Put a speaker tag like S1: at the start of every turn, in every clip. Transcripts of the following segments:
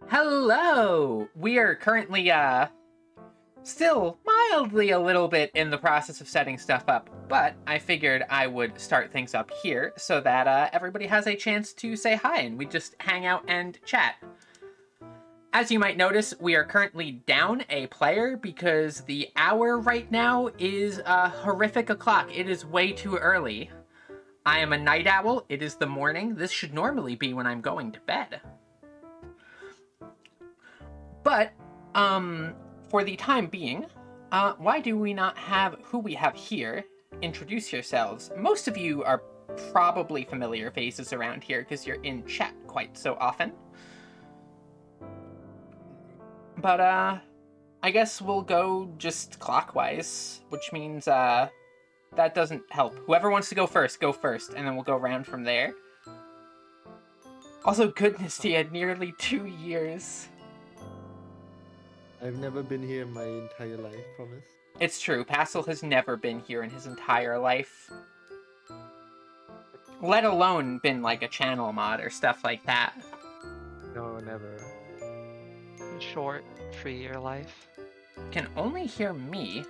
S1: Hello! We are currently, still mildly a little bit in the process of setting stuff up, but I figured I would start things up here so that, everybody has a chance to say hi and we just hang out and chat. As you might notice, we are currently down a player because the hour right now is a horrific o'clock. It is way too early. I am a night owl. It is the morning. This should normally be when I'm going to bed. But, for the time being, why do we not have who we have here introduce yourselves? Most of you are probably familiar faces around here because you're in chat quite so often. But, I guess we'll go just clockwise, which means, that doesn't help. Whoever wants to go first, and then we'll go around from there. Also, goodness, he had nearly 2 years.
S2: I've never been here in my entire life, promise.
S1: It's true, Passel has never been here in his entire life. Let alone been like a channel mod or stuff like that.
S3: No, never.
S4: Short 3-year life.
S1: Can only hear me.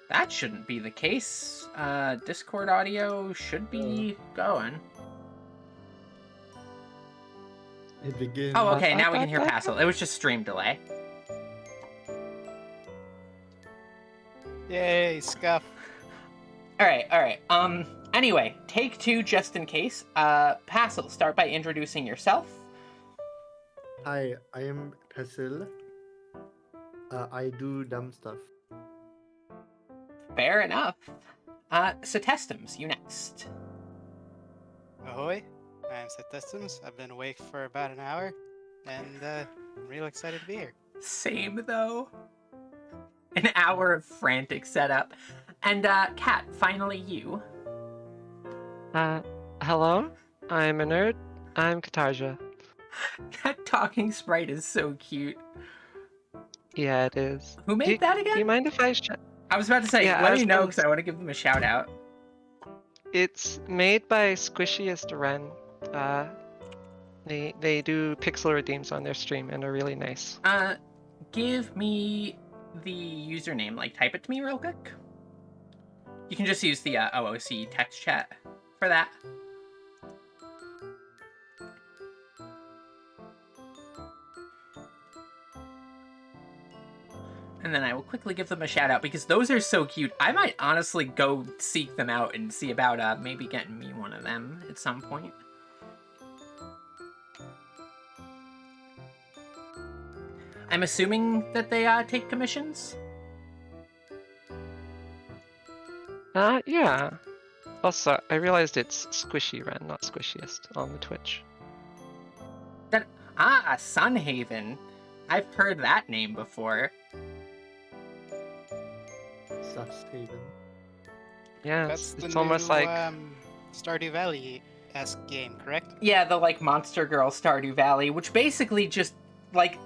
S1: That shouldn't be the case. Discord audio should be going.
S2: It begins.
S1: Oh, okay, now we can hear Passel. It was just stream delay.
S5: Yay, scuff.
S1: Alright. Anyway, take 2 just in case. Passel, start by introducing yourself.
S2: Hi, I am Pasil. I do dumb stuff.
S1: Fair enough. Setestums, you next.
S5: Ahoy, I'm Systems. I've been awake for about an hour, and I'm real excited to be here.
S1: Same, though. An hour of frantic setup. And, Kat, finally you.
S4: Hello? I'm a nerd. I'm Katarja.
S1: That talking sprite is so cute.
S4: Yeah, it is.
S1: Who made that again?
S4: Do you mind if I
S1: I was about to say,
S4: Yeah, I
S1: let
S4: was
S1: me know,
S4: gonna
S1: because I want to give them a shout out.
S4: It's made by Squishiest Ren. They do pixel redeems on their stream and are really nice.
S1: Give me the username, like type it to me real quick. You can just use the OOC text chat for that. And then I will quickly give them a shout out because those are so cute. I might honestly go seek them out and see about maybe getting me one of them at some point. I'm assuming that they take commissions?
S4: Yeah. Also, I realized it's Squishy Ren, not Squishiest on the Twitch.
S1: Sunhaven. I've heard that name before.
S2: Haven.
S4: Yeah,
S5: That's
S4: it's
S5: the
S4: almost
S5: new,
S4: like
S5: Stardew Valley-esque game, correct?
S1: Yeah, the, like, Monster Girl Stardew Valley, which basically just, like,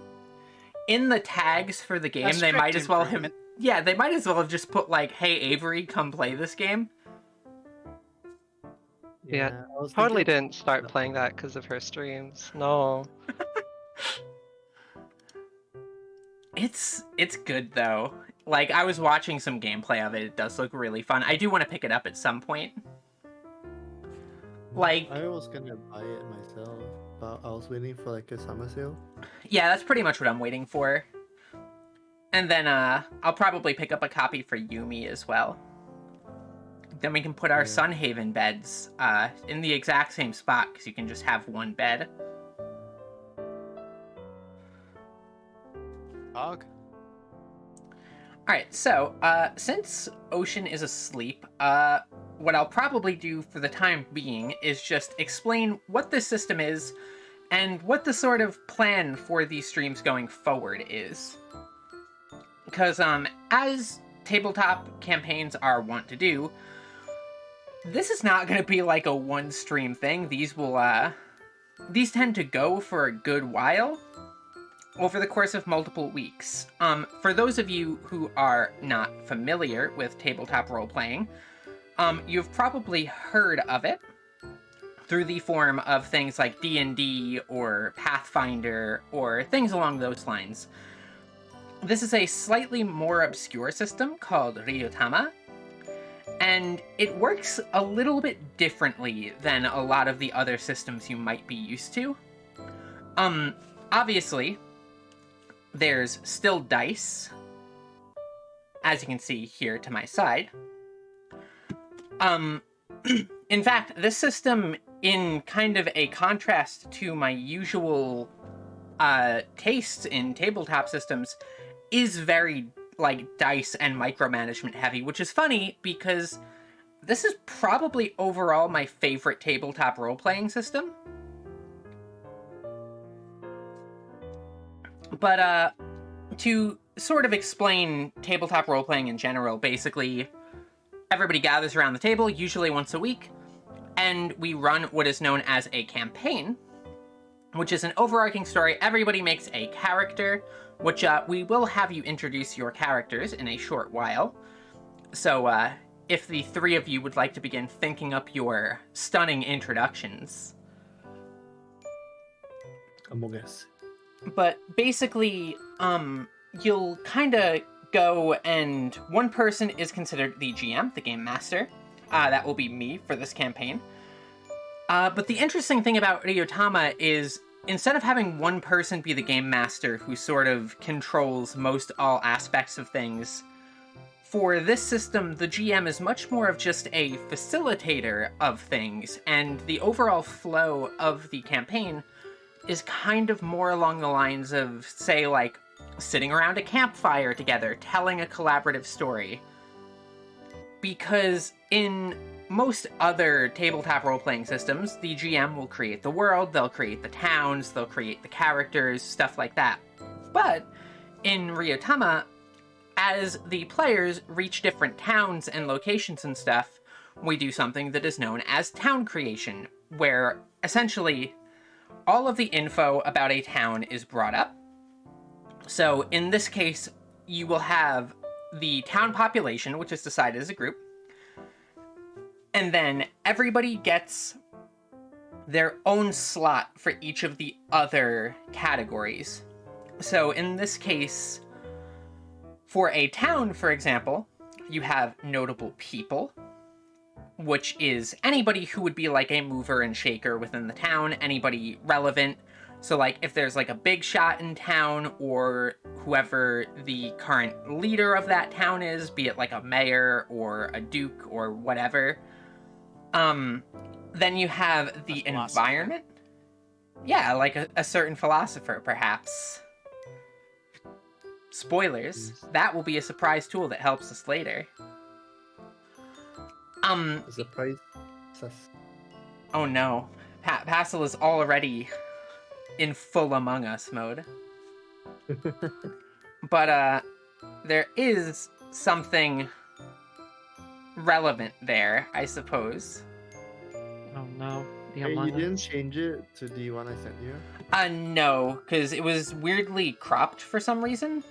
S1: in the tags for the game, they might as well have... Yeah, they might as well have just put, like, hey, Avery, come play this game.
S4: Yeah,
S2: I was
S4: totally
S2: thinking-
S4: didn't start playing that because of her streams. No.
S1: It's good, though. Like, I was watching some gameplay of it. It does look really fun. I do want to pick it up at some point. Like...
S2: I was gonna buy it myself, but I was waiting for, like, a summer sale.
S1: Yeah, that's pretty much what I'm waiting for. And then, I'll probably pick up a copy for Yumi as well. Then we can put our Sunhaven beds, in the exact same spot, because you can just have one bed.
S5: Dog?
S1: Alright, so, since Ocean is asleep, what I'll probably do for the time being is just explain what this system is, and what the sort of plan for these streams going forward is. Because, as tabletop campaigns are wont to do, this is not going to be like a one-stream thing. These tend to go for a good while, over the course of multiple weeks. For those of you who are not familiar with tabletop role-playing, you've probably heard of it through the form of things like D&D or Pathfinder or things along those lines. This is a slightly more obscure system called Ryowltama, and it works a little bit differently than a lot of the other systems you might be used to. Obviously, there's still dice, as you can see here to my side. In fact, this system, in kind of a contrast to my usual tastes in tabletop systems, is very, like, dice and micromanagement heavy, which is funny because this is probably overall my favorite tabletop role-playing system. But, to sort of explain tabletop role-playing in general, basically, everybody gathers around the table, usually once a week, and we run what is known as a campaign, which is an overarching story. Everybody makes a character, which we will have you introduce your characters in a short while. So if the three of you would like to begin thinking up your stunning introductions.
S2: Among Us.
S1: But basically, you'll kind of go and one person is considered the GM, the game master. That will be me for this campaign. But the interesting thing about Ryowltama is instead of having one person be the game master who sort of controls most all aspects of things, for this system, the GM is much more of just a facilitator of things, and the overall flow of the campaign is kind of more along the lines of, say, like, sitting around a campfire together, telling a collaborative story. Because in most other tabletop role-playing systems, the GM will create the world, they'll create the towns, they'll create the characters, stuff like that. But in Ryowltama, as the players reach different towns and locations and stuff, we do something that is known as town creation, where essentially all of the info about a town is brought up. So in this case, you will have the town population, which is decided as a group, and then everybody gets their own slot for each of the other categories. So in this case, for a town, for example, you have notable people, which is anybody who would be like a mover and shaker within the town, anybody relevant. So like if there's like a big shot in town or whoever the current leader of that town is, be it like a mayor or a duke or whatever. Then you have the environment. Yeah, like a certain philosopher, perhaps. Spoilers. That will be a surprise tool that helps us later.
S2: A surprise.
S1: Oh no. Passel is already in full Among Us mode. But, there is something relevant there, I suppose.
S4: Oh no. The
S2: Hey, you
S4: Among
S2: didn't
S4: Us.
S2: change it to the one I sent you?
S1: No, because it was weirdly cropped for some reason.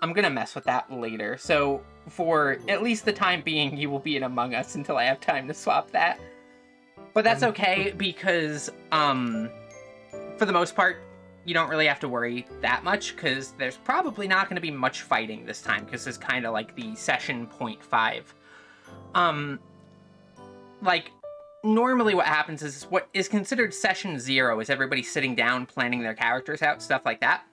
S1: I'm gonna mess with that later. So, for at least the time being, you will be in Among Us until I have time to swap that. But that's okay, because, for the most part, you don't really have to worry that much, because there's probably not going to be much fighting this time, because it's kind of like the session 0.5. Like, normally what happens is what is considered session 0 is everybody sitting down, planning their characters out, stuff like that.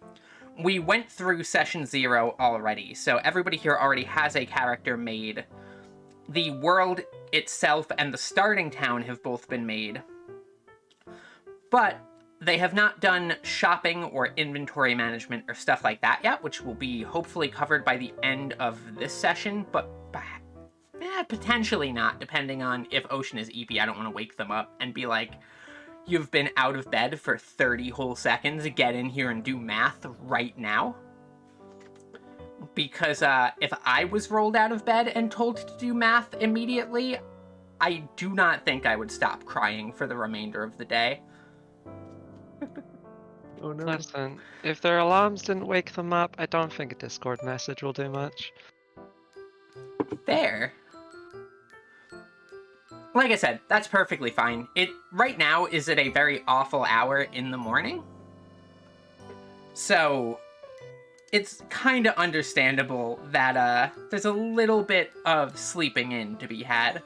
S1: We went through session 0 already, so everybody here already has a character made. The world itself and the starting town have both been made. But they have not done shopping or inventory management or stuff like that yet, which will be hopefully covered by the end of this session, but potentially not, depending on if Ocean is EP. I don't want to wake them up and be like, you've been out of bed for 30 whole seconds, get in here and do math right now. Because if I was rolled out of bed and told to do math immediately, I do not think I would stop crying for the remainder of the day.
S2: Oh no.
S4: Listen, if their alarms didn't wake them up, I don't think a Discord message will do much.
S1: There. Like I said, that's perfectly fine. It right now is at a very awful hour in the morning. So it's kind of understandable that there's a little bit of sleeping in to be had.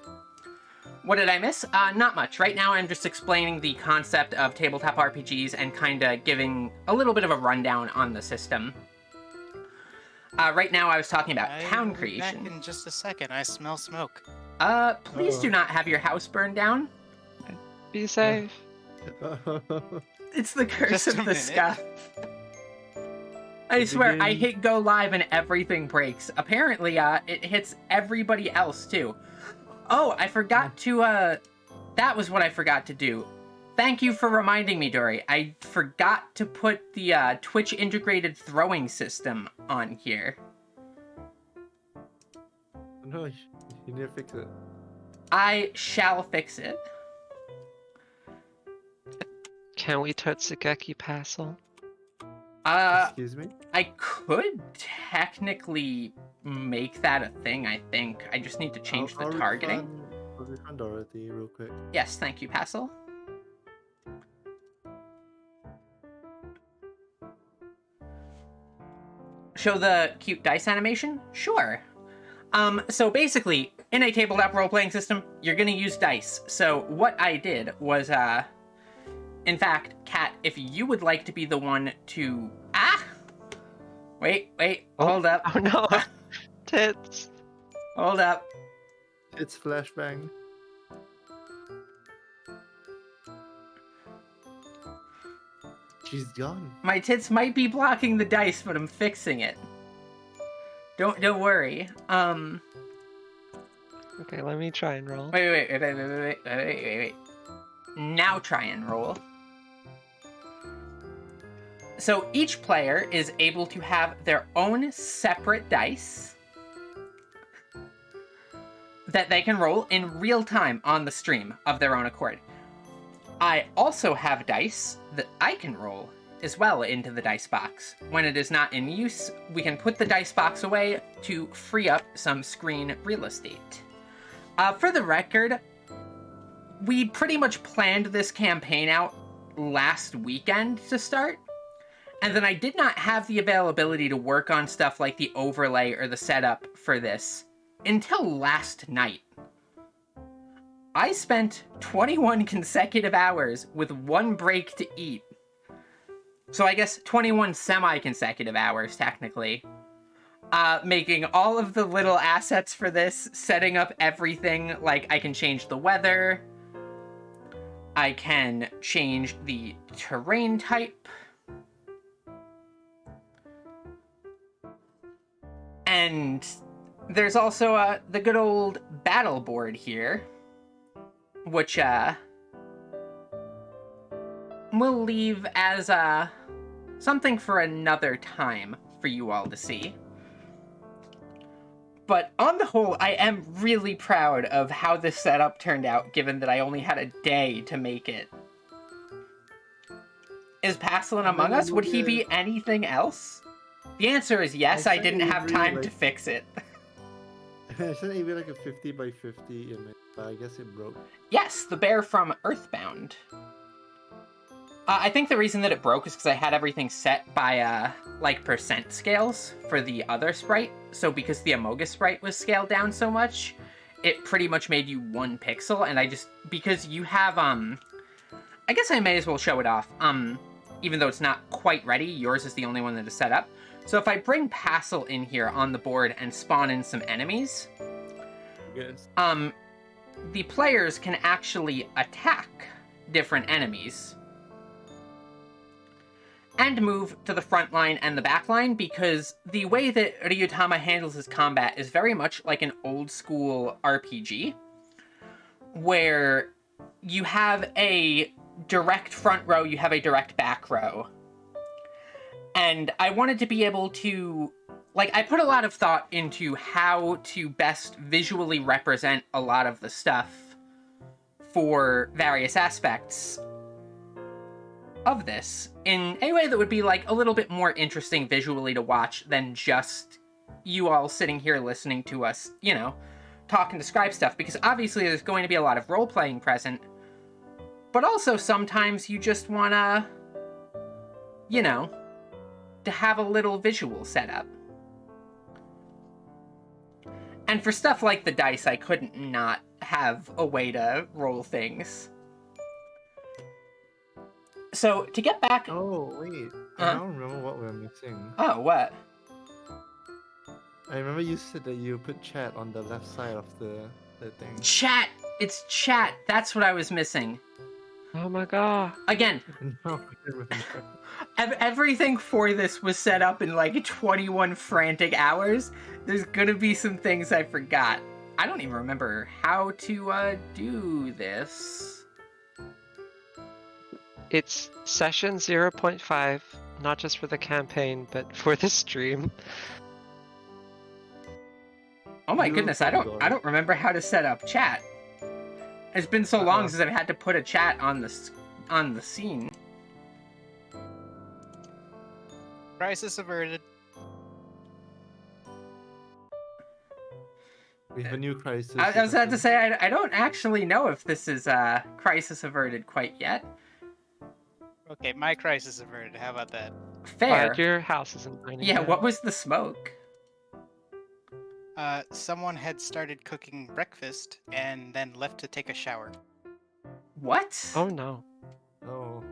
S1: What did I miss? Not much. Right now I'm just explaining the concept of tabletop RPGs and kind of giving a little bit of a rundown on the system. Right now I was talking about town
S5: I'll be
S1: creation.
S5: back in just a second. I smell smoke.
S1: Please do not have your house burned down.
S4: Be safe.
S1: It's the curse
S5: Just
S1: of
S5: a
S1: the
S5: minute.
S1: sky. I swear, I hit go live and everything breaks. Apparently, it hits everybody else too. Oh, I forgot to, that was what I forgot to do. Thank you for reminding me, Dory. I forgot to put the, Twitch integrated throwing system on here.
S2: No, you need to fix it.
S1: I shall fix it.
S4: Can we Totsugeki Passel?
S2: Excuse me?
S1: I could technically make that a thing, I think. I just need to change the targeting.
S2: I'll refund Dorothy real quick.
S1: Yes, thank you, Passel. Show the cute dice animation? Sure. So basically, in a tabletop role-playing system, you're gonna use dice. So what I did was, in fact, Kat, if you would like to be the one to... Wait, hold up.
S4: Oh no! Tits!
S1: Hold up.
S2: It's flashbang. She's gone.
S1: My tits might be blocking the dice, but I'm fixing it. Don't worry.
S4: Okay, let me try and roll.
S1: Wait. Now try and roll. So each player is able to have their own separate dice that they can roll in real time on the stream of their own accord. I also have dice that I can roll as well into the dice box. When it is not in use, we can put the dice box away to free up some screen real estate. For the record, we pretty much planned this campaign out last weekend to start, and then I did not have the availability to work on stuff like the overlay or the setup for this until last night. I spent 21 consecutive hours with one break to eat. So I guess 21 semi-consecutive hours, technically. Making all of the little assets for this, setting up everything, like I can change the weather, I can change the terrain type, and there's also the good old battle board here, which we'll leave as something for another time for you all to see. But on the whole, I am really proud of how this setup turned out, given that I only had a day to make it. Is Pastelin among us? Would he be anything else? The answer is yes, I didn't have time to fix it.
S2: I said it'd be like a 50 by 50 image, but I guess it broke.
S1: Yes, the bear from Earthbound. I think the reason that it broke is because I had everything set by, like, percent scales for the other sprite. So because the Amogus sprite was scaled down so much, it pretty much made you 1 pixel, and because you have, I guess I may as well show it off. Even though it's not quite ready, yours is the only one that is set up. So if I bring Passel in here on the board and spawn in some enemies,
S2: Yes.
S1: the players can actually attack different enemies and move to the front line and the back line, because the way that Ryowltama handles his combat is very much like an old school RPG, where you have a direct front row, you have a direct back row. And I wanted to be able to, like, I put a lot of thought into how to best visually represent a lot of the stuff for various aspects of this in a way that would be, like, a little bit more interesting visually to watch than just you all sitting here listening to us, you know, talk and describe stuff, because obviously there's going to be a lot of role-playing present, but also sometimes you just wanna, you know, to have a little visual setup. And for stuff like the dice, I couldn't not have a way to roll things. So, to get back...
S2: Oh, wait. I don't remember what we're missing.
S1: Oh, what?
S2: I remember you said that you put chat on the left side of the thing.
S1: Chat! It's chat! That's what I was missing.
S4: Oh my god.
S1: Again,
S2: No, I remember.
S1: everything for this was set up in like 21 frantic hours. There's gonna be some things I forgot. I don't even remember how to do this.
S4: It's session 0.5, not just for the campaign, but for the stream.
S1: Oh my
S2: You
S1: goodness,
S2: were
S1: I
S2: going.
S1: don't remember how to set up chat. It's been so long since I've had to put a chat on the scene.
S5: Crisis averted.
S2: We have a new crisis.
S1: I was about to say, I don't actually know if this is crisis averted quite yet.
S5: Okay, my crisis averted. How about that?
S1: Fair.
S4: But your house isn't burning
S1: Yeah,
S4: down.
S1: what was the smoke?
S5: Someone had started cooking breakfast and then left to take a shower.
S1: What?
S4: Oh no.
S2: Oh.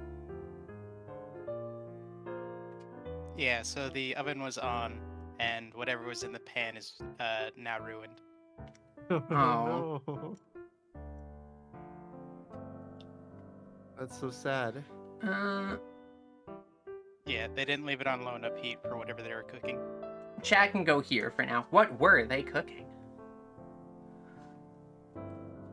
S5: Yeah, so the oven was on, and whatever was in the pan is now ruined.
S2: Oh
S1: Oh.
S2: no. That's so sad.
S5: Yeah, they didn't leave it on low enough heat for whatever they were cooking.
S1: Chad can go here for now. What were they cooking?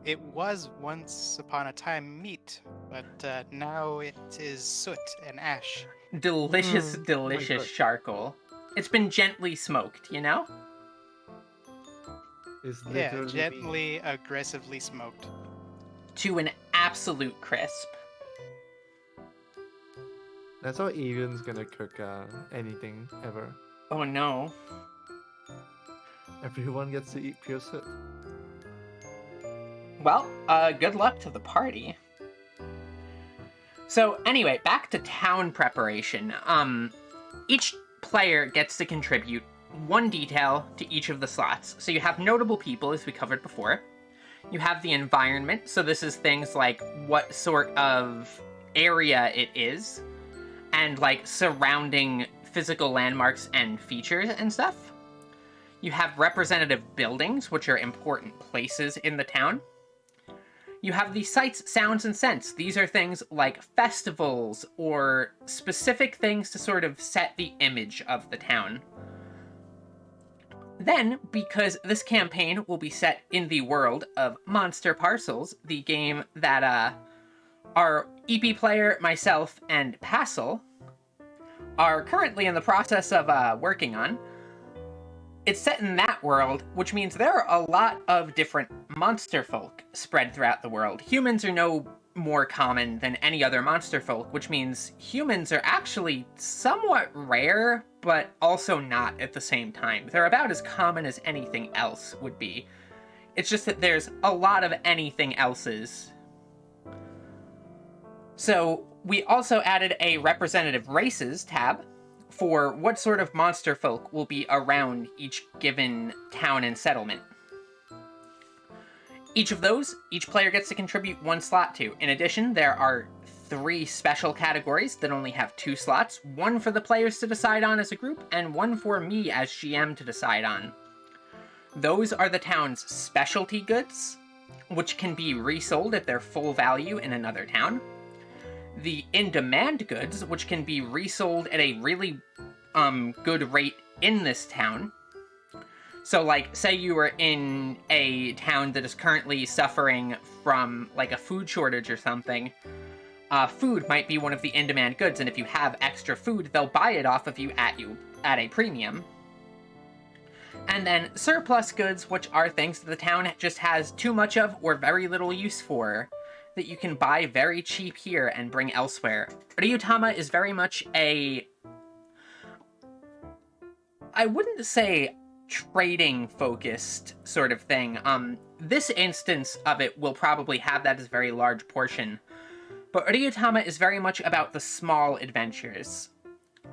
S5: It was once upon a time meat, but now it is soot and ash.
S1: Delicious,
S2: Mm,
S1: delicious
S2: God.
S1: charcoal. It's been gently smoked, you know?
S2: It's
S5: Yeah,
S2: literally
S5: gently, aggressively smoked.
S1: To an absolute crisp.
S2: That's how Evian's gonna cook anything ever.
S1: Oh no.
S2: Everyone gets to eat pure soot.
S1: Well, good luck to the party. So anyway, back to town preparation. Each player gets to contribute one detail to each of the slots. So you have notable people, as we covered before. You have the environment, so this is things like what sort of area it is, and like surrounding physical landmarks and features and stuff. You have representative buildings, which are important places in the town. You have the sights, sounds, and scents. These are things like festivals or specific things to sort of set the image of the town. Then, because this campaign will be set in the world of Monster Parcels, the game that our EP player, myself, and Passel are currently in the process of working on, it's set in that world, which means there are a lot of different monster folk spread throughout the world. Humans are no more common than any other monster folk, which means humans are actually somewhat rare, but also not at the same time. They're about as common as anything else would be. It's just that there's a lot of anything else's. So we also added a representative races tab for what sort of monster folk will be around each given town and settlement. Each of those, each player gets to contribute one slot to. In addition, there are 3 special categories that only have 2 slots, one for the players to decide on as a group, and one for me as GM to decide on. Those are the town's specialty goods, which can be resold at their full value in another town. The in-demand goods, which can be resold at a really good rate in this town. So, like, say you were in a town that is currently suffering from, like, a food shortage or something. Food might be one of the in-demand goods, and if you have extra food, they'll buy it off of you at a premium. And then surplus goods, which are things that the town just has too much of or very little use for, that you can buy very cheap here and bring elsewhere. Ryowltama is very much a... I wouldn't say trading-focused sort of thing. This instance of it will probably have that as a very large portion. But Ryowltama is very much about the small adventures.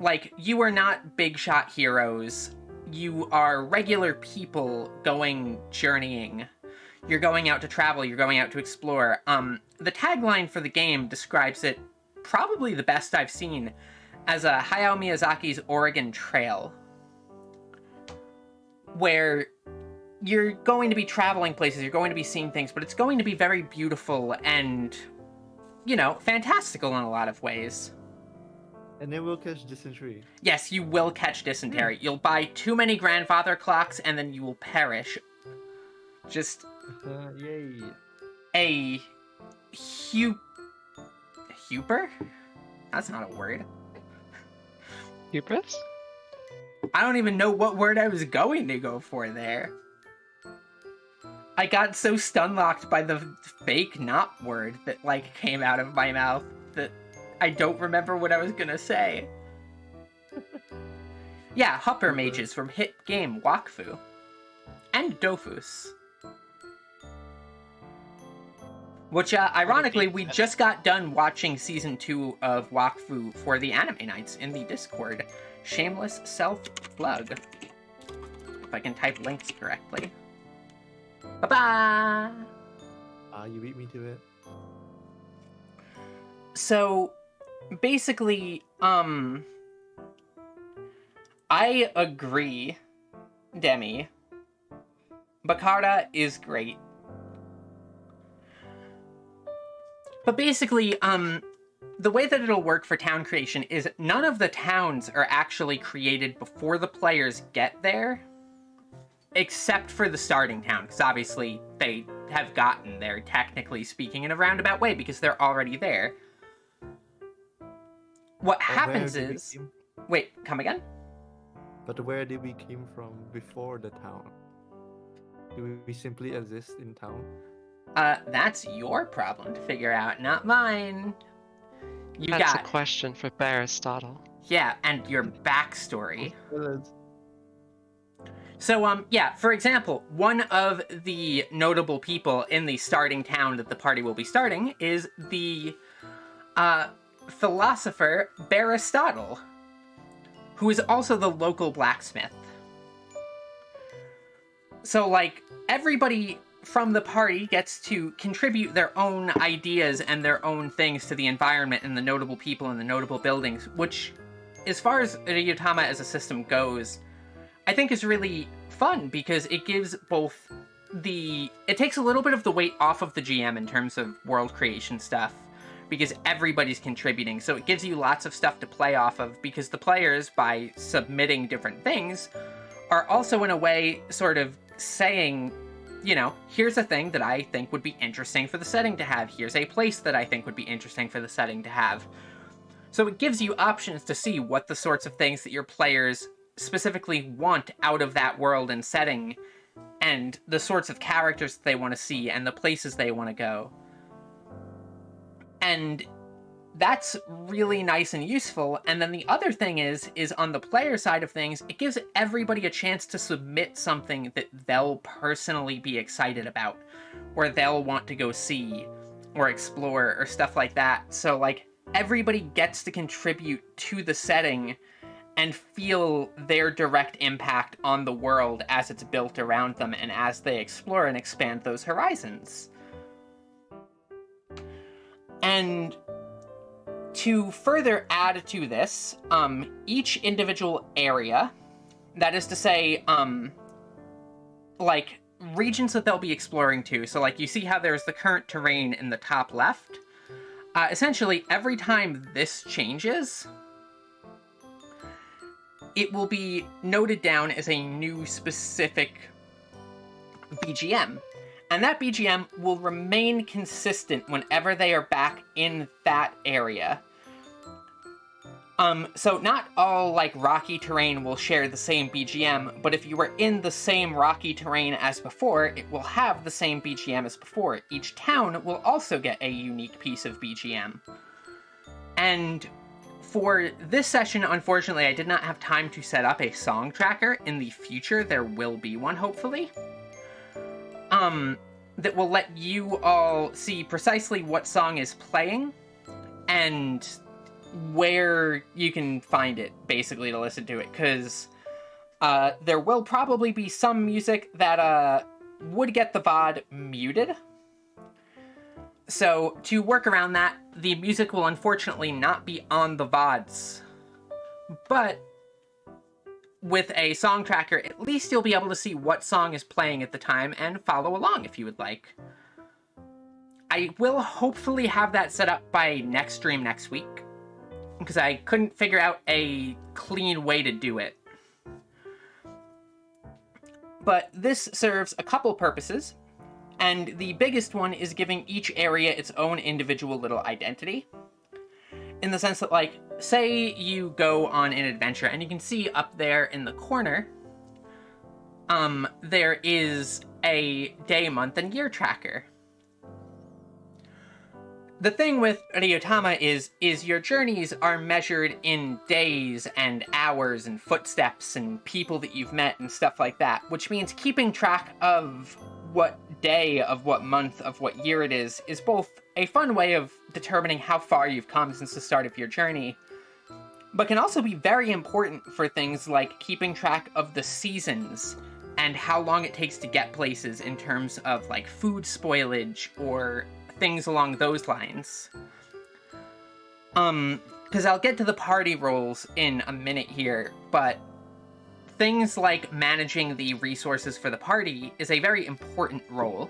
S1: Like, you are not big-shot heroes. You are regular people going journeying. You're going out to travel, you're going out to explore. The tagline for the game describes it probably the best I've seen as a Hayao Miyazaki's Oregon Trail, where you're going to be traveling places, you're going to be seeing things, but it's going to be very beautiful and, you know, fantastical in a lot of ways.
S2: And then we'll catch dysentery.
S1: Yes, you will catch dysentery. You'll buy too many grandfather clocks and then you will perish. Just...
S2: Yay.
S1: a Huper? That's not a word.
S4: Hubris?
S1: I don't even know what word I was going to go for there. I got so stun-locked by the fake not word that, like, came out of my mouth that I don't remember what I was gonna say. Yeah, Hupper mages from hit game Wakfu. And Dofus. Which, ironically,
S5: beat
S1: we
S5: that.
S1: just got done watching season 2 of Wakfu for the Anime Nights in the Discord. Shameless self-plug. If I can type links correctly. Bye-bye!
S2: You beat me to it.
S1: So, basically, I agree, Demi. Bakara is great. But basically, the way that it'll work for town creation is none of the towns are actually created before the players get there, except for the starting town, because obviously they have gotten there, technically speaking, in a roundabout way, because they're already there. What happens
S2: Where did we
S1: is...
S2: came-
S1: Wait, come again?
S2: But where did we came from before the town? Do we simply exist in town?
S1: That's your problem to figure out, not mine. You
S4: That's
S1: got...
S4: a question for Aristotle.
S1: Yeah, and your backstory.
S2: Village.
S1: So, yeah, for example, one of the notable people in the starting town that the party will be starting is the, philosopher Aristotle, who is also the local blacksmith. So, like, everybody from the party gets to contribute their own ideas and their own things to the environment and the notable people and the notable buildings, which, as far as Ryowltama as a system goes, I think is really fun because it gives both it takes a little bit of the weight off of the GM in terms of world creation stuff, because everybody's contributing, so it gives you lots of stuff to play off of, because the players, by submitting different things, are also in a way sort of saying, you know, here's a thing that I think would be interesting for the setting to have, here's a place that I think would be interesting for the setting to have. So it gives you options to see what the sorts of things that your players specifically want out of that world and setting, and the sorts of characters that they want to see, and the places they want to go. And that's really nice and useful. And then the other thing is on the player side of things, it gives everybody a chance to submit something that they'll personally be excited about, or they'll want to go see, or explore, or stuff like that. So, like, everybody gets to contribute to the setting and feel their direct impact on the world as it's built around them and as they explore and expand those horizons. And to further add to this, each individual area, that is to say, like, regions that they'll be exploring to, so like you see how there's the current terrain in the top left? Essentially, every time this changes, it will be noted down as a new specific BGM. And that BGM will remain consistent whenever they are back in that area. So not all, like, rocky terrain will share the same BGM, but if you were in the same rocky terrain as before, it will have the same BGM as before. Each town will also get a unique piece of BGM. And for this session, unfortunately, I did not have time to set up a song tracker. In the future, there will be one, hopefully. That will let you all see precisely what song is playing, and where you can find it, basically, to listen to it, because there will probably be some music that would get the VOD muted. So, to work around that, the music will unfortunately not be on the VODs. But with a song tracker, at least you'll be able to see what song is playing at the time and follow along if you would like. I will hopefully have that set up by next stream next week, because I couldn't figure out a clean way to do it. But this serves a couple purposes, and the biggest one is giving each area its own individual little identity. In the sense that, like, say you go on an adventure, and you can see up there in the corner, there is a day, month, and year tracker. The thing with Ryowltama is your journeys are measured in days and hours and footsteps and people that you've met and stuff like that, which means keeping track of what day of what month of what year it is both a fun way of determining how far you've come since the start of your journey, but can also be very important for things like keeping track of the seasons and how long it takes to get places in terms of like food spoilage or things along those lines. Because I'll get to the party roles in a minute here, but things like managing the resources for the party is a very important role.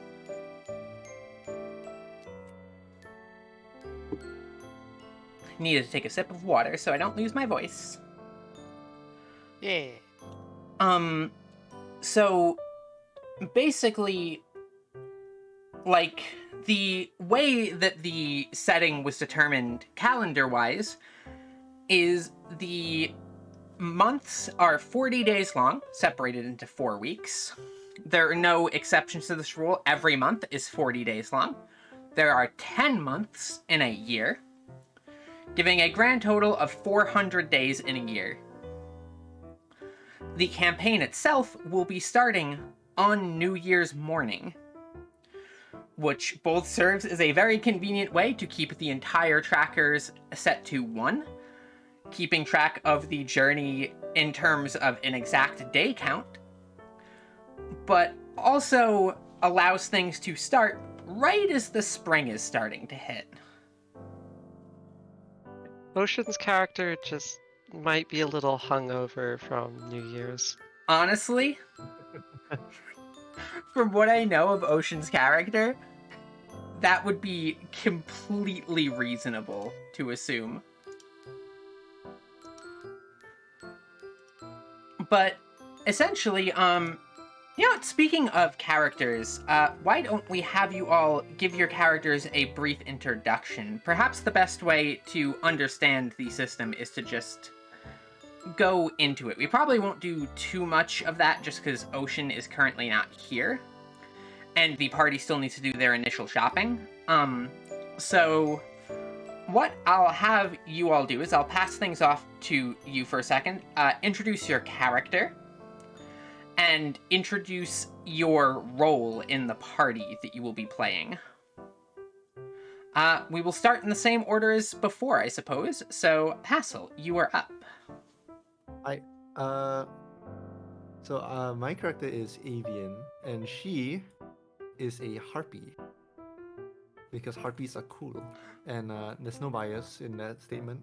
S1: Needed to take a sip of water so I don't lose my voice.
S5: Yeah.
S1: So basically, like, the way that the setting was determined calendar-wise is the months are 40 days long, separated into 4 weeks. There are no exceptions to this rule. Every month is 40 days long. There are 10 months in a year, giving a grand total of 400 days in a year. The campaign itself will be starting on New Year's morning, which both serves as a very convenient way to keep the entire trackers set to 1, keeping track of the journey in terms of an exact day count, but also allows things to start right as the spring is starting to hit.
S4: Ocean's character just might be a little hungover from New Year's.
S1: Honestly, from what I know of Ocean's character, that would be completely reasonable to assume. But essentially, speaking of characters, why don't we have you all give your characters a brief introduction? Perhaps the best way to understand the system is to just go into it. We probably won't do too much of that just because Ocean is currently not here, and the party still needs to do their initial shopping. So what I'll have you all do is I'll pass things off to you for a second, introduce your character, and introduce your role in the party that you will be playing. We will start in the same order as before, I suppose. So, Hassel, you are up.
S2: My character is Avian, and she is a harpy. Because harpies are cool, and there's no bias in that statement.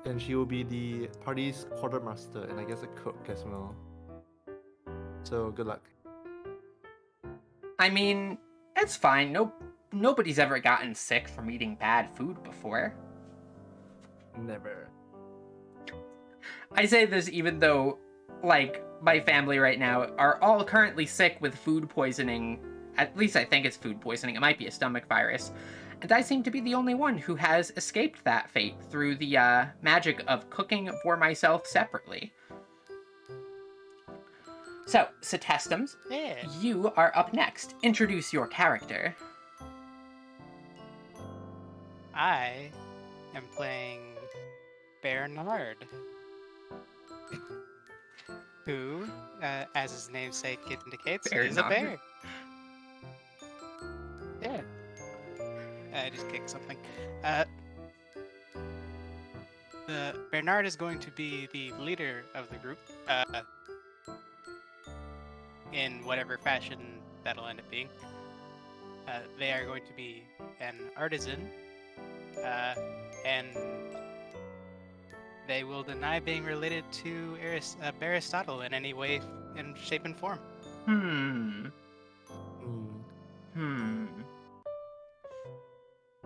S2: And she will be the party's quartermaster, and I guess a cook as well. So good luck.
S1: I mean, it's fine. Nobody's ever gotten sick from eating bad food before.
S2: Never.
S1: I say this even though, like, my family right now are all currently sick with food poisoning. At least I think it's food poisoning. It might be a stomach virus. And I seem to be the only one who has escaped that fate through the magic of cooking for myself separately. So, Setestums,
S5: Yeah.
S1: you are up next. Introduce your character.
S5: I am playing Bernard, who, as his namesake indicates, is a bear. Yeah. I just kicked something. The Bernard is going to be the leader of the group, in whatever fashion that'll end up being. They are going to be an artisan, and they will deny being related to Aristotle in any way, in shape, and form.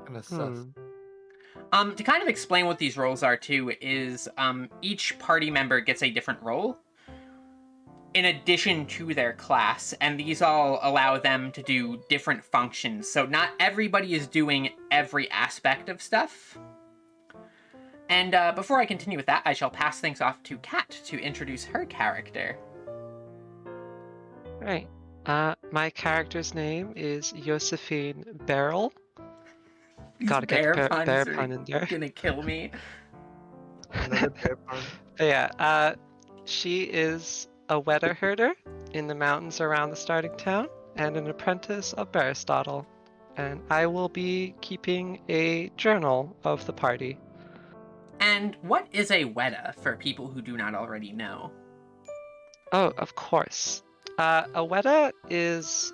S2: Kinda sus.
S1: To kind of explain what these roles are too is each party member gets a different role in addition to their class, and these all allow them to do different functions. So not everybody is doing every aspect of stuff. And before I continue with that, I shall pass things off to Kat to introduce her character.
S4: Right. My character's name is Josephine Beryl. Gotta get the bear pun in there.
S1: Gonna kill me.
S2: Another bear pun.
S4: Yeah, she is a wetter herder, in the mountains around the starting town and an apprentice of Aristotle. And I will be keeping a journal of the party.
S1: And what is a weta for people who do not already know?
S4: Oh, of course. A weta is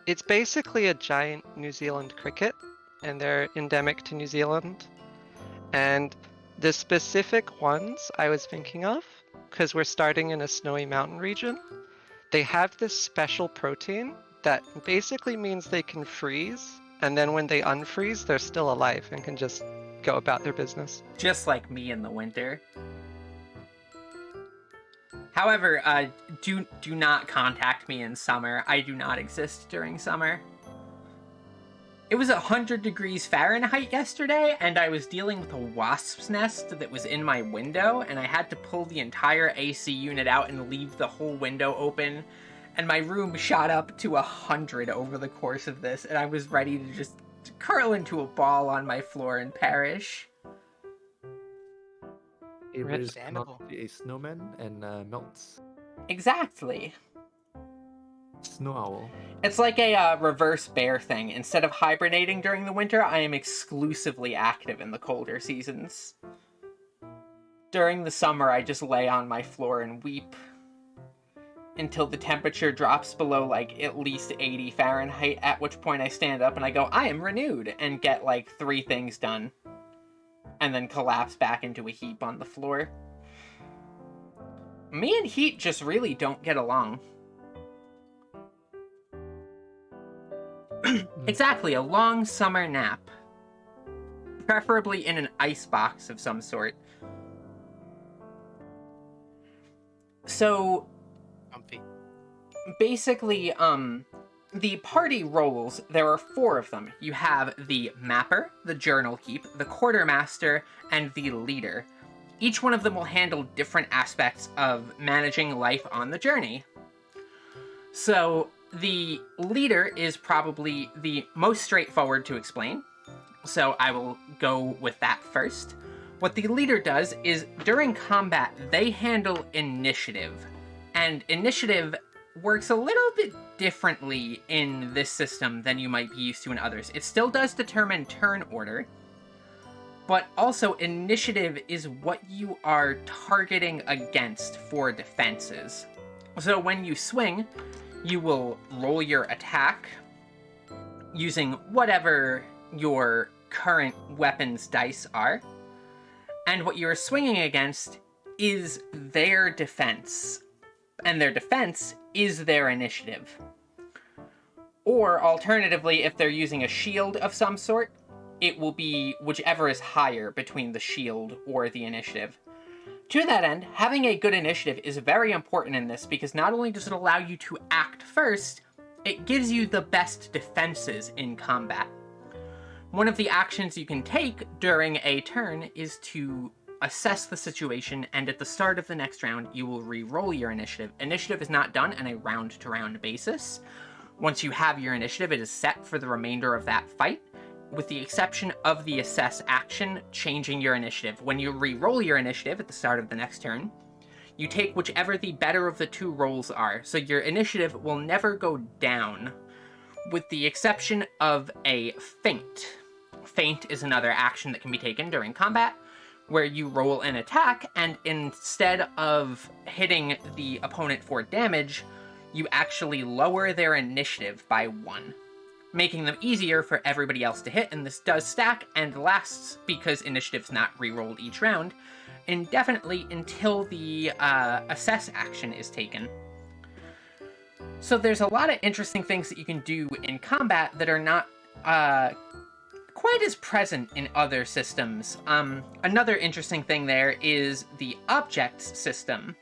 S4: it's basically a giant New Zealand cricket, and they're endemic to New Zealand. And the specific ones I was thinking of, because we're starting in a snowy mountain region, they have this special protein that basically means they can freeze, and then when they unfreeze, they're still alive and can just go about their business.
S1: Just like me in the winter. However, do not contact me in summer. I do not exist during summer. It was 100 degrees Fahrenheit yesterday, and I was dealing with a wasp's nest that was in my window, and I had to pull the entire AC unit out and leave the whole window open, and my room shot up to 100 over the course of this, and I was ready to just curl into a ball on my floor and perish.
S2: Avery is
S5: Understandable.
S2: not a snowman and melts.
S1: Exactly.
S2: Snow owl.
S1: It's like a reverse bear thing. Instead of hibernating during the winter, I am exclusively active in the colder seasons. During the summer, I just lay on my floor and weep until the temperature drops below like at least 80 Fahrenheit, at which point I stand up and I go, I am renewed, and get like 3 things done. And then collapse back into a heap on the floor. Me and heat just really don't get along. Exactly, a long summer nap. Preferably in an ice box of some sort. So,
S5: Comfy.
S1: basically, the party roles, there are 4 of them. You have the mapper, the journal keep, the quartermaster, and the leader. Each one of them will handle different aspects of managing life on the journey. So, the leader is probably the most straightforward to explain, so I will go with that first. What the leader does is, during combat, they handle initiative, and initiative works a little bit differently in this system than you might be used to in others. It still does determine turn order, but also initiative is what you are targeting against for defenses. So when you swing, you will roll your attack using whatever your current weapon's dice are, and what you're swinging against is their defense, and their defense is their initiative. Or alternatively, if they're using a shield of some sort, it will be whichever is higher between the shield or the initiative. To that end, having a good initiative is very important in this, because not only does it allow you to act first, it gives you the best defenses in combat. One of the actions you can take during a turn is to assess the situation, and at the start of the next round, you will re-roll your initiative. Initiative is not done on a round-to-round basis. Once you have your initiative, it is set for the remainder of that fight, with the exception of the assess action changing your initiative. When you re-roll your initiative at the start of the next turn, you take whichever the better of the 2 rolls are, so your initiative will never go down, with the exception of a feint. Feint is another action that can be taken during combat, where you roll an attack, and instead of hitting the opponent for damage, you actually lower their initiative by 1. Making them easier for everybody else to hit, and this does stack and lasts, because initiative's not re-rolled each round, indefinitely until the assess action is taken. So there's a lot of interesting things that you can do in combat that are not quite as present in other systems. Another interesting thing there is the objects system,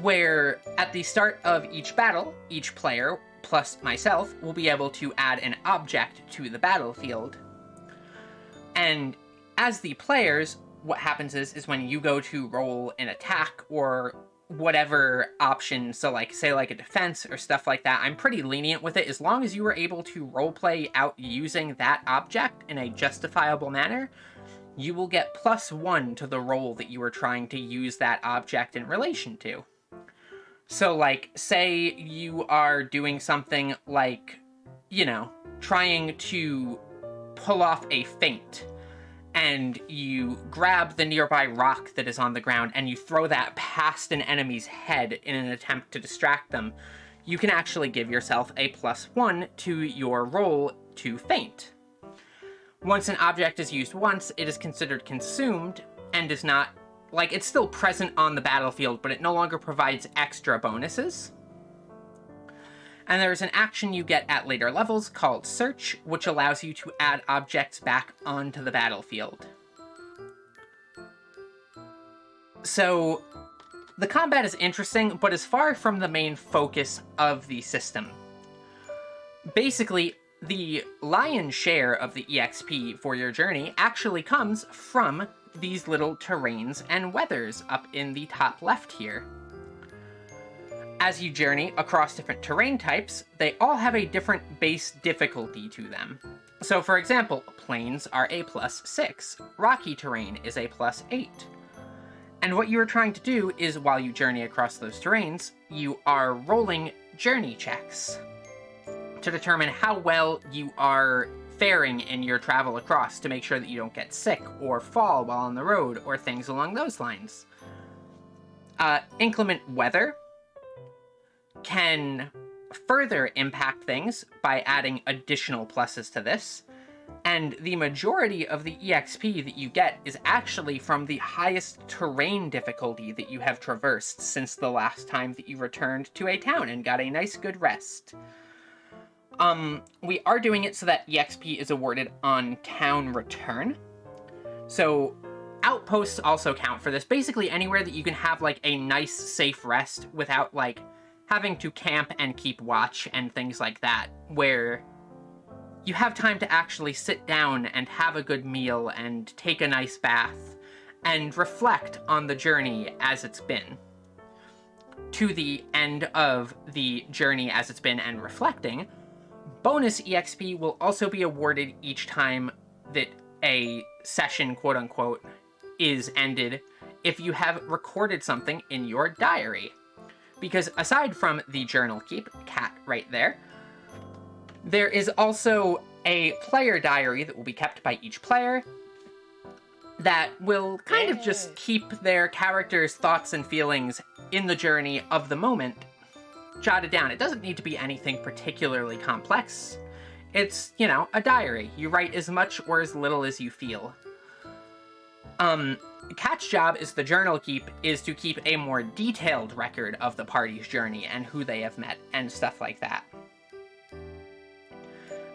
S1: where at the start of each battle, each player plus myself will be able to add an object to the battlefield. And as the players, what happens is when you go to roll an attack or whatever option, so like say like a defense or stuff like that, I'm pretty lenient with it. As long as you were able to roleplay out using that object in a justifiable manner, you will get +1 to the roll that you were trying to use that object in relation to. So, like, say you are doing something like, you know, trying to pull off a feint, and you grab the nearby rock that is on the ground and you throw that past an enemy's head in an attempt to distract them, you can actually give yourself a +1 to your roll to feint. Once an object is used once, it is considered consumed and is not, like, it's still present on the battlefield, but it no longer provides extra bonuses. And there's an action you get at later levels called Search, which allows you to add objects back onto the battlefield. So, the combat is interesting, but is far from the main focus of the system. Basically, the lion's share of the EXP for your journey actually comes from these little terrains and weathers up in the top left here. As you journey across different terrain types, they all have a different base difficulty to them. So for example, plains are a +6, rocky terrain is a +8. And what you are trying to do is, while you journey across those terrains, you are rolling journey checks to determine how well you are faring in your travel across, to make sure that you don't get sick or fall while on the road or things along those lines. Inclement weather can further impact things by adding additional pluses to this, and the majority of the EXP that you get is actually from the highest terrain difficulty that you have traversed since the last time that you returned to a town and got a nice good rest. We are doing it so that EXP is awarded on town return. So outposts also count for this. Basically anywhere that you can have like a nice safe rest without like having to camp and keep watch and things like that, where you have time to actually sit down and have a good meal and take a nice bath and reflect on the journey as it's been. To the end of the journey as it's been and reflecting, bonus EXP will also be awarded each time that a session, quote-unquote, is ended if you have recorded something in your diary. Because aside from the journal keep, cat right there is also a player diary that will be kept by each player that will kind of just keep their characters' thoughts and feelings in the journey of the moment jotted down. It doesn't need to be anything particularly complex. It's, you know, a diary. You write as much or as little as you feel. Cat's job is the journal keep, is to keep a more detailed record of the party's journey and who they have met and stuff like that.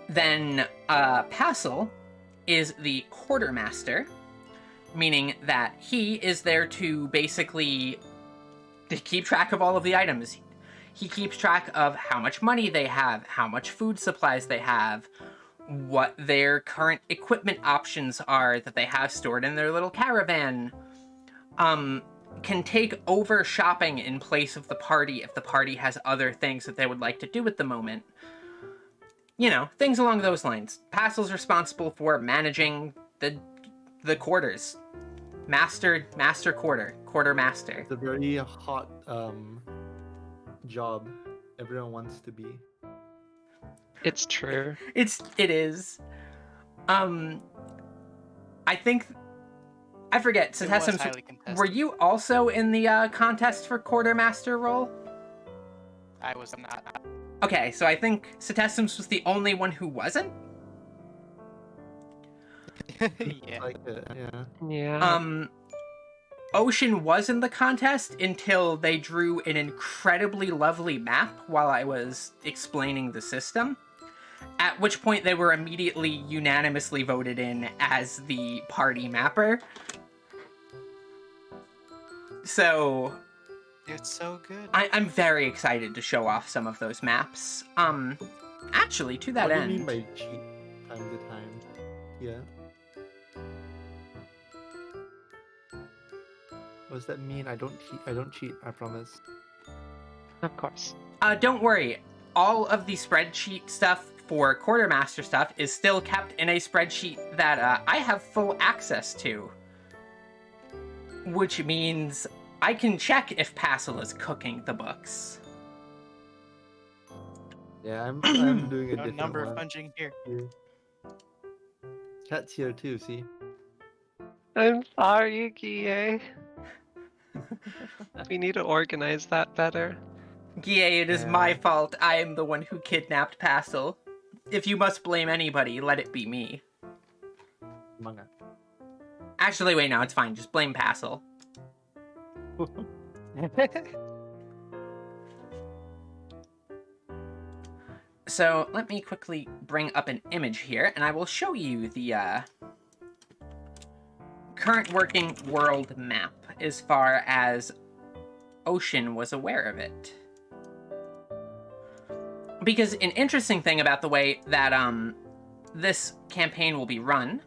S1: Then, Passel is the quartermaster, meaning that he is there to basically keep track of all of the items. He keeps track of how much money they have, how much food supplies they have, what their current equipment options are that they have stored in their little caravan. Can take over shopping in place of the party if the party has other things that they would like to do at the moment. You know, things along those lines. Passel's responsible for managing the quarters. Master quartermaster.
S2: It's a very hot job everyone wants to be.
S4: It's true.
S1: It is. I think, I forget,
S5: It was
S1: Satessim,
S5: highly contested.
S1: were you also in the contest for quartermaster role?
S5: I was not.
S1: Okay, so I think Satessim's was the only one who wasn't?
S5: Yeah.
S2: Like it, yeah.
S4: Yeah.
S1: Ocean was in the contest until they drew an incredibly lovely map while I was explaining the system, at which point they were immediately unanimously voted in as the party mapper. So
S5: It's so good.
S1: I'm very excited to show off some of those maps. Actually, to that
S2: What
S1: end,
S2: do you mean by cheat time to time? Yeah. What does that mean? I don't cheat, I promise.
S4: Of course.
S1: don't worry. All of the spreadsheet stuff for quartermaster stuff is still kept in a spreadsheet that I have full access to. Which means I can check if Passel is cooking the books.
S2: Yeah, I'm doing a
S5: No
S2: different
S5: number
S2: one.
S5: punching here.
S2: Here. Chat's here too, see?
S4: I'm sorry, Guille. We need to organize that better.
S1: Guille, it is my fault. I am the one who kidnapped Passel. If you must blame anybody, let it be me.
S2: Manga.
S1: Actually, wait, no, it's fine. Just blame Passel. So let me quickly bring up an image here, and I will show you the current working world map as far as Ocean was aware of it. Because an interesting thing about the way that this campaign will be run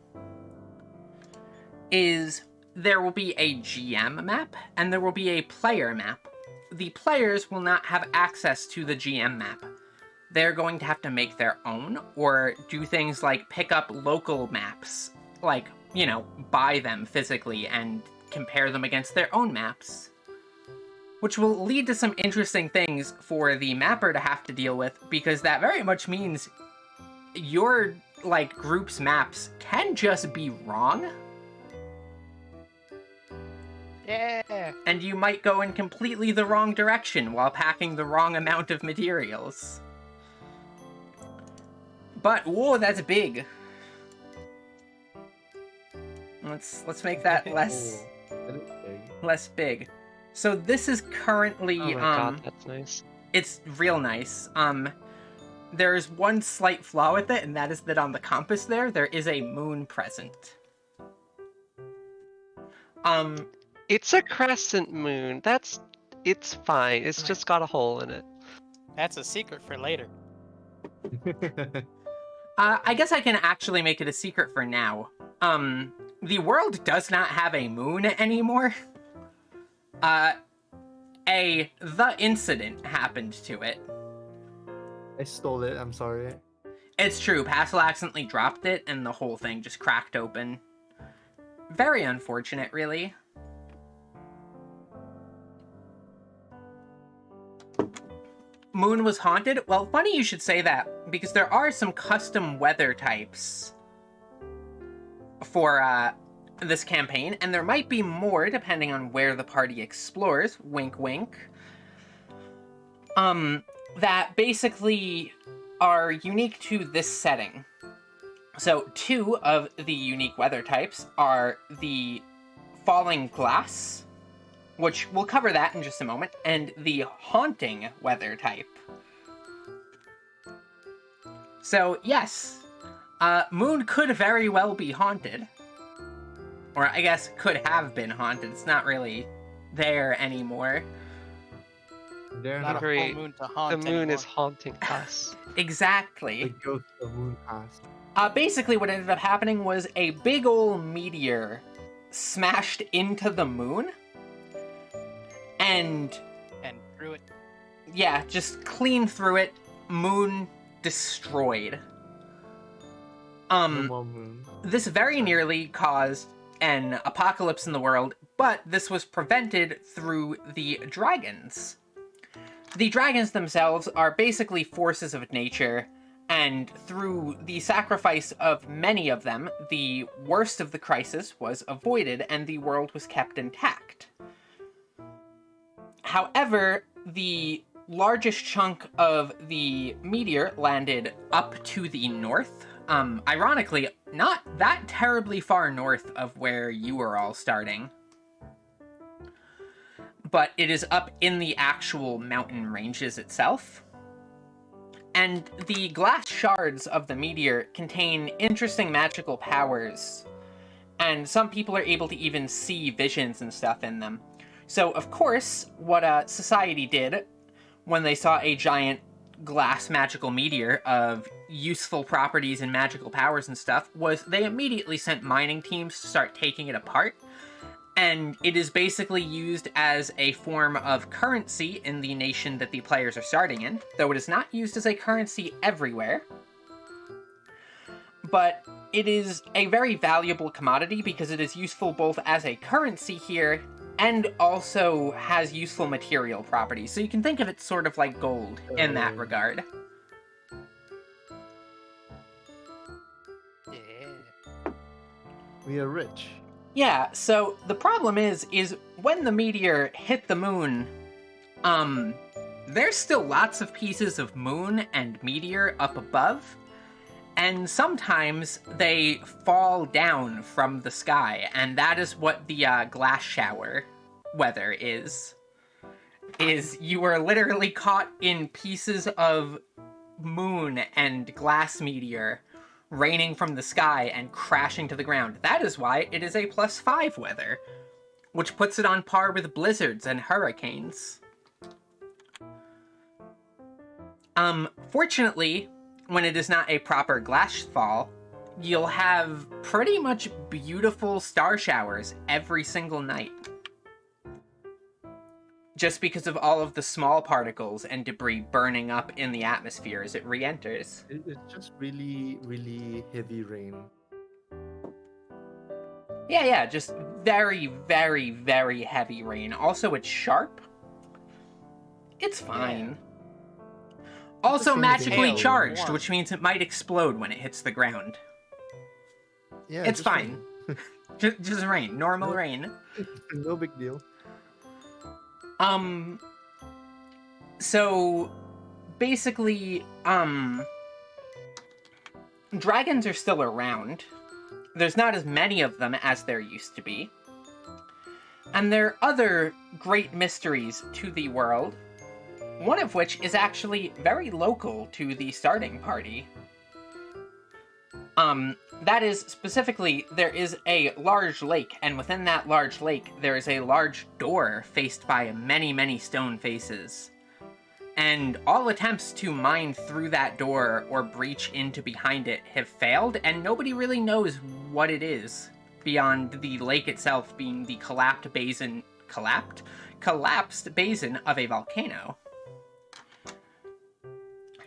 S1: is there will be a GM map and there will be a player map. The players will not have access to the GM map. They're going to have to make their own or do things like pick up local maps, like, you know, buy them physically and compare them against their own maps. Which will lead to some interesting things for the mapper to have to deal with, because that very much means your, like, group's maps can just be wrong.
S5: Yeah.
S1: And you might go in completely the wrong direction while packing the wrong amount of materials. But, whoa, that's big. Let's make that less
S2: That is big.
S1: less big. So this is currently
S4: Oh my god, that's nice.
S1: it's real nice. There's one slight flaw with it, and that is that on the compass there is a moon present.
S4: It's a crescent moon. It's fine. It's just got a hole in it.
S5: That's a secret for later.
S1: I guess I can actually make it a secret for now. The world does not have a moon anymore. The incident happened to it.
S2: I stole it, I'm sorry.
S1: It's true, Passel accidentally dropped it, and the whole thing just cracked open. Very unfortunate, really. Moon was haunted? Well, funny you should say that, because there are some custom weather types for this campaign, and there might be more depending on where the party explores, wink wink, that basically are unique to this setting. So 2 of the unique weather types are the falling glass, which we'll cover that in just a moment, and the haunting weather type. So yes, Moon could very well be haunted. Or I guess could have been haunted. It's not really there anymore.
S2: They're
S5: Not
S2: not
S5: a
S4: Very-
S5: full moon to haunt
S4: The moon
S5: anymore.
S4: is haunting us.
S1: Exactly.
S2: the ghost of Moon Pass.
S1: Basically what ended up happening was a big ol' meteor smashed into the moon. And
S5: through it.
S1: yeah, just clean through it. Moon destroyed.
S2: No more moon.
S1: This very nearly caused an apocalypse in the world, but this was prevented through the dragons. The dragons themselves are basically forces of nature, and through the sacrifice of many of them, the worst of the crisis was avoided and the world was kept intact. However, the largest chunk of the meteor landed up to the north. Ironically, not that terribly far north of where you are all starting. But it is up in the actual mountain ranges itself. And the glass shards of the meteor contain interesting magical powers. And some people are able to even see visions and stuff in them. So, of course, what society did when they saw a giant glass magical meteor of useful properties and magical powers and stuff was they immediately sent mining teams to start taking it apart. And it is basically used as a form of currency in the nation that the players are starting in, though it is not used as a currency everywhere. But it is a very valuable commodity because it is useful both as a currency here and also has useful material properties. So you can think of it sort of like gold in that regard.
S5: Yeah.
S2: We are rich.
S1: Yeah, so the problem is when the meteor hit the moon, there's still lots of pieces of moon and meteor up above, and sometimes they fall down from the sky, and that is what the glass shower weather is. You are literally caught in pieces of moon and glass meteor raining from the sky and crashing to the ground. That is why it is a +5 weather, which puts it on par with blizzards and hurricanes. Fortunately, when it is not a proper glass fall, you'll have pretty much beautiful star showers every single night. Just because of all of the small particles and debris burning up in the atmosphere as it re-enters.
S2: It's just really, really heavy rain.
S1: Yeah, just very, very, very heavy rain. Also, it's sharp. It's fine. Also
S2: same
S1: magically
S5: hail,
S1: charged,
S5: warm.
S1: which means it might explode when it hits the ground.
S2: Yeah,
S1: It's
S2: just
S1: fine. Just rain. Normal
S2: Nope.
S1: rain.
S2: No big deal.
S1: So basically, dragons are still around. There's not as many of them as there used to be. And there are other great mysteries to the world, one of which is actually very local to the starting party. That is, specifically, there is a large lake, and within that large lake, there is a large door faced by many, many stone faces. And all attempts to mine through that door or breach into behind it have failed, and nobody really knows what it is, beyond the lake itself being the collapsed basin of a volcano.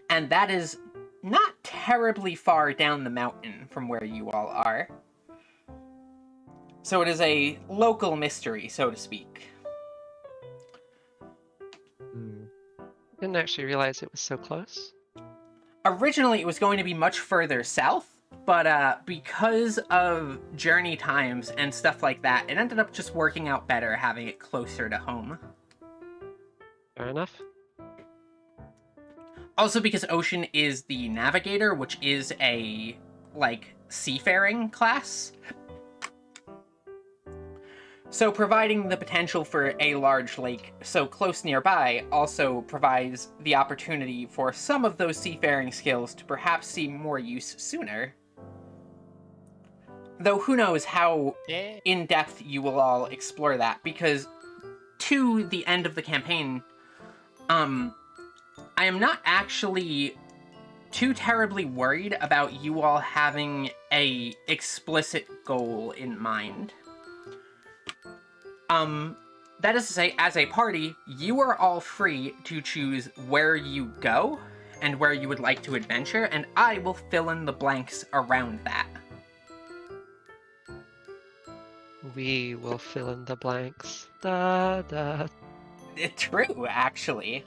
S1: And that is not terribly far down the mountain from where you all are. So it is a local mystery, so to speak.
S2: Hmm.
S4: Didn't actually realize it was so close.
S1: Originally, it was going to be much further south, but because of journey times and stuff like that, it ended up just working out better having it closer to home.
S4: Fair enough.
S1: Also because Ocean is the navigator, which is a, seafaring class. So providing the potential for a large lake so close nearby also provides the opportunity for some of those seafaring skills to perhaps see more use sooner. Though who knows how
S5: Yeah.
S1: in-depth you will all explore that, because to the end of the campaign, I am not actually too terribly worried about you all having a explicit goal in mind. That is to say, as a party, you are all free to choose where you go and where you would like to adventure, and I will fill in the blanks around that.
S4: We will fill in the blanks. Da da.
S1: True, actually.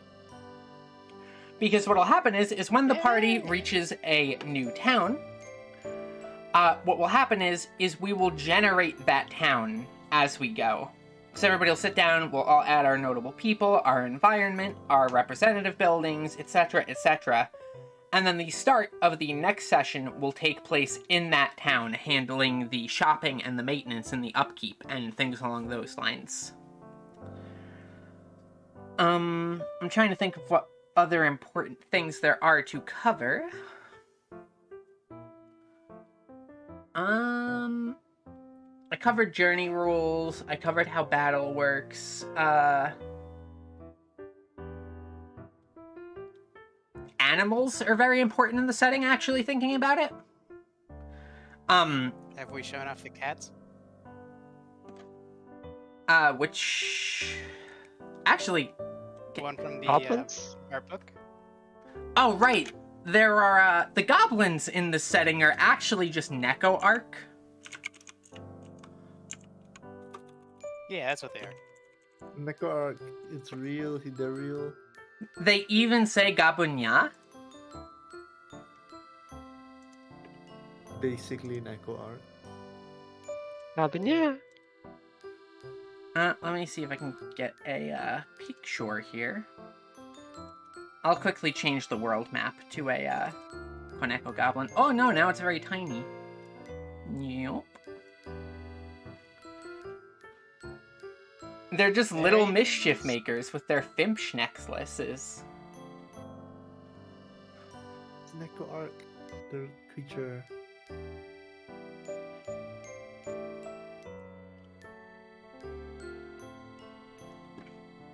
S1: Because what'll happen is when the party
S5: Yay!
S1: reaches a new town, what will happen is we will generate that town as we go. So everybody will sit down, we'll all add our notable people, our environment, our representative buildings, etc., etc. And then the start of the next session will take place in that town, handling the shopping and the maintenance and the upkeep and things along those lines. I'm trying to think of what other important things there are to cover. I covered journey rules, I covered how battle works, animals are very important in the setting, actually, thinking about it.
S5: Have we shown off the cats?
S1: Which... Actually...
S5: The one from the
S4: Goblins?
S5: art book?
S1: Oh, right! There are, the goblins in this setting are actually just Neko Arc.
S5: Yeah, that's what they are.
S2: Neko Arc, it's real. They're real.
S1: They even say Gabunya.
S2: Basically, Neko Arc.
S4: Gabunya.
S1: Let me see if I can get a peak shore here. I'll quickly change the world map to a Koneko Goblin. Oh no, now it's very tiny. Nope. They're just little
S5: Very
S1: mischief
S5: nice.
S1: makers with their Fimpsh necklaces.
S2: It's Neko Arc, the creature.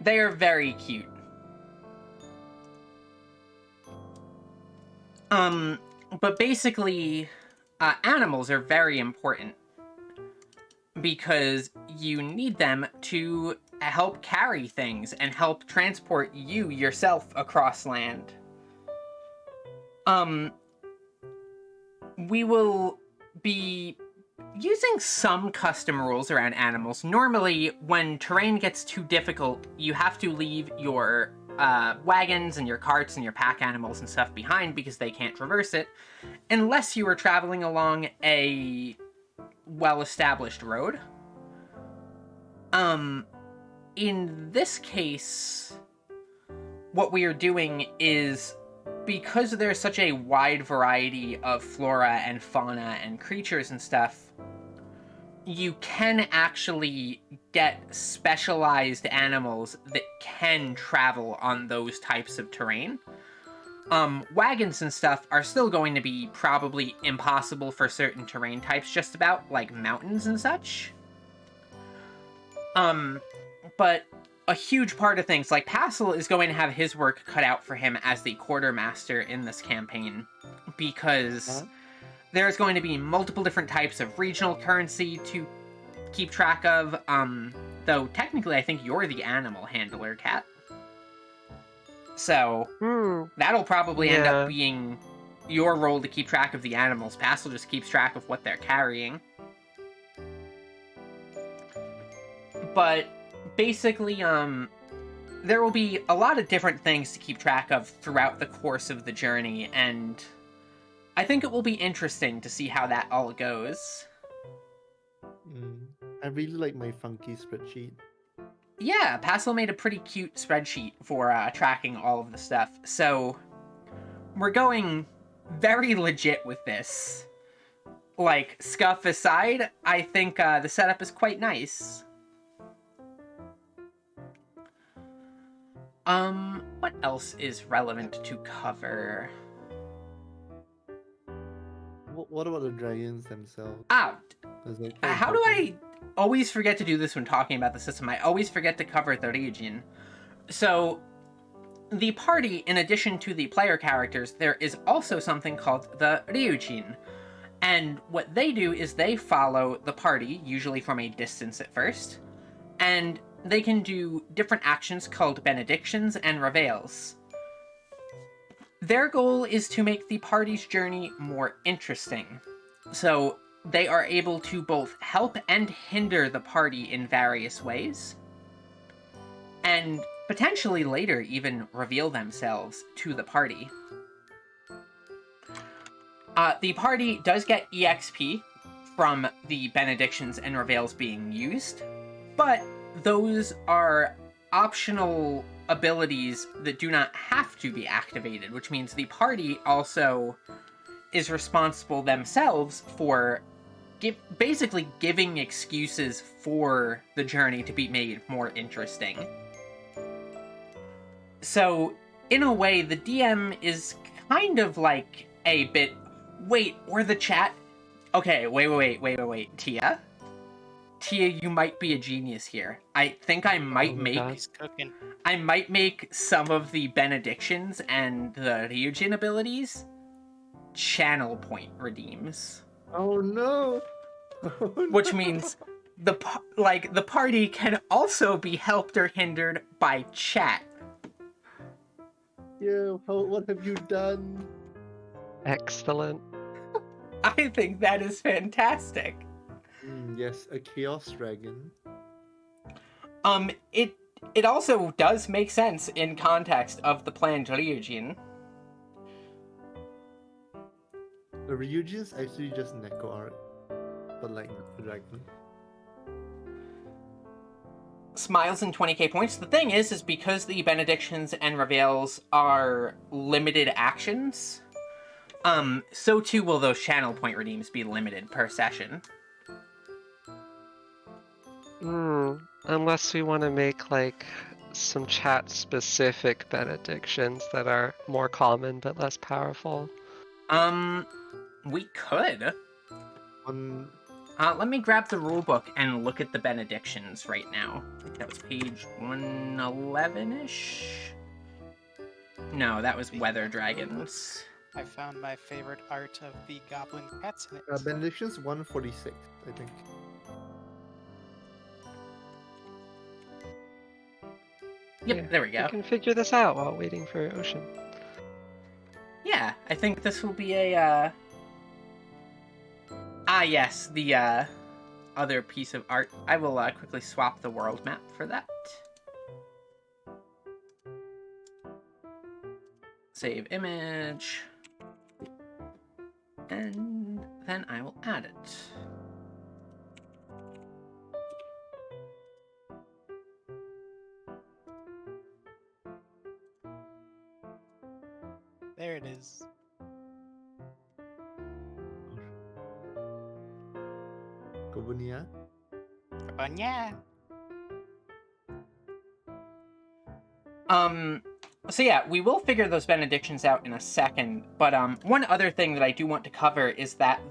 S1: They are very cute. But basically, animals are very important because you need them to help carry things and help transport you yourself across land. We will be using some custom rules around animals. Normally, when terrain gets too difficult, you have to leave your wagons and your carts and your pack animals and stuff behind because they can't traverse it, unless you are traveling along a well-established road. In this case, what we are doing is, because there's such a wide variety of flora and fauna and creatures and stuff, you can actually get specialized animals that can travel on those types of terrain. Wagons and stuff are still going to be probably impossible for certain terrain types, just about, like mountains and such. But a huge part of things, like Passel is going to have his work cut out for him as the quartermaster in this campaign, because there's going to be multiple different types of regional currency to keep track of, though technically I think you're the animal handler, Kat. So, that'll probably end up being your role to keep track of the animals. Passel just keeps track of what they're carrying. But basically, there will be a lot of different things to keep track of throughout the course of the journey, and I think it will be interesting to see how that all goes.
S2: I really like my funky spreadsheet.
S1: Yeah, Passel made a pretty cute spreadsheet for tracking all of the stuff, so we're going very legit with this. Like, scuff aside, I think the setup is quite nice. What else is relevant to cover?
S2: What about the dragons themselves?
S1: How do I always forget to do this when talking about the system? I always forget to cover the region. So, the party, in addition to the player characters, there is also something called the Ryujin. And what they do is they follow the party, usually from a distance at first, and they can do different actions called benedictions and reveils. Their goal is to make the party's journey more interesting. So they are able to both help and hinder the party in various ways, and potentially later even reveal themselves to the party. The party does get EXP from the benedictions and reveils being used, but those are optional abilities that do not have to be activated, which means the party also is responsible themselves for basically giving excuses for the journey to be made more interesting. So, in a way, the DM is kind of like a bit... Wait, or the chat... Okay, wait, Tia? Tia, you might be a genius here. I think I might
S5: He's cooking.
S1: I might make some of the benedictions and the Ryujin abilities channel point redeems.
S2: Oh no!
S1: Which means the party can also be helped or hindered by chat.
S2: Yeah, what have you done?
S4: Excellent.
S1: I think that is fantastic.
S2: Yes, a chaos dragon.
S1: It also does make sense in context of the planned Ryujin.
S2: The Ryujin's actually just Neko art, but like the dragon.
S1: Smiles and 20k points. The thing is because the benedictions and reveals are limited actions, so too will those channel point redeems be limited per session.
S4: Unless we want to make like some chat specific benedictions that are more common but less powerful.
S1: We could.
S2: One.
S1: Let me grab the rulebook and look at the benedictions right now. I think that was page 111-ish? No, that was Weather Dragons.
S5: I found my favorite art of the goblin cats in it.
S2: Benedictions 146, I think.
S1: Yep,
S4: Yeah,
S1: there we go.
S4: We can figure this out while waiting for Ocean.
S1: Yeah, I think this will be a, yes, the, other piece of art. I will, quickly swap the world map for that. Save image. And then I will add it.
S5: There it is.
S2: Gobunia.
S5: Yeah.
S1: So yeah, we will figure those benedictions out in a second, but one other thing that I do want to cover is that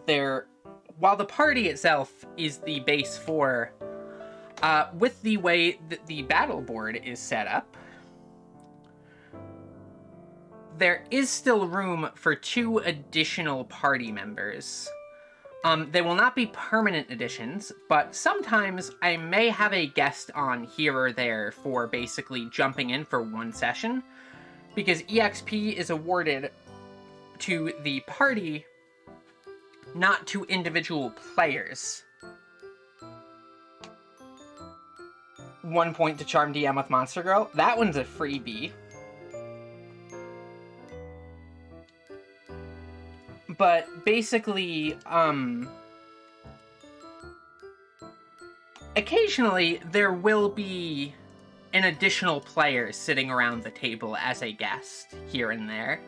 S1: while the party itself is the base for, with the way that the battle board is set up, there is still room for 2 additional party members. They will not be permanent additions, but sometimes I may have a guest on here or there for basically jumping in for one session, because EXP is awarded to the party, not to individual players. 1 point to Charm DM with Monster Girl. That one's a freebie. But basically, occasionally there will be an additional player sitting around the table as a guest here and there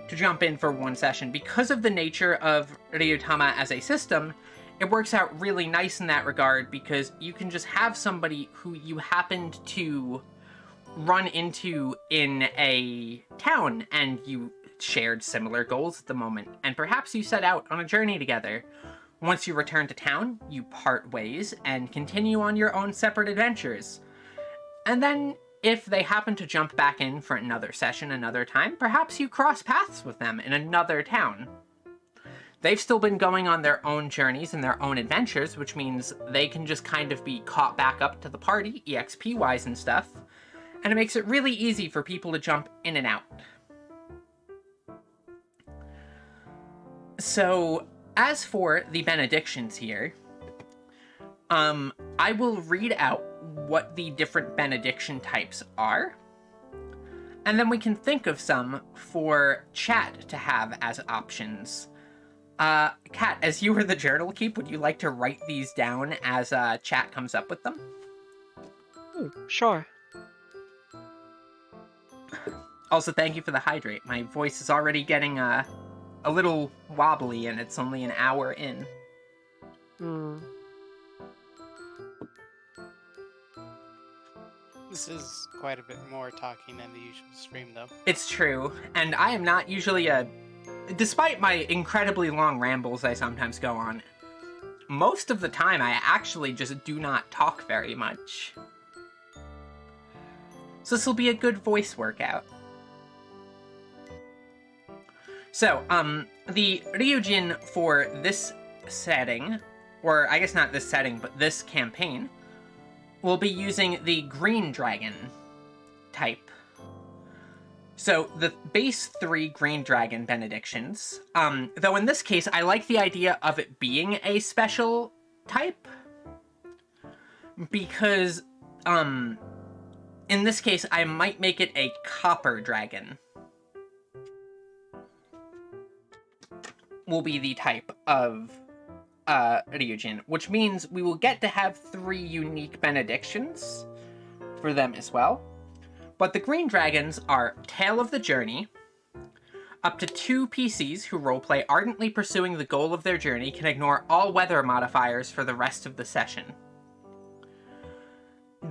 S1: to jump in for one session. Because of the nature of Ryowltama as a system, it works out really nice in that regard, because you can just have somebody who you happened to run into in a town and you shared similar goals at the moment, and perhaps you set out on a journey together. Once you return to town, you part ways and continue on your own separate adventures. And then, if they happen to jump back in for another session another time, perhaps you cross paths with them in another town. They've still been going on their own journeys and their own adventures, which means they can just kind of be caught back up to the party, EXP-wise and stuff, and it makes it really easy for people to jump in and out. So, as for the benedictions here, I will read out what the different benediction types are, and then we can think of some for chat to have as options. Kat, as you were the journal keep, would you like to write these down as chat comes up with them?
S4: Sure.
S1: Also, thank you for the hydrate. My voice is already getting a little wobbly, and it's only an hour in.
S5: This is quite a bit more talking than the usual stream, though.
S1: It's true, and I am not usually despite my incredibly long rambles I sometimes go on, most of the time I actually just do not talk very much. So this will be a good voice workout. So, the Ryujin for this setting, or I guess not this setting, but this campaign, will be using the green dragon type. So, the base 3 green dragon benedictions, though in this case, I like the idea of it being a special type, because in this case, I might make it a copper dragon. Will be the type of Ryujin, which means we will get to have 3 unique benedictions for them as well. But the green dragons are Tale of the Journey. Up to 2 PCs who roleplay ardently pursuing the goal of their journey can ignore all weather modifiers for the rest of the session.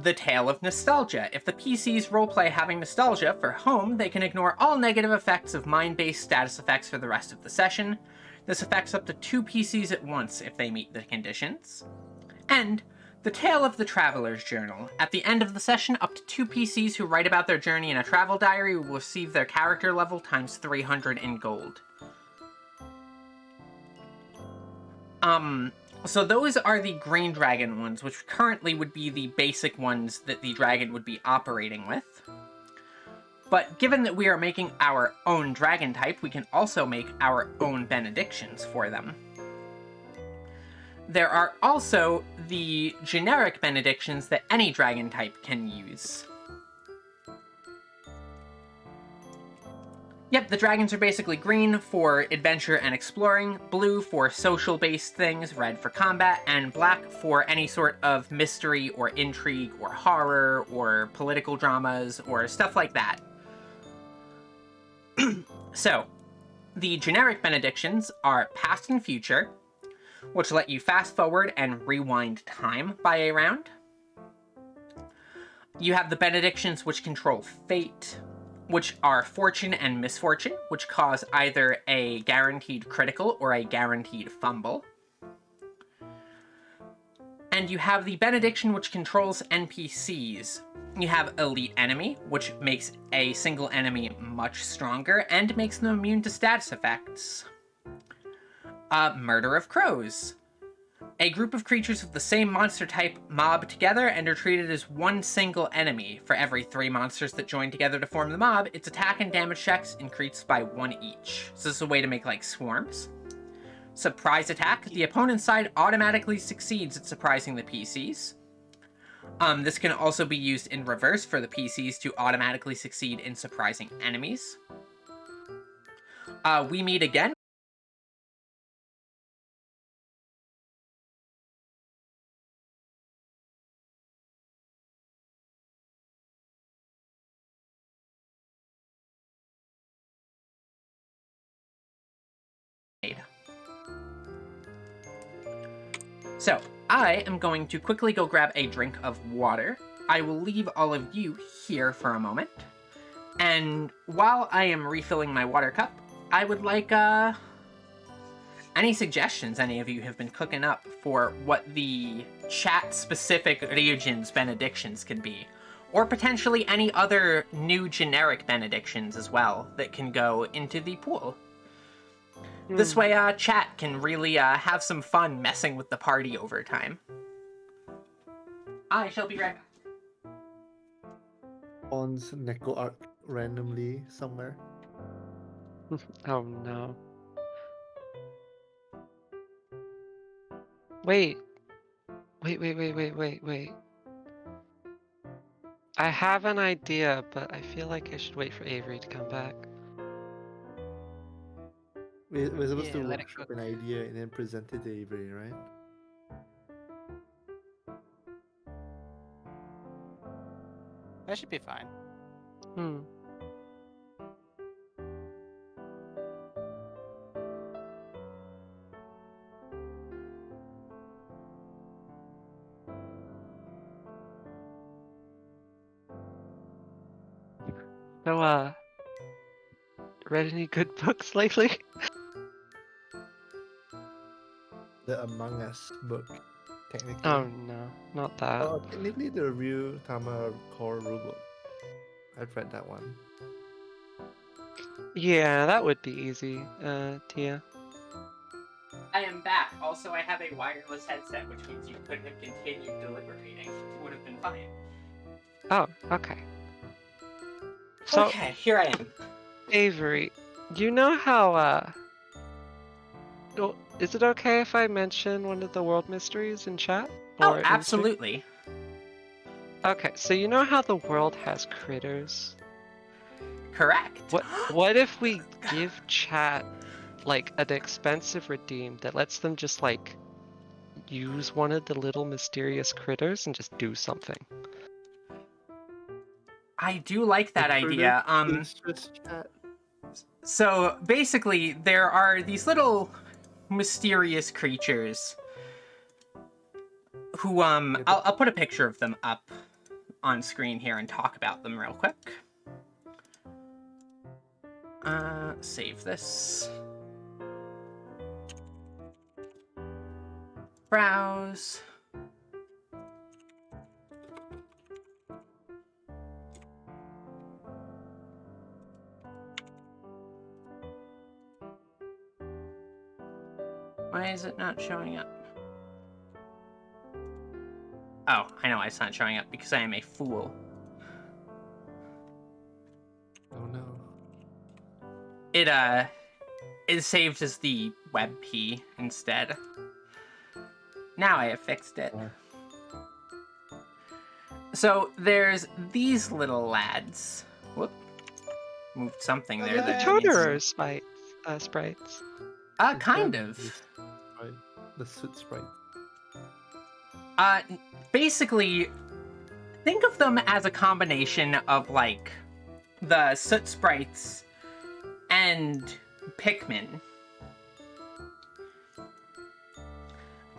S1: The Tale of Nostalgia. If the PCs roleplay having nostalgia for home, they can ignore all negative effects of mind-based status effects for the rest of the session. This affects up to 2 PCs at once if they meet the conditions. And the Tale of the Traveler's Journal. At the end of the session, up to 2 PCs who write about their journey in a travel diary will receive their character level times 300 in gold. So those are the green dragon ones, which currently would be the basic ones that the dragon would be operating with. But given that we are making our own dragon type, we can also make our own benedictions for them. There are also the generic benedictions that any dragon type can use. Yep, the dragons are basically green for adventure and exploring, blue for social-based things, red for combat, and black for any sort of mystery or intrigue or horror or political dramas or stuff like that. So, the generic benedictions are past and future, which let you fast forward and rewind time by a round. You have the benedictions which control fate, which are fortune and misfortune, which cause either a guaranteed critical or a guaranteed fumble. And you have the benediction which controls NPCs. You have elite enemy, which makes a single enemy much stronger and makes them immune to status effects. Murder of Crows. A group of creatures of the same monster type mob together and are treated as one single enemy. For every 3 monsters that join together to form the mob, its attack and damage checks increase by 1 each. So this is a way to make, like, swarms. Surprise attack. The opponent's side automatically succeeds at surprising the PCs. This can also be used in reverse for the PCs to automatically succeed in surprising enemies. We meet again. So, I am going to quickly go grab a drink of water. I will leave all of you here for a moment. And while I am refilling my water cup, I would like, any suggestions any of you have been cooking up for what the chat-specific Ryujin's benedictions could be. Or potentially any other new generic benedictions as well that can go into the pool. This way, chat can really have some fun messing with the party over time. I shall be right back.
S2: Spawns Neko arc randomly somewhere.
S4: Oh no. Wait. Wait. I have an idea, but I feel like I should wait for Avery to come back.
S2: We're supposed
S5: Yeah,
S2: to
S5: let it
S2: workshop
S5: cook.
S2: an idea and then present it to Avery, right?
S5: That should be fine.
S4: So, read any good books lately?
S2: The Among Us book, technically.
S4: Oh no, not that.
S2: Oh, technically the Ryowltama core rulebook. I've read that one.
S4: Yeah, that would be easy, Tia.
S1: I am back. Also, I have a wireless headset, which means you couldn't have continued deliberating. It would have been fine.
S4: Oh, okay. So,
S1: Okay, here I am.
S4: Avery, you know how, oh, is it okay if I mention one of the world mysteries in chat?
S1: Oh,
S4: Or in stream?
S1: absolutely.
S4: Okay, so you know how the world has critters?
S1: Correct.
S4: What if we give chat like an expensive redeem that lets them just like use one of the little mysterious critters and just do something?
S1: I do like that idea.
S2: It's just chat.
S1: So basically, there are these little mysterious creatures who I'll put a picture of them up on screen here and talk about them real quick. Save this. Browse. Why is it not showing up? Oh, I know why it's not showing up, because I am a fool.
S2: Oh no.
S1: It is saved as the WebP instead. Now I have fixed it.
S2: Yeah.
S1: So there's these little lads. Whoop. Moved something there.
S5: The
S1: that
S4: Totoro
S1: needs-
S4: sprites.
S1: Kind
S2: Them
S1: of.
S2: is- Right. The soot sprite.
S1: Basically, think of them as a combination of, like, the soot sprites and Pikmin.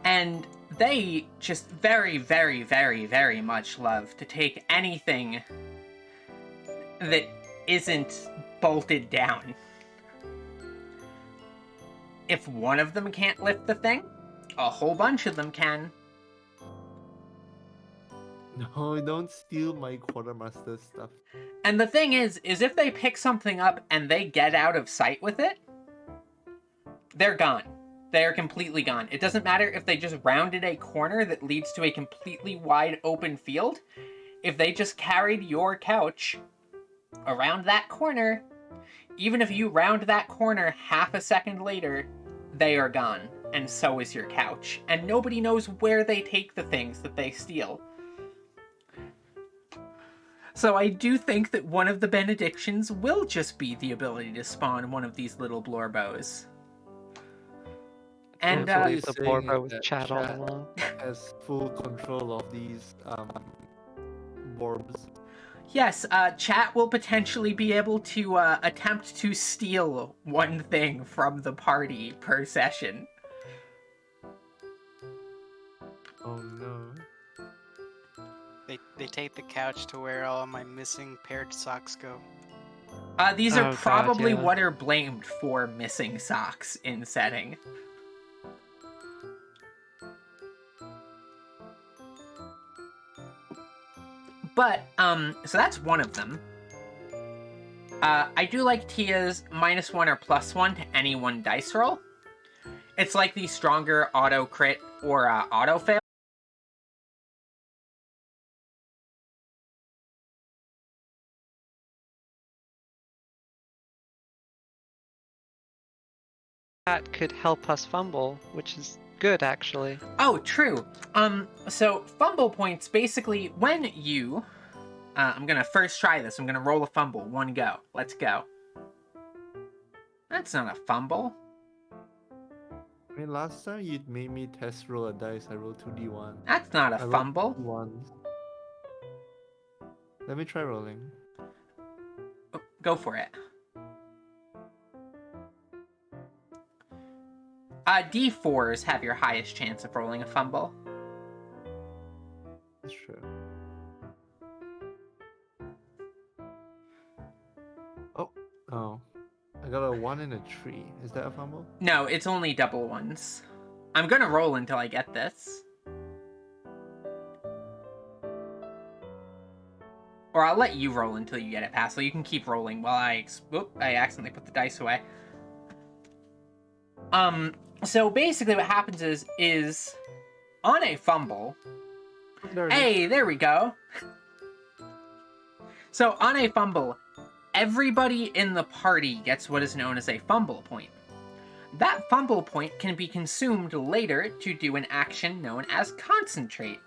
S1: And they just very, very, very, very much love to take anything that isn't bolted down. If one of them can't lift the thing, a whole bunch of them can.
S2: No, don't steal my quartermaster stuff.
S1: And the thing is if they pick something up and they get out of sight with it, they're gone. They are completely gone. It doesn't matter if they just rounded a corner that leads to a completely wide open field. If they just carried your couch around that corner, even if you round that corner half a second later, they are gone. And so is your couch. And nobody knows where they take the things that they steal. So I do think that one of the benedictions will just be the ability to spawn one of these little blorbos. And,
S2: So
S4: Leave the
S2: saying
S4: Borbo
S2: is
S4: with
S2: that
S4: chat all
S2: chat
S4: along.
S2: has full control of these borbs.
S1: yes, chat will potentially be able to attempt to steal one thing from the party per session.
S2: Oh no.
S5: They take the couch to where all my missing paired socks go.
S1: These are
S4: Oh, God,
S1: probably
S4: yeah.
S1: what are blamed for missing socks in setting. But, so that's one of them. I do like Tia's -1 or +1 to any one dice roll. It's like the stronger auto crit or auto fail.
S4: Chat could help us fumble, which is good actually.
S1: Oh, true. So fumble points, basically, when you... I'm gonna first try this. I'm gonna roll a fumble. One go. Let's go. That's not a fumble.
S2: I mean, last time you made me test roll a dice. I rolled 2d1.
S1: That's not a
S2: I rolled
S1: fumble.
S2: 2 ones. Let me try rolling.
S1: Oh, go for it. D4s have your highest chance of rolling a fumble.
S2: That's true. Oh. I got a 1 and a 3. Is that a fumble?
S1: No, it's only double ones. I'm gonna roll until I get this. Or I'll let you roll until you get it past, so you can keep rolling while I accidentally put the dice away. So basically what happens is on a fumble...
S2: There it is.
S1: Hey, there we go! So on a fumble, everybody in the party gets what is known as a fumble point. That fumble point can be consumed later to do an action known as concentrate.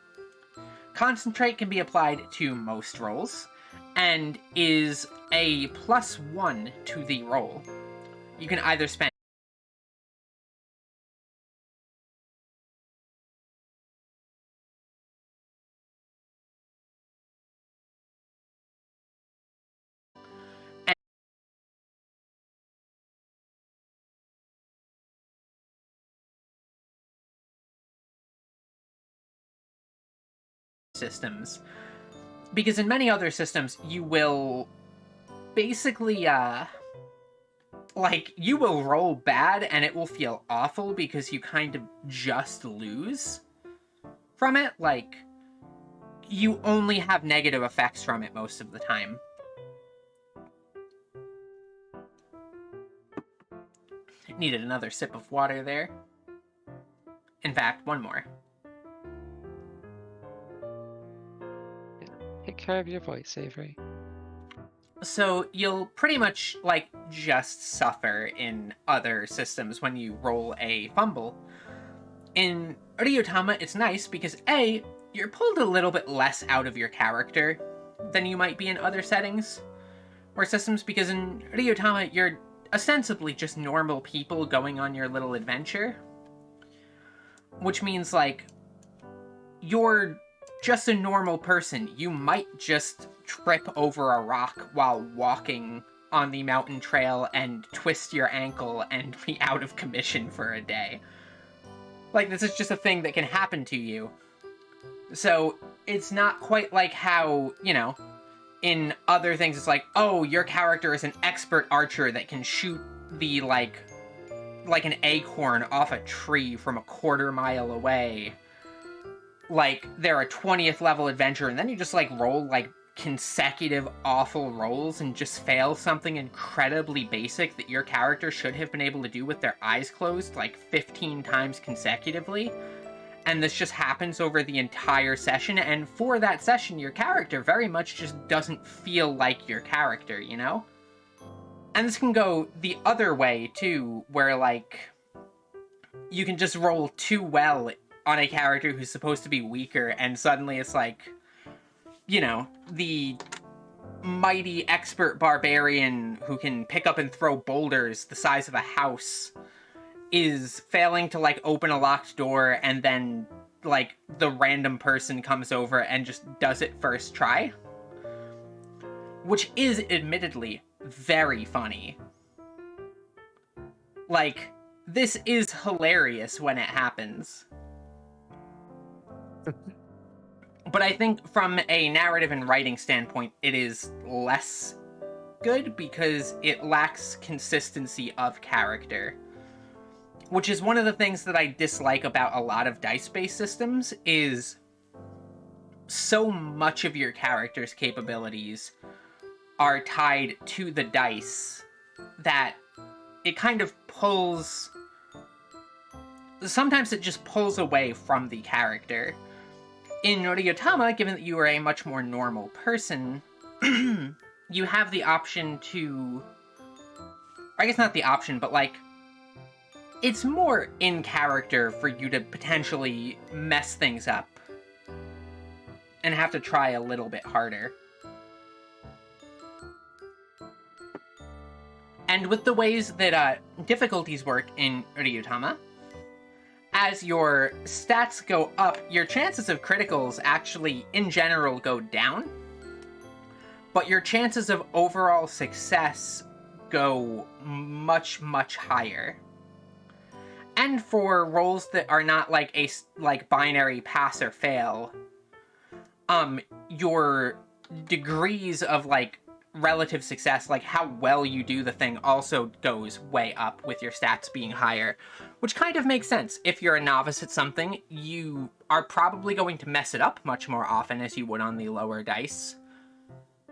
S1: Concentrate can be applied to most rolls, and is a +1 to the roll. You can either spend systems, because in many other systems you will basically like, you will roll bad and it will feel awful because you kind of just lose from it. Like, you only have negative effects from it most of the time. Needed another sip of water there. In fact, one more.
S4: Take care of your voice, Avery.
S1: So you'll pretty much, like, just suffer in other systems when you roll a fumble. In Ryowltama, it's nice because A, you're pulled a little bit less out of your character than you might be in other settings or systems, because in Ryowltama, you're ostensibly just normal people going on your little adventure. Which means, like, you're just a normal person. You might just trip over a rock while walking on the mountain trail and twist your ankle and be out of commission for a day. Like, this is just a thing that can happen to you. So, it's not quite like how, you know, in other things it's like, oh, your character is an expert archer that can shoot the, like an acorn off a tree from a quarter mile away. Like, they're a 20th level adventurer, and then you just, like, roll, like, consecutive awful rolls and just fail something incredibly basic that your character should have been able to do with their eyes closed, like, 15 times consecutively. And this just happens over the entire session, and for that session, your character very much just doesn't feel like your character, you know? And this can go the other way, too, where, like, you can just roll too well on a character who's supposed to be weaker, and suddenly it's like, you know, the mighty expert barbarian who can pick up and throw boulders the size of a house is failing to, like, open a locked door, and then, like, the random person comes over and just does it first try. Which is, admittedly, very funny. Like, this is hilarious when it happens. But I think from a narrative and writing standpoint, it is less good because it lacks consistency of character. Which is one of the things that I dislike about a lot of dice-based systems, is so much of your character's capabilities are tied to the dice that it kind of pulls... Sometimes it just pulls away from the character. In Ryowltama, given that you are a much more normal person, you have the option to... I guess not the option, but, like, it's more in character for you to potentially mess things up and have to try a little bit harder. And with the ways that difficulties work in Ryowltama, as your stats go up, your chances of criticals actually, in general, go down. But your chances of overall success go much, much higher. And for rolls that are not like a binary pass or fail, your degrees of, like, relative success, like how well you do the thing, also goes way up with your stats being higher, which kind of makes sense. If you're a novice at something, you are probably going to mess it up much more often as you would on the lower dice.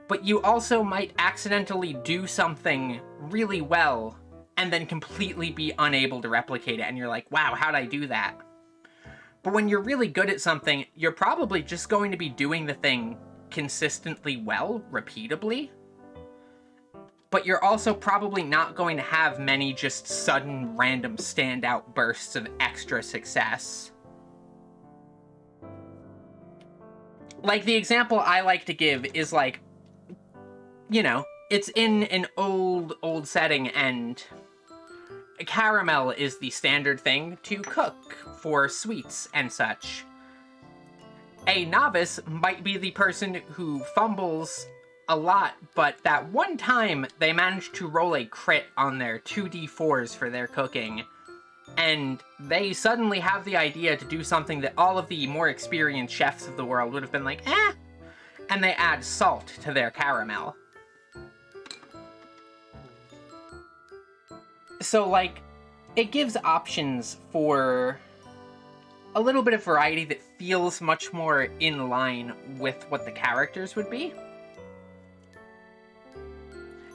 S1: But you also might accidentally do something really well and then completely be unable to replicate it, and you're like, wow, how'd I do that? But when you're really good at something, you're probably just going to be doing the thing consistently well, repeatably. But you're also probably not going to have many just sudden random standout bursts of extra success. like, the example I like to give is, like, you know, it's in an old setting, and caramel is the standard thing to cook for sweets and such. A novice might be the person who fumbles a lot, but that one time they managed to roll a crit on their 2d4s for their cooking, and they suddenly have the idea to do something that all of the more experienced chefs of the world would have been like, eh, and they add salt to their caramel. So, like, it gives options for a little bit of variety that feels much more in line with what the characters would be.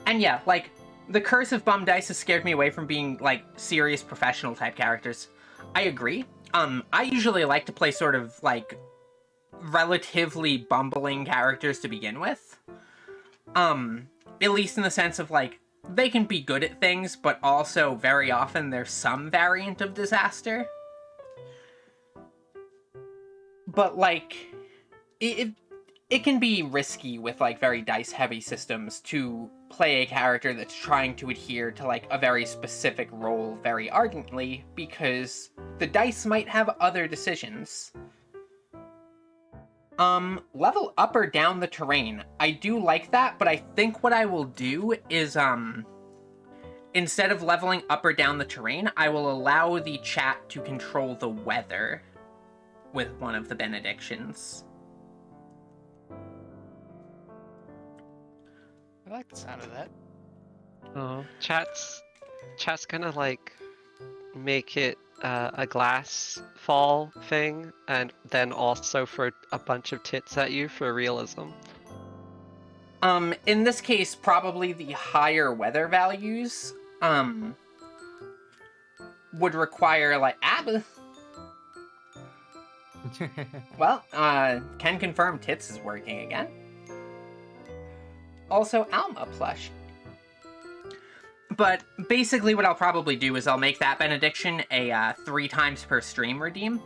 S1: And yeah, like, the Curse of Bum Dice has scared me away from being, like, serious professional type characters. I agree. I usually like to play sort of, like, relatively bumbling characters to begin with. At least in the sense of, like, they can be good at things, but also very often there's some variant of disaster. But, like, it can be risky with, like, very dice-heavy systems to play a character that's trying to adhere to, like, a very specific role very ardently, because the dice might have other decisions. Level up or down the terrain. I do like that, but I think what I will do is, instead of leveling up or down the terrain, I will allow the chat to control the weather with one of the benedictions.
S5: I like the sound of that.
S4: Oh, chat's gonna like make it a glass fall thing, and then also for a bunch of tits at you for realism.
S1: In this case, probably the higher weather values, would require, like, well, can confirm tits is working again. Also, Alma plush. But basically what I'll probably do is I'll make that benediction a 3 times per stream redeem.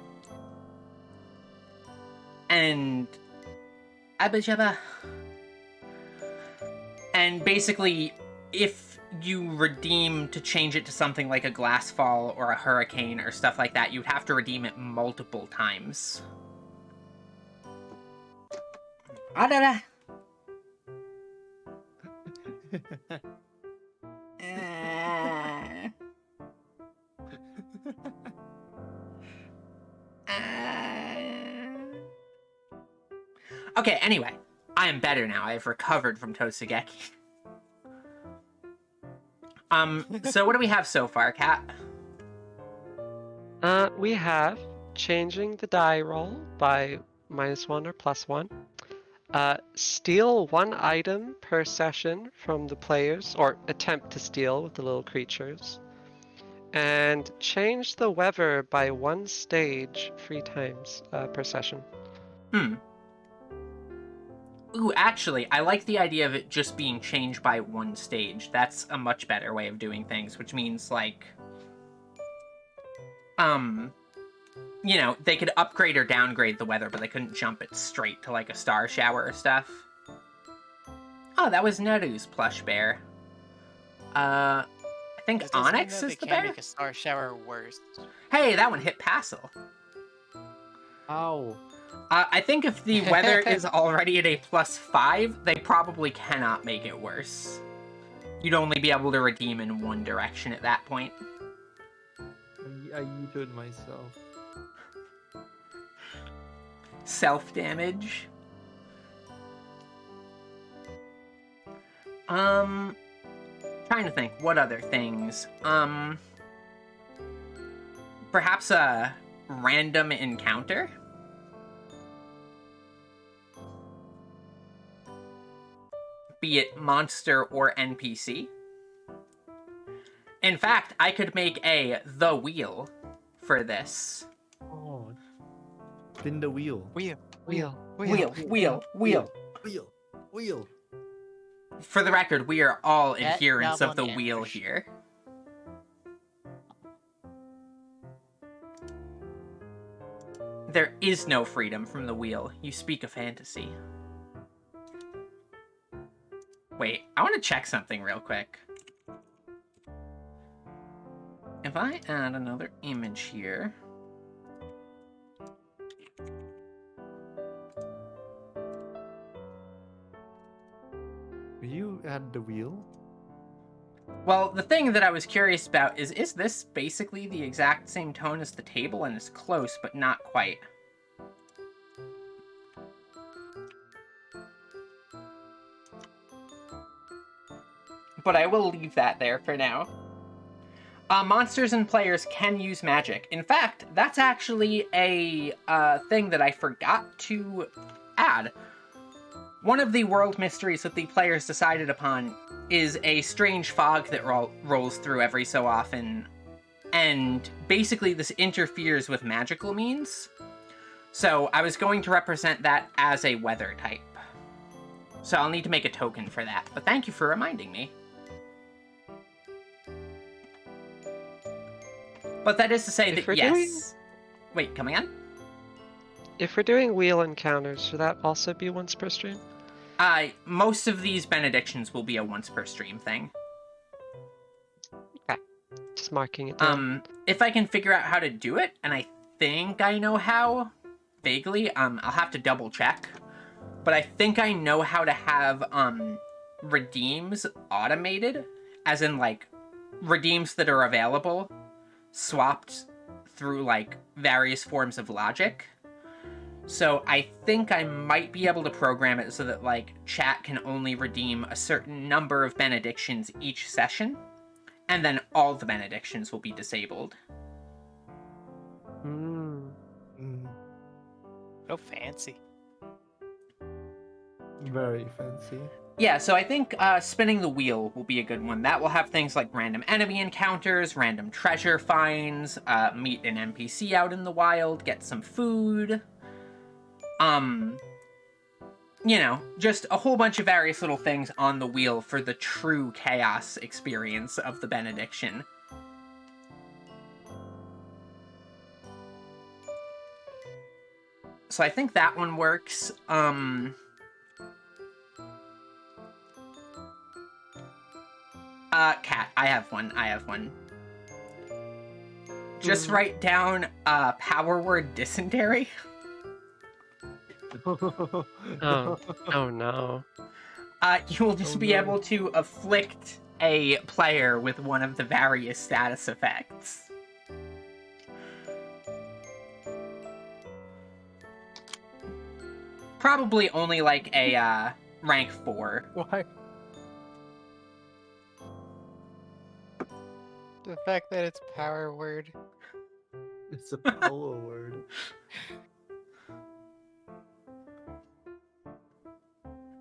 S1: And Abba Jabba. And basically, if you redeem to change it to something like a glass fall or a hurricane or stuff like that, you'd have to redeem it multiple times. Ah-da-da. Okay, anyway. I am better now. I have recovered from Tosugeki. So what do we have so far, Kat?
S4: We have changing the die roll by -1 or +1. Steal 1 item per session from the players, or attempt to steal with the little creatures. And change the weather by 1 stage 3 times per session.
S1: Ooh, actually, I like the idea of it just being changed by 1 stage. That's a much better way of doing things, which means, like, you know, they could upgrade or downgrade the weather, but they couldn't jump it straight to, like, a star shower or stuff. Oh, that was Naru's plush bear. I think
S5: This doesn't mean
S1: Onyx
S5: that
S1: is the
S5: they can't
S1: bear?
S5: make a star shower worse.
S1: Hey, that one hit Passel.
S2: Ow.
S1: I think if the weather is already at a +5, they probably cannot make it worse. You'd only be able to redeem in one direction at that point.
S2: I yeeted myself.
S1: Self-damage. Trying to think, what other things? Perhaps a random encounter? Be it monster or NPC. In fact, I could make a The Wheel for this.
S2: Oh. Spin the wheel.
S4: Wheel.
S2: Wheel.
S1: For the record, we are all
S5: That
S1: adherents of the
S5: double
S1: wheel
S5: damage.
S1: here. there is no freedom from the wheel. You speak a fantasy. Wait, I want to check something real quick. If I add another image here...
S2: Will you add the wheel?
S1: Well, the thing that I was curious about is this basically the exact same tone as the table, and it's close, but not quite? But I will leave that there for now. Monsters and players can use magic. In fact, that's actually a thing that I forgot to add. One of the world mysteries that the players decided upon is a strange fog that rolls through every so often, and basically this interferes with magical means. So I was going to represent that as a weather type. So I'll need to make a token for that, but thank you for reminding me. But that is to say that yes... Wait, come again?
S4: If we're doing wheel encounters, should that also be once per stream?
S1: Most of these benedictions will be a once per stream thing.
S4: Okay. Just marking it down.
S1: If I can figure out how to do it, and I think I know how, vaguely, I'll have to double check. But I think I know how to have, redeems automated, as in, like, redeems that are available, swapped through, like, various forms of logic. So I think I might be able to program it so that, like, chat can only redeem a certain number of benedictions each session, and then all the benedictions will be disabled.
S5: Oh, fancy.
S2: Very fancy.
S1: Yeah, so I think spinning the wheel will be a good one. That will have things like random enemy encounters, random treasure finds, meet an NPC out in the wild, get some food. You know, just a whole bunch of various little things on the wheel for the true chaos experience of the benediction. So I think that one works. Cat, I have one. Just write down, power word dysentery.
S4: Oh no.
S1: You will just be able to afflict a player with one of the various status effects. Probably only like a, rank 4.
S2: Why?
S5: The fact that it's power word.
S2: It's a power word.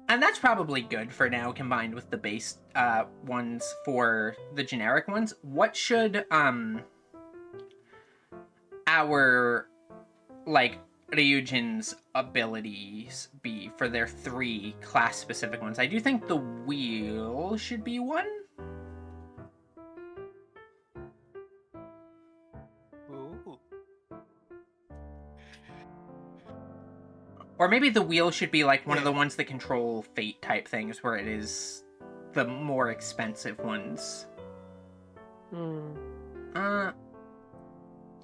S1: And that's probably good for now, combined with the base ones for the generic ones. What should our, like, Ryujin's abilities be for their 3 class-specific ones? I do think the wheel should be one.
S5: Ooh.
S1: Or maybe the wheel should be like one of the ones that control fate type things, where it is the more expensive ones. I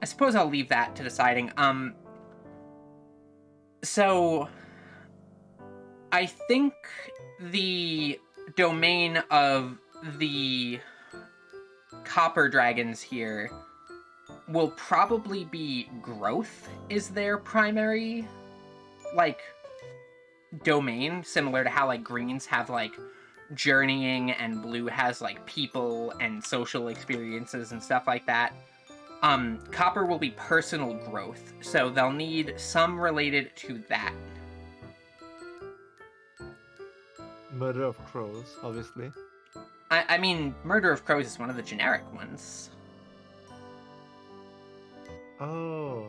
S1: suppose I'll leave that to deciding. So I think the domain of the copper dragons here will probably be growth is their primary, like, domain, similar to how, like, greens have, like, journeying and blue has, like, people and social experiences and stuff like that. Copper will be personal growth, so they'll need some related to that.
S2: Murder of crows, obviously.
S1: I mean, Murder of Crows is one of the generic ones.
S2: Oh.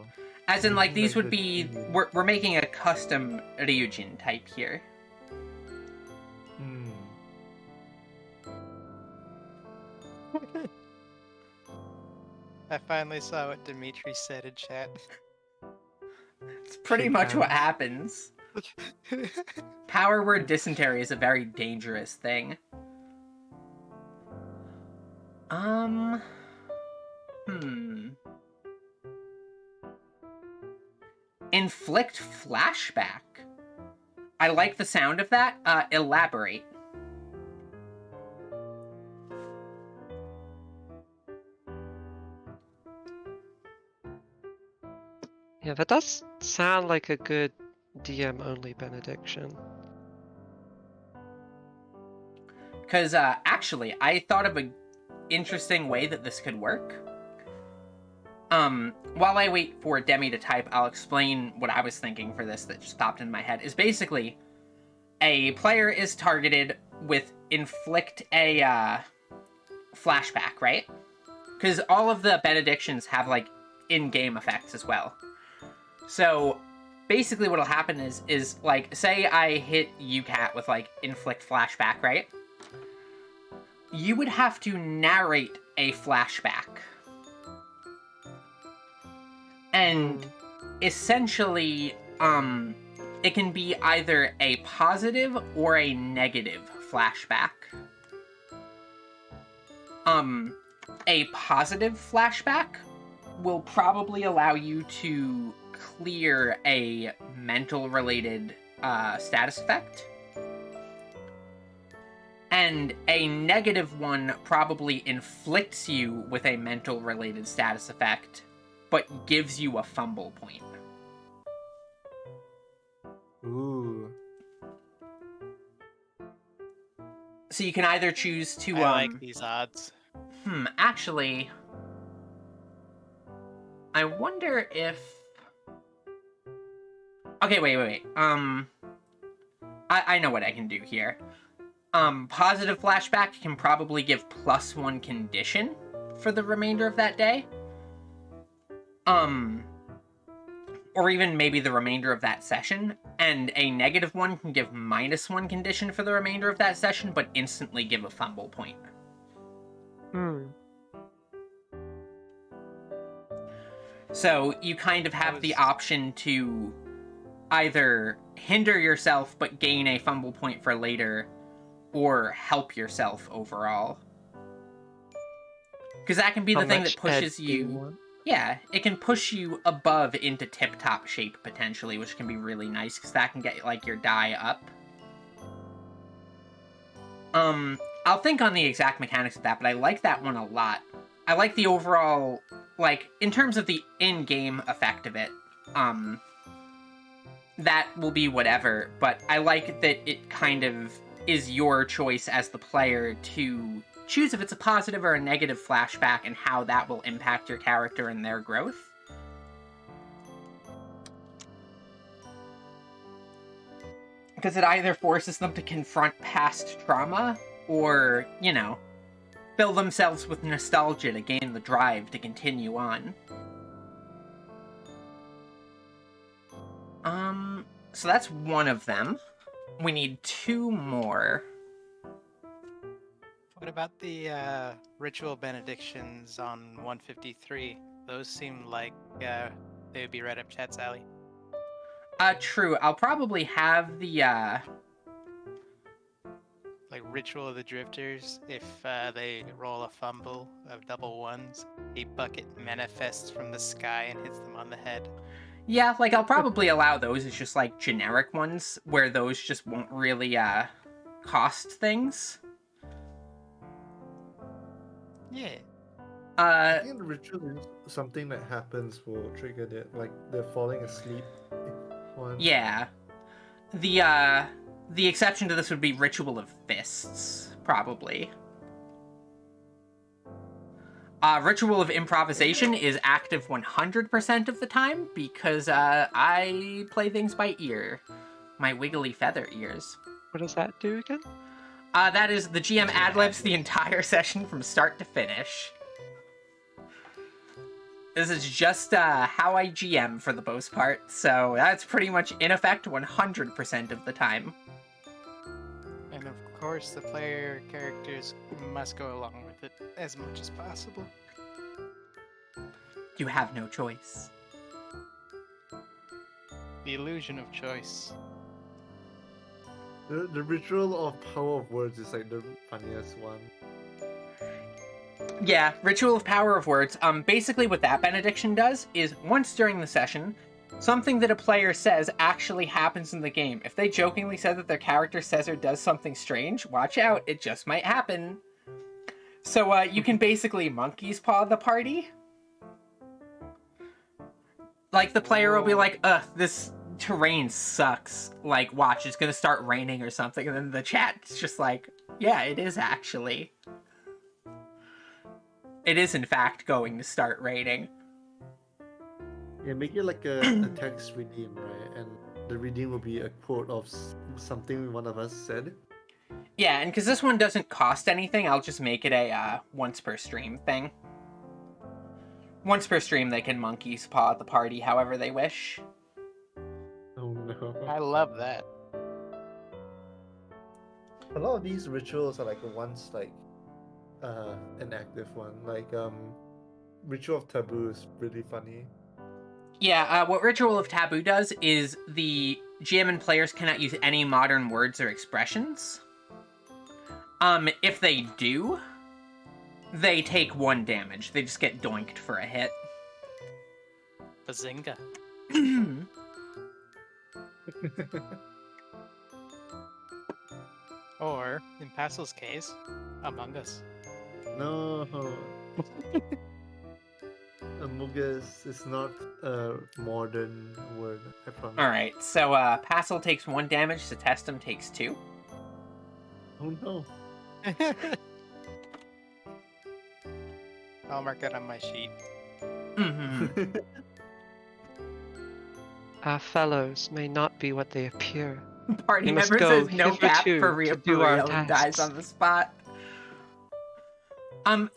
S1: As in, like, these
S2: Like
S1: would
S2: the
S1: be...
S2: team.
S1: We're making a custom Ryujin type here.
S5: I finally saw what Dimitri said in chat.
S1: It's pretty
S2: Shake
S1: much what
S2: hands.
S1: happens. Power word dysentery is a very dangerous thing. Inflict flashback. I like the sound of that. Elaborate.
S4: Yeah, that does sound like a good DM-only benediction.
S1: Because, actually, I thought of an interesting way that this could work. While I wait for Demi to type, I'll explain what I was thinking for this that just popped in my head. Is basically, a player is targeted with inflict a, flashback, right? Because all of the benedictions have, like, in-game effects as well. So, basically what'll happen is like, say I hit you, Cat, with, like, inflict flashback, right? You would have to narrate a flashback. And essentially, it can be either a positive or a negative flashback. A positive flashback will probably allow you to clear a mental-related status effect. And a negative one probably inflicts you with a mental-related status effect, but gives you a fumble point.
S2: Ooh.
S1: So you can either choose to,
S5: I like these odds.
S1: Actually, I wonder if... Okay, wait. I know what I can do here. Positive flashback can probably give +1 condition for the remainder of that day. Or even maybe the remainder of that session. And a negative one can give -1 condition for the remainder of that session, but instantly give a fumble point. So you kind of have the option to either hinder yourself but gain a fumble point for later, or help yourself overall. Because that can be the thing that pushes you... Yeah, it can push you above into tip-top shape, potentially, which can be really nice, because that can get, like, your die up. I'll think on the exact mechanics of that, but I like that one a lot. I like the overall, like, in terms of the in-game effect of it, that will be whatever, but I like that it kind of is your choice as the player to choose if it's a positive or a negative flashback and how that will impact your character and their growth. Because it either forces them to confront past trauma, or, you know, fill themselves with nostalgia to gain the drive to continue on. So that's one of them. We need 2 more.
S5: What about the ritual benedictions on 153? Those seem like they would be right up Chat's alley.
S1: True. I'll probably have the,
S5: Like Ritual of the Drifters, if they roll a fumble of double ones, a bucket manifests from the sky and hits them on the head.
S1: Yeah, like, I'll probably allow those as just, like, generic ones, where those just won't really, cost things.
S5: Yeah.
S2: I think the ritual is something that happens will trigger that, like the falling asleep one.
S1: Yeah. The exception to this would be Ritual of Fists, probably. Ritual of Improvisation is active 100% of the time, because, I play things by ear. My wiggly feather ears.
S4: What does that do again?
S1: That is the GM ad-libs the entire session from start to finish. This is just, how I GM for the most part, so that's pretty much in effect 100% of the time.
S5: And of course, the player characters must go along with it as much as possible.
S1: You have no choice.
S5: The illusion of choice.
S2: The ritual of power of words is like the funniest one.
S1: Yeah, Ritual of Power of Words. Basically what that benediction does is once during the session, something that a player says actually happens in the game. If they jokingly said that their character says or does something strange, watch out, it just might happen. So you can basically monkey's paw the party. Like, the player will be like, ugh, this terrain sucks. Like, watch, it's gonna start raining or something. And then the chat's just like, yeah, it is actually. It is, in fact, going to start raining.
S2: Yeah, make it like a text redeem, right? And the redeem will be a quote of something one of us said.
S1: Yeah, and because this one doesn't cost anything, I'll just make it a once per stream thing. Once per stream, they can monkey's paw the party however they wish.
S2: Oh no.
S5: I love that.
S2: A lot of these rituals are like once like an active one. Like Ritual of Taboo is really funny.
S1: Yeah, what Ritual of Taboo does is the GM and players cannot use any modern words or expressions. If they do, they take 1 damage. They just get doinked for a hit.
S5: Bazinga. Or, in Pastel's case, Among Us.
S2: No. Among Us is not a modern word, I promise.
S1: Alright, so Passel takes 1 damage, Setestum takes 2.
S2: Oh no.
S5: I'll mark that on my sheet.
S1: Mm-hmm.
S4: Our fellows may not be what they appear.
S1: Party
S4: We must
S1: member
S4: go
S1: says no cap
S4: hitherto
S1: for
S4: to do our
S1: real and dies
S4: tasks.
S1: on the spot.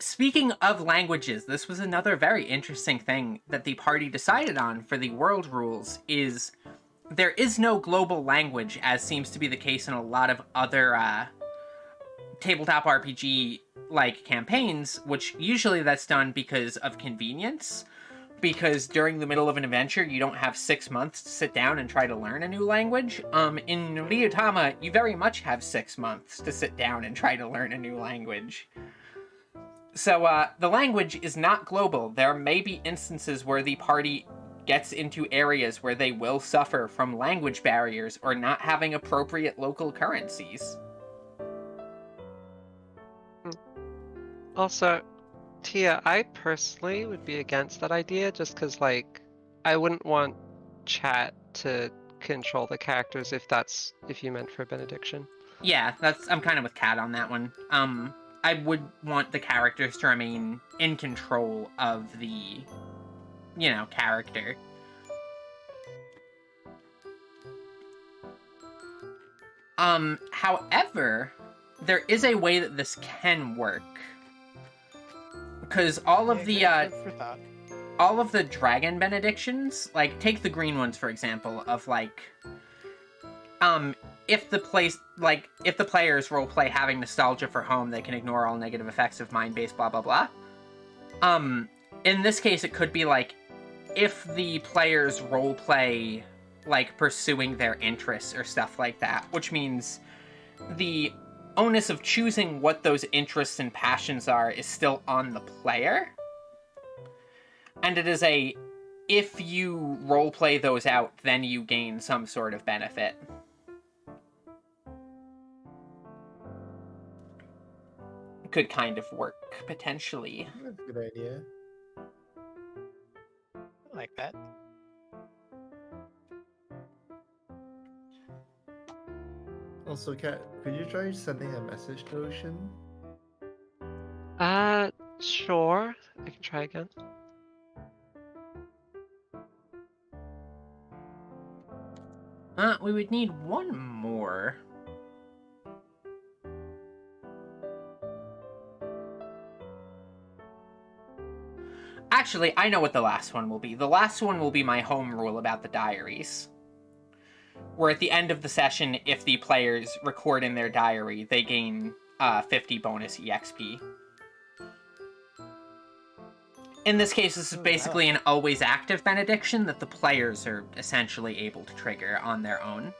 S1: Speaking of languages, this was another very interesting thing that the party decided on for the world rules is there is no global language, as seems to be the case in a lot of other tabletop RPG like campaigns, which usually that's done because of convenience. Because during the middle of an adventure, you don't have 6 months to sit down and try to learn a new language. In Ryowltama, you very much have 6 months to sit down and try to learn a new language. So, the language is not global. There may be instances where the party gets into areas where they will suffer from language barriers or not having appropriate local currencies.
S4: Also, Tia, I personally would be against that idea just because, like, I wouldn't want chat to control the characters if you meant for a benediction.
S1: Yeah, I'm kind of with Kat on that one. I would want the characters to remain in control of the, character. However, there is a way that this can work. Because all of all of the dragon benedictions, like, take the green ones, for example, of, like, if the players roleplay having nostalgia for home, they can ignore all negative effects of mind-based blah blah blah. In this case, it could be, like, if the players roleplay, like, pursuing their interests or stuff like that, which means the onus of choosing what those interests and passions are is still on the player. And it is if you roleplay those out, then you gain some sort of benefit. Could kind of work, potentially.
S2: That's a good idea.
S5: I like that.
S2: Also, Kat, could you try sending a message to Ocean?
S4: Sure. I can try again.
S1: We would need one more. Actually, I know what the last one will be. The last one will be my home rule about the diaries. Where at the end of the session, if the players record in their diary, they gain 50 bonus EXP. In this case, this is
S5: Ooh,
S1: basically an always active benediction that the players are essentially able to trigger on their own.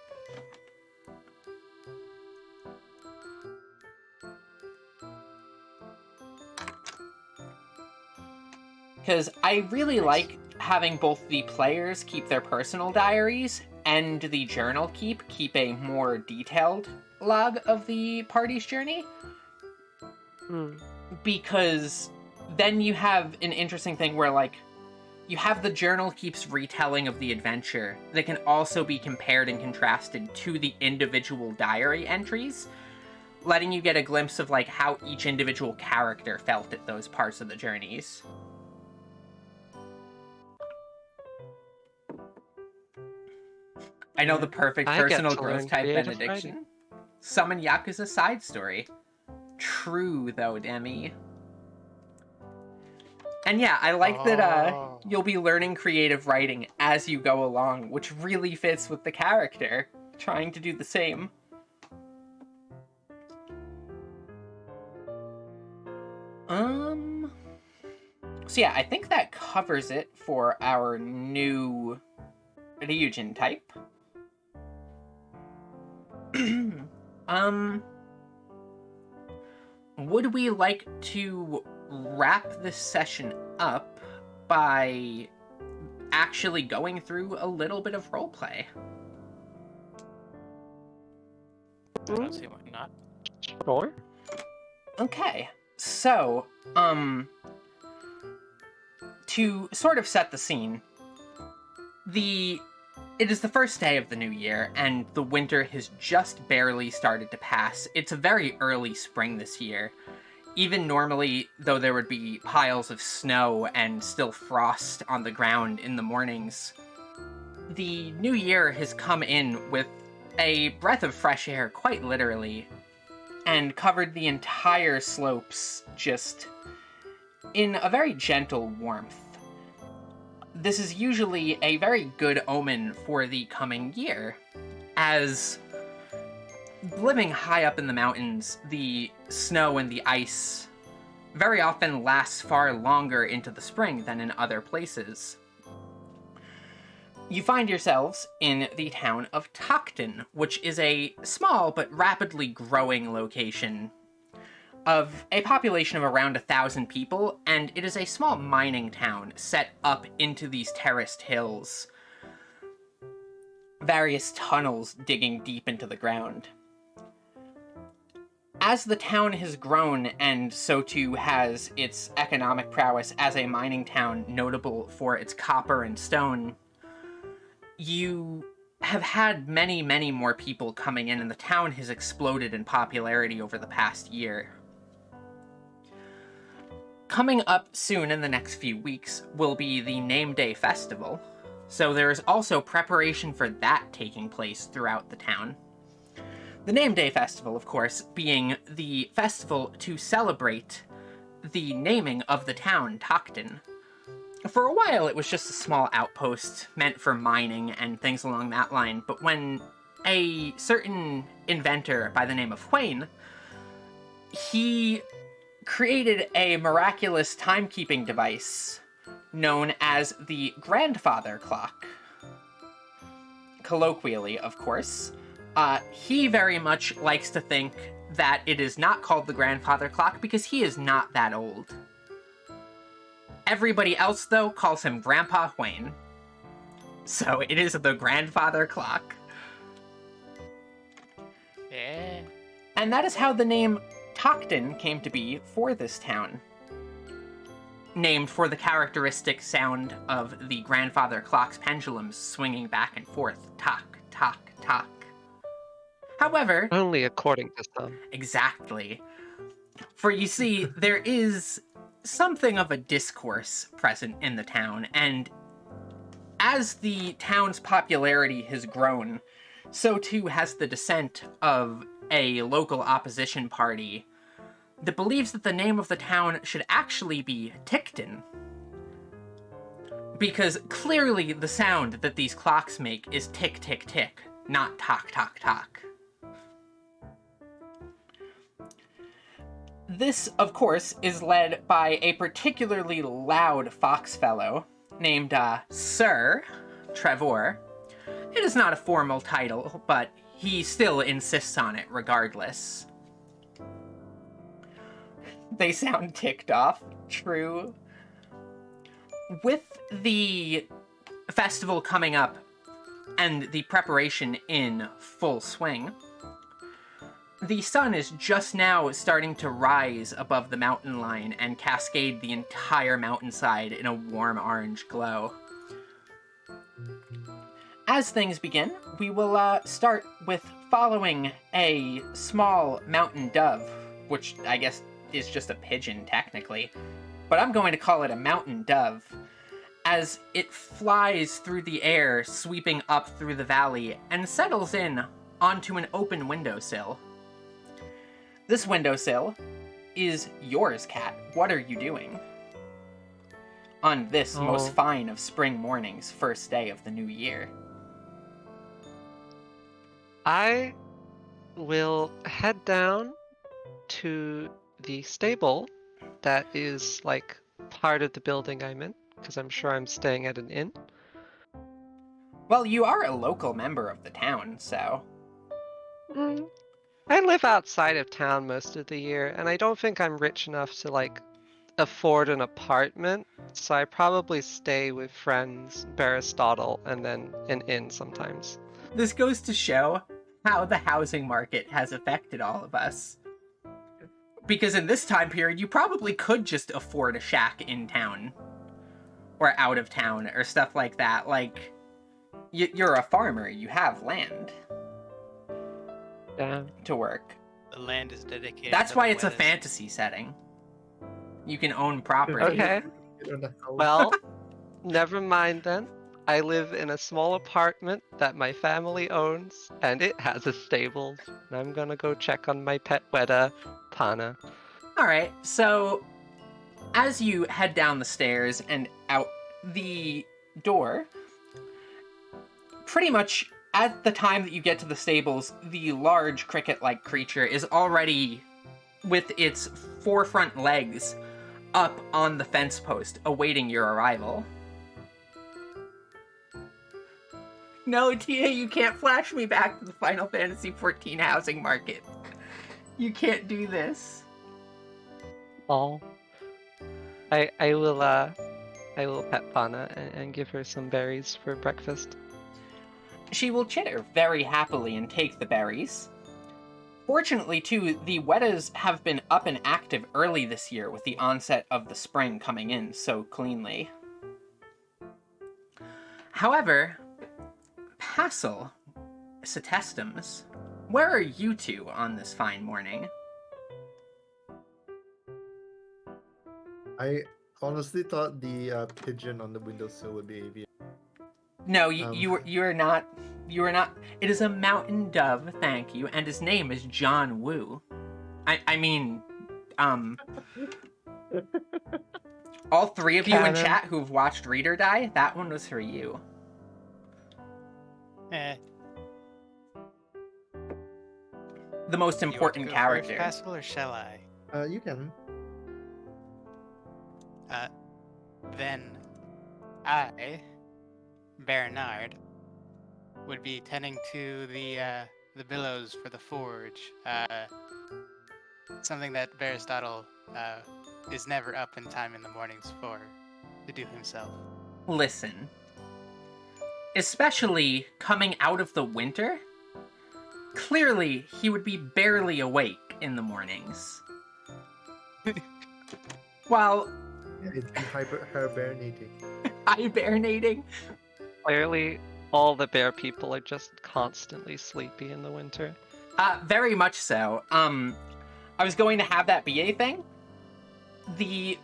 S1: Because I really like having both the players keep their personal diaries and the journal keep a more detailed log of the party's journey. Because then you have an interesting thing where, like, you have the journal keep's retelling of the adventure that can also be compared and contrasted to the individual diary entries, letting you get a glimpse of, like, how each individual character felt at those parts of the journeys. I know the perfect
S4: I get
S1: personal
S4: to
S1: growth
S4: learn
S1: type
S4: creative
S1: benediction.
S4: writing.
S1: Summon Yakuza side story. True, though, Demi. And yeah, I like that
S5: Oh.
S1: you'll be learning creative writing as you go along, which really fits with the character, trying to do the same. So yeah, I think that covers it for our new Ryujin type. Would we like to wrap this session up by actually going through a little bit of roleplay?
S5: I don't see why not.
S4: Sure.
S1: Okay, so, to sort of set the scene, it is the first day of the new year, and the winter has just barely started to pass. It's a very early spring this year. Even normally, though there would be piles of snow and still frost on the ground in the mornings, the new year has come in with a breath of fresh air, quite literally, and covered the entire slopes just in a very gentle warmth. This is usually a very good omen for the coming year, as living high up in the mountains, the snow and the ice very often lasts far longer into the spring than in other places. You find yourselves in the town of Tokton, which is a small but rapidly growing location of a population of around 1,000 people, and it is a small mining town set up into these terraced hills. Various tunnels digging deep into the ground. As the town has grown, and so too has its economic prowess as a mining town notable for its copper and stone, you have had many, many more people coming in, and the town has exploded in popularity over the past year. Coming up soon in the next few weeks will be the Name Day Festival, so there is also preparation for that taking place throughout the town. The Name Day Festival, of course, being the festival to celebrate the naming of the town, Tokton. For a while, it was just a small outpost meant for mining and things along that line, but when a certain inventor by the name of Hwayne, he created a miraculous timekeeping device known as the grandfather clock. Colloquially, of course. He very much likes to think that it is not called the grandfather clock because he is not that old. Everybody else, though, calls him Grandpa Hwayne. So it is the grandfather clock.
S5: Yeah.
S1: And that is how the name Tokton came to be for this town. Named for the characteristic sound of the grandfather clock's pendulums swinging back and forth. Tock, tock, tock. However...
S4: Only according to some.
S1: Exactly. For you see, there is something of a discourse present in the town, and as the town's popularity has grown, so too has the descent of a local opposition party that believes that the name of the town should actually be Tickton. Because clearly the sound that these clocks make is tick, tick, tick, not tock, tock, tock. This, of course, is led by a particularly loud fox fellow named Sir Trevor. It is not a formal title, but he still insists on it regardless. They sound ticked off. True. With the festival coming up and the preparation in full swing, the sun is just now starting to rise above the mountain line and cascade the entire mountainside in a warm orange glow. As things begin, we will start with following a small mountain dove, which I guess is just a pigeon technically, but I'm going to call it a mountain dove, as it flies through the air, sweeping up through the valley, and settles in onto an open windowsill. This windowsill is yours, Cat. What are you doing? On this most fine of spring mornings, first day of the new year.
S4: I will head down to the stable that is like part of the building I'm in, because I'm sure I'm staying at an inn.
S1: Well, you are a local member of the town, so...
S4: I live outside of town most of the year, and I don't think I'm rich enough to like afford an apartment, so I probably stay with friends, Aristotle, and then an inn sometimes.
S1: This goes to show how the housing market has affected all of us. Because in this time period, you probably could just afford a shack in town. Or out of town, or stuff like that. Like, you're a farmer, you have land.
S4: Yeah.
S1: To work.
S5: The land is dedicated.
S1: That's
S5: to
S1: why
S5: the
S1: it's a
S5: weathers.
S1: fantasy setting. You can own property.
S4: Okay. Well, never mind then. I live in a small apartment that my family owns, and it has a stable. And I'm gonna go check on my pet Weta, Pana.
S1: Alright, so as you head down the stairs and out the door, pretty much at the time that you get to the stables, the large cricket-like creature is already with its forefront legs up on the fence post, awaiting your arrival. No, Tia, you can't flash me back to the Final Fantasy XIV housing market. You can't do this.
S4: Oh. I will pet Pana and give her some berries for breakfast.
S1: She will chitter very happily and take the berries. Fortunately, too, the Wetas have been up and active early this year with the onset of the spring coming in so cleanly. However, Passel, Setestums, where are you two on this fine morning?
S2: I honestly thought the pigeon on the windowsill would be avian.
S1: No, you are not. You are not. It is a mountain dove, thank you, and his name is John Woo. I mean, all three of you in chat who've watched Read or Die, that one was for you. The most important character.
S5: Passel, or shall I?
S2: You can.
S5: Then I, Bernard, would be tending to the billows for the forge. Something that Aristotle is never up in time in the mornings for to do himself.
S1: Listen. Especially coming out of the winter, clearly he would be barely awake in the mornings. While
S2: Yeah, it's hibernating.
S1: hibernating.
S4: Clearly, all the bear people are just constantly sleepy in the winter.
S1: Very much so. I was going to have that be a thing. The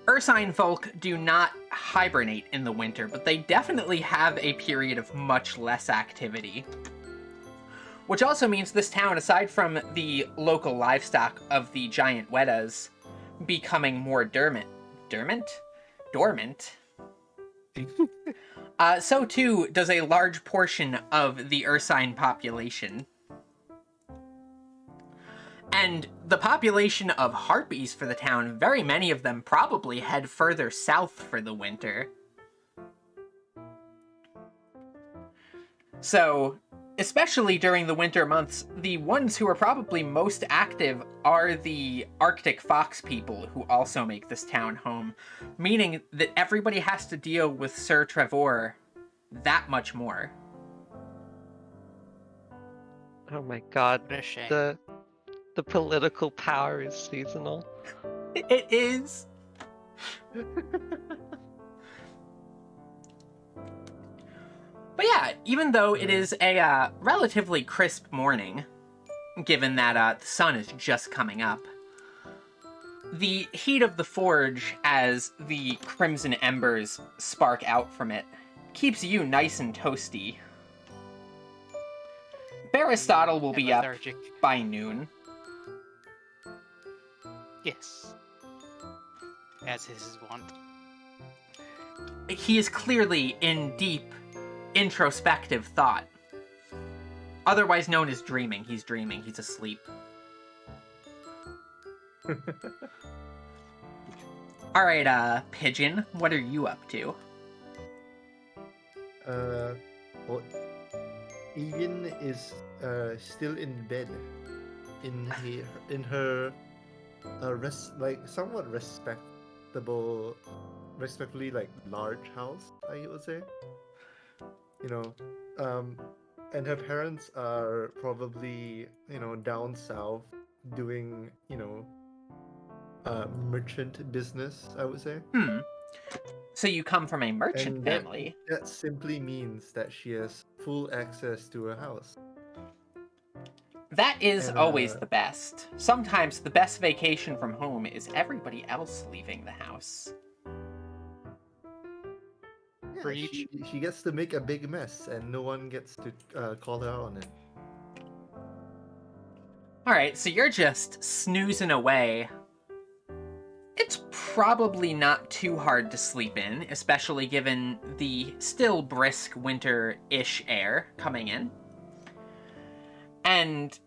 S1: Ursine folk do not hibernate in the winter, but they definitely have a period of much less activity. Which also means this town, aside from the local livestock of the giant Wetas becoming more dormant, so too does a large portion of the Ursine population. And the population of harpies for the town, very many of them probably head further south for the winter. So, especially during the winter months, the ones who are probably most active are the Arctic fox people who also make this town home, meaning that everybody has to deal with Sir Trevor that much more.
S4: Oh my god,
S5: What a shame.
S4: the political power is seasonal.
S1: It is. But yeah, even though it is a relatively crisp morning, given that the sun is just coming up, the heat of the forge as the crimson embers spark out from it keeps you nice and toasty. Aristotle will
S5: And
S1: be up
S5: lethargic.
S1: by noon.
S5: Yes. As is his wont.
S1: He is clearly in deep, introspective thought. Otherwise known as dreaming. He's dreaming. He's asleep. Alright, Pigeon, what are you up to?
S2: Well, Egan is still in bed, in her somewhat respectably like large house, I would say. You know, and her parents are probably down south doing merchant business, I would say.
S1: So you come from a merchant
S2: And
S1: family.
S2: that simply means that she has full access to a house.
S1: That is
S2: And,
S1: always the best. Sometimes the best vacation from home is everybody else leaving the house.
S2: Yeah,
S5: Preach.
S2: she gets to make a big mess, and no one gets to call her out on it.
S1: Alright, so you're just snoozing away. It's probably not too hard to sleep in, especially given the still brisk winter-ish air coming in. And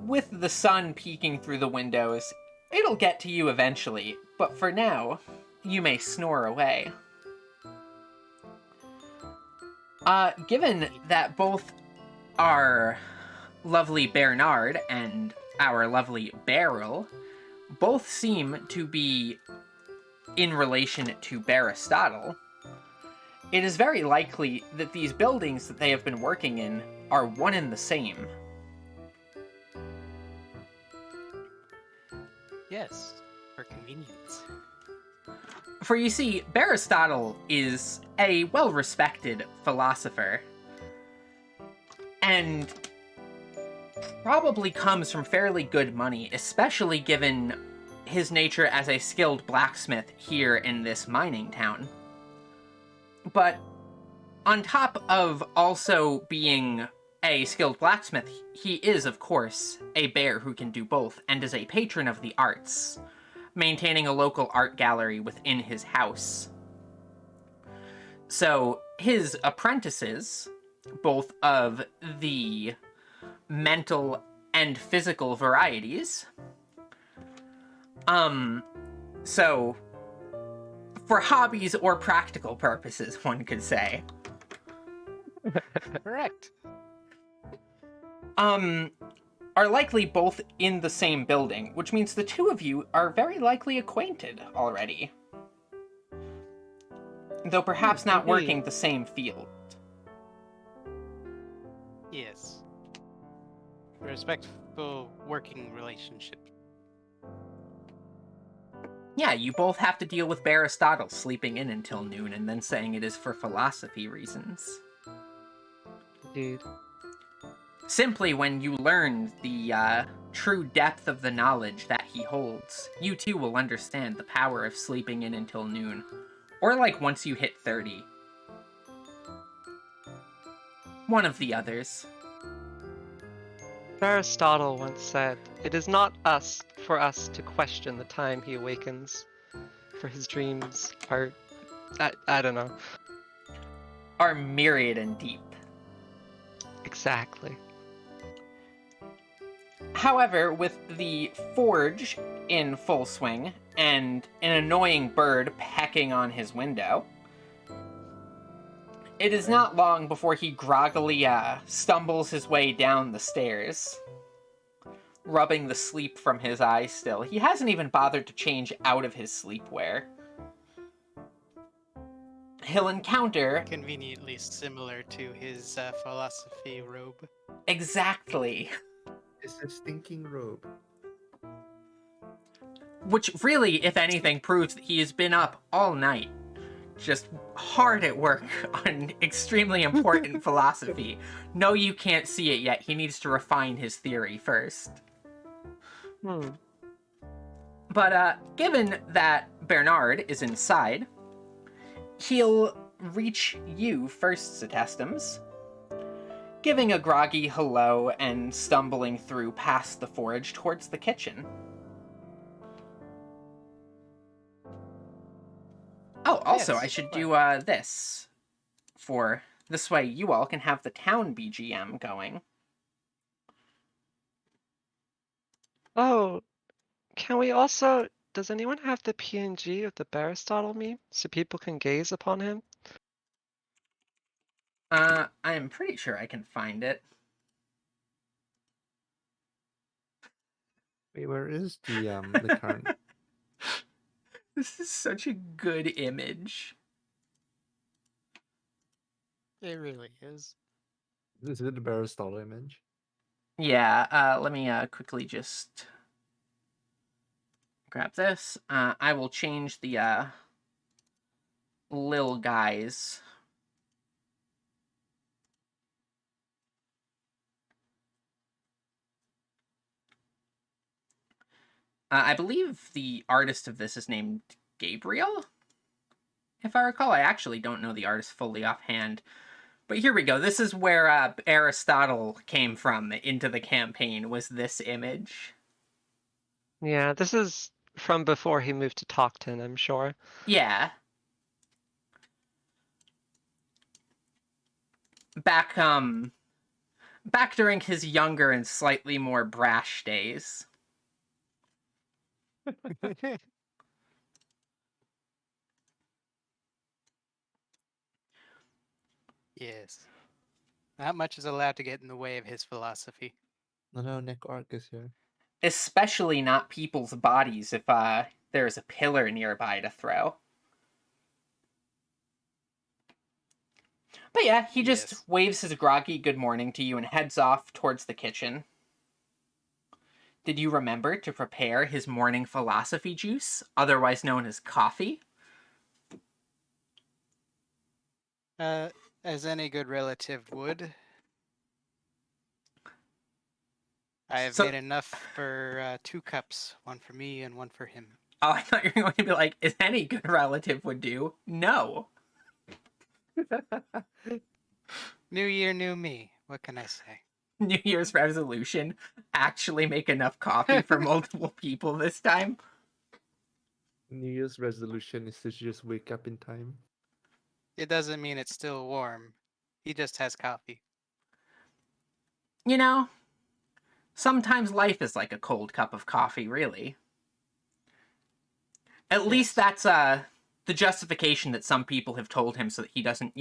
S1: with the sun peeking through the windows, it'll get to you eventually, but for now, you may snore away. Given that both our lovely Bernard and our lovely Beryl both seem to be in relation to Aristotle, it is very likely that these buildings that they have been working in are one and the same.
S5: Yes, for convenience.
S1: For you see, Aristotle is a well-respected philosopher, and probably comes from fairly good money, especially given his nature as a skilled blacksmith here in this mining town. But on top of also being a skilled blacksmith, he is, of course, a bear who can do both, and is a patron of the arts, maintaining a local art gallery within his house. So his apprentices, both of the mental and physical varieties, so for hobbies or practical purposes, one could say,
S5: Correct.
S1: are likely both in the same building, which means the two of you are very likely acquainted already. Though perhaps not
S4: Indeed.
S1: working the same field.
S5: Yes. A respectful working relationship.
S1: Yeah, you both have to deal with Aristotle sleeping in until noon and then saying it is for philosophy reasons.
S4: Indeed.
S1: Simply when you learn the true depth of the knowledge that he holds, you too will understand the power of sleeping in until noon. Or like once you hit 30. One of the others.
S4: Aristotle once said, "It is not for us to question the time he awakens, for his dreams are, I don't know."
S1: Are myriad and deep.
S4: Exactly.
S1: However, with the forge in full swing and an annoying bird pecking on his window, it is not long before he groggily stumbles his way down the stairs, rubbing the sleep from his eyes still. He hasn't even bothered to change out of his sleepwear. He'll encounter...
S5: Conveniently similar to his philosophy robe.
S1: Exactly.
S2: It's a stinking robe.
S1: Which really, if anything, proves that he has been up all night, just hard at work on extremely important philosophy. No, you can't see it yet. He needs to refine his theory first. But given that Bernard is inside, he'll reach you first, Setestums, giving a groggy hello and stumbling through past the forge towards the kitchen. Oh, also,
S5: Yes,
S1: I should
S5: what?
S1: do this. For this way you all can have the town BGM going.
S4: Oh, can we also... Does anyone have the PNG of the Aristotle meme so people can gaze upon him?
S1: I'm pretty sure I can find it.
S2: Wait, where is the current?
S1: This is such a good image.
S5: It really is.
S2: Is it the Aristotle image?
S1: Yeah, let me quickly just grab this. I will change the lil guys. I believe the artist of this is named Gabriel, if I recall. I actually don't know the artist fully offhand. But here we go. This is where Aristotle came from into the campaign, was this image.
S4: Yeah, this is from before he moved to Talkton, I'm sure.
S1: Yeah. Back during his younger and slightly more brash days.
S5: Yes. Not much is allowed to get in the way of his philosophy.
S2: No, Nick Ark is here.
S1: Especially not people's bodies if there's a pillar nearby to throw. But yeah, he just
S5: Yes.
S1: waves his groggy good morning to you and heads off towards the kitchen. Did you remember to prepare his morning philosophy juice, otherwise known as coffee?
S5: As any good relative would. I have
S1: So-
S5: made enough for 2 cups, one for me and one for him.
S1: Oh, I thought you were going to be like, as any good relative would do. No.
S5: New year, new me. What can I say?
S1: New Year's resolution, actually make enough coffee for multiple people this time.
S2: New Year's resolution is to just wake up in time.
S5: It doesn't mean it's still warm. He just has coffee.
S1: You know, sometimes life is like a cold cup of coffee, really. At least that's the justification that some people have told him so that he doesn't,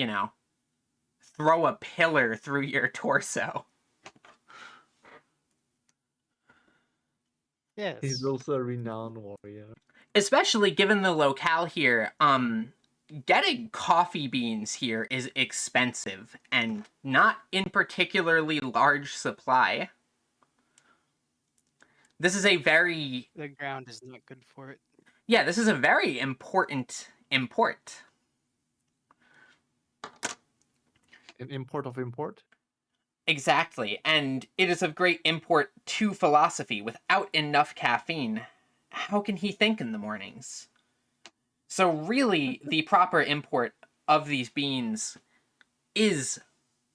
S1: throw a pillar through your torso.
S5: Yes.
S2: He's also a renowned warrior.
S1: Especially given the locale here, getting coffee beans here is expensive and not in particularly large supply. This is a very...
S5: The ground is not good for it.
S1: Yeah, this is a very important import.
S2: An import of import?
S1: Exactly, and it is of great import to philosophy. Without enough caffeine, how can he think in the mornings? So really, the proper import of these beans is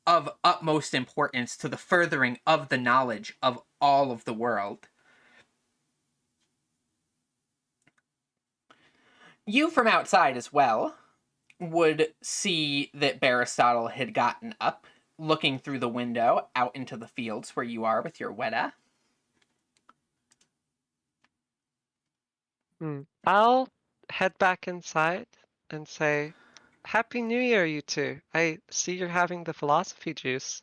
S1: of utmost importance to the furthering of the knowledge of all of the world. You from outside as well would see that Aristotle had gotten up, looking through the window out into the fields where you are with your Weta.
S4: I'll head back inside and say, Happy New Year, you two. I see you're having the philosophy juice.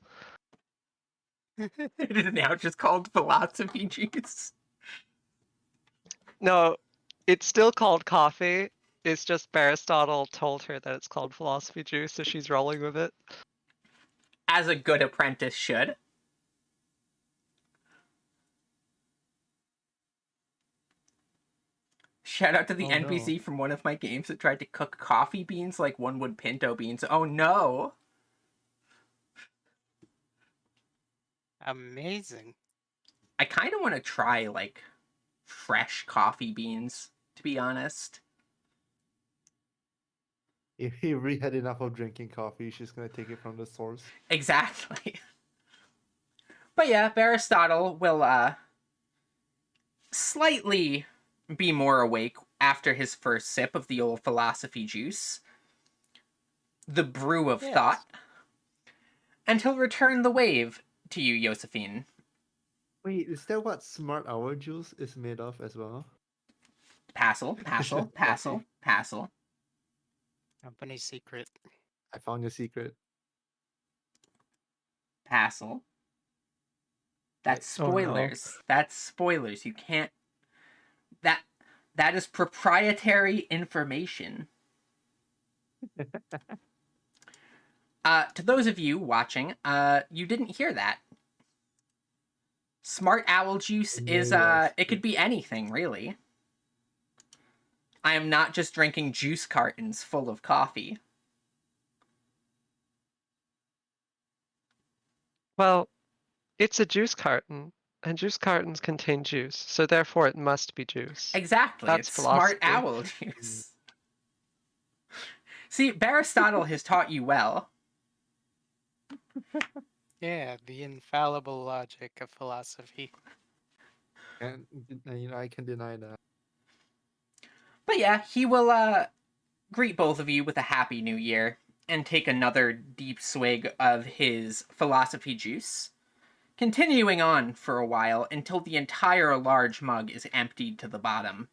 S1: It is now just called philosophy juice.
S4: No, it's still called coffee. It's just Aristotle told her that it's called philosophy juice, so she's rolling with it.
S1: As a good apprentice should. Shout out to the
S2: Oh,
S1: NPC
S2: no.
S1: from one of my games that tried to cook coffee beans like one would pinto beans. Oh no!
S5: Amazing.
S1: I kind of want to try, like, fresh coffee beans, to be honest.
S2: If he really had enough of drinking coffee, she's gonna take it from the source.
S1: Exactly. But yeah, Aristotle will, slightly be more awake after his first sip of the old philosophy juice, the brew of
S5: Yes.
S1: thought, and he'll return the wave to you, Josephine.
S2: Wait, is that what smart hour juice is made of as well?
S1: Passel, passel, passel, passel.
S5: Company secret.
S2: I found your secret.
S1: Passel. That's
S2: Oh, no.
S1: spoilers. That's spoilers. You can't. That is proprietary information. To those of you watching, you didn't hear that. Smart owl juice is it could be anything, really. I am not just drinking juice cartons full of coffee.
S4: Well, it's a juice carton, and juice cartons contain juice, so therefore it must be juice.
S1: Exactly.
S4: That's
S1: It's
S4: philosophy.
S1: smart owl juice. See, Aristotle has taught you well.
S5: Yeah, the infallible logic of philosophy.
S2: And I can deny that.
S1: But yeah, he will greet both of you with a happy new year and take another deep swig of his philosophy juice, continuing on for a while until the entire large mug is emptied to the bottom.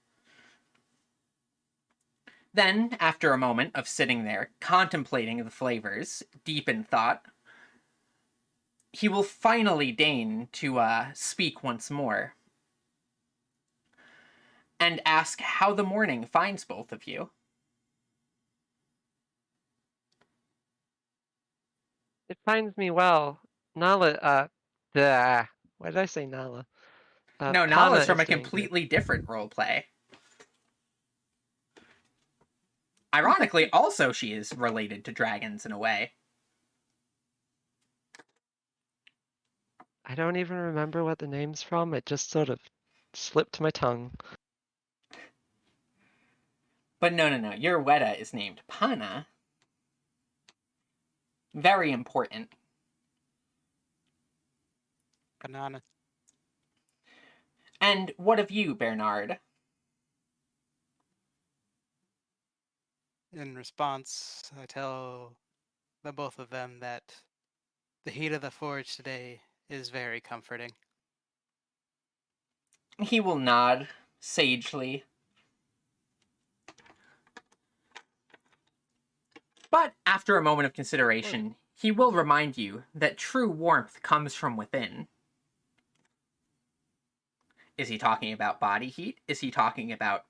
S1: Then, after a moment of sitting there, contemplating the flavors, deep in thought, he will finally deign to speak once more and ask how the morning finds both of you.
S4: It finds me well. Nala, why did I say Nala?
S1: No,
S4: Pana
S1: Nala's from
S4: is
S1: a
S4: doing good.
S1: completely different roleplay. Ironically, also she is related to dragons in a way.
S4: I don't even remember what the name's from. It just sort of slipped my tongue.
S1: But no. Your Weta is named Pana. Very important.
S5: Banana.
S1: And what of you, Bernard?
S5: In response, I tell the both of them that the heat of the forge today is very comforting.
S1: He will nod sagely. But after a moment of consideration, he will remind you that true warmth comes from within. Is he talking about body heat? Is he talking about,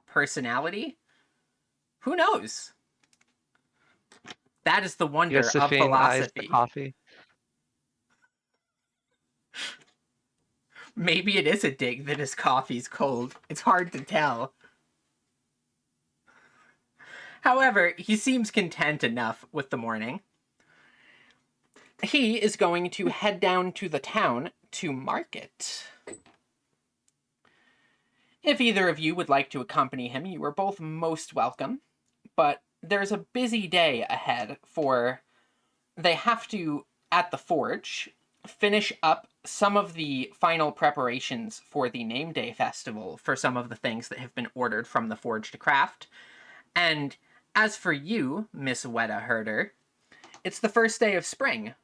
S1: personality? Who knows? That is the wonder of
S4: Josephine eyes the
S1: philosophy.
S4: coffee.
S1: Maybe it is a dig that his coffee's cold. It's hard to tell. However, he seems content enough with the morning. He is going to head down to the town to market. If either of you would like to accompany him, you are both most welcome. But there's a busy day ahead for... They have to, at the forge, finish up some of the final preparations for the Name Day Festival for some of the things that have been ordered from the forge to craft. And as for you, Miss Weta Herder, it's the first day of spring.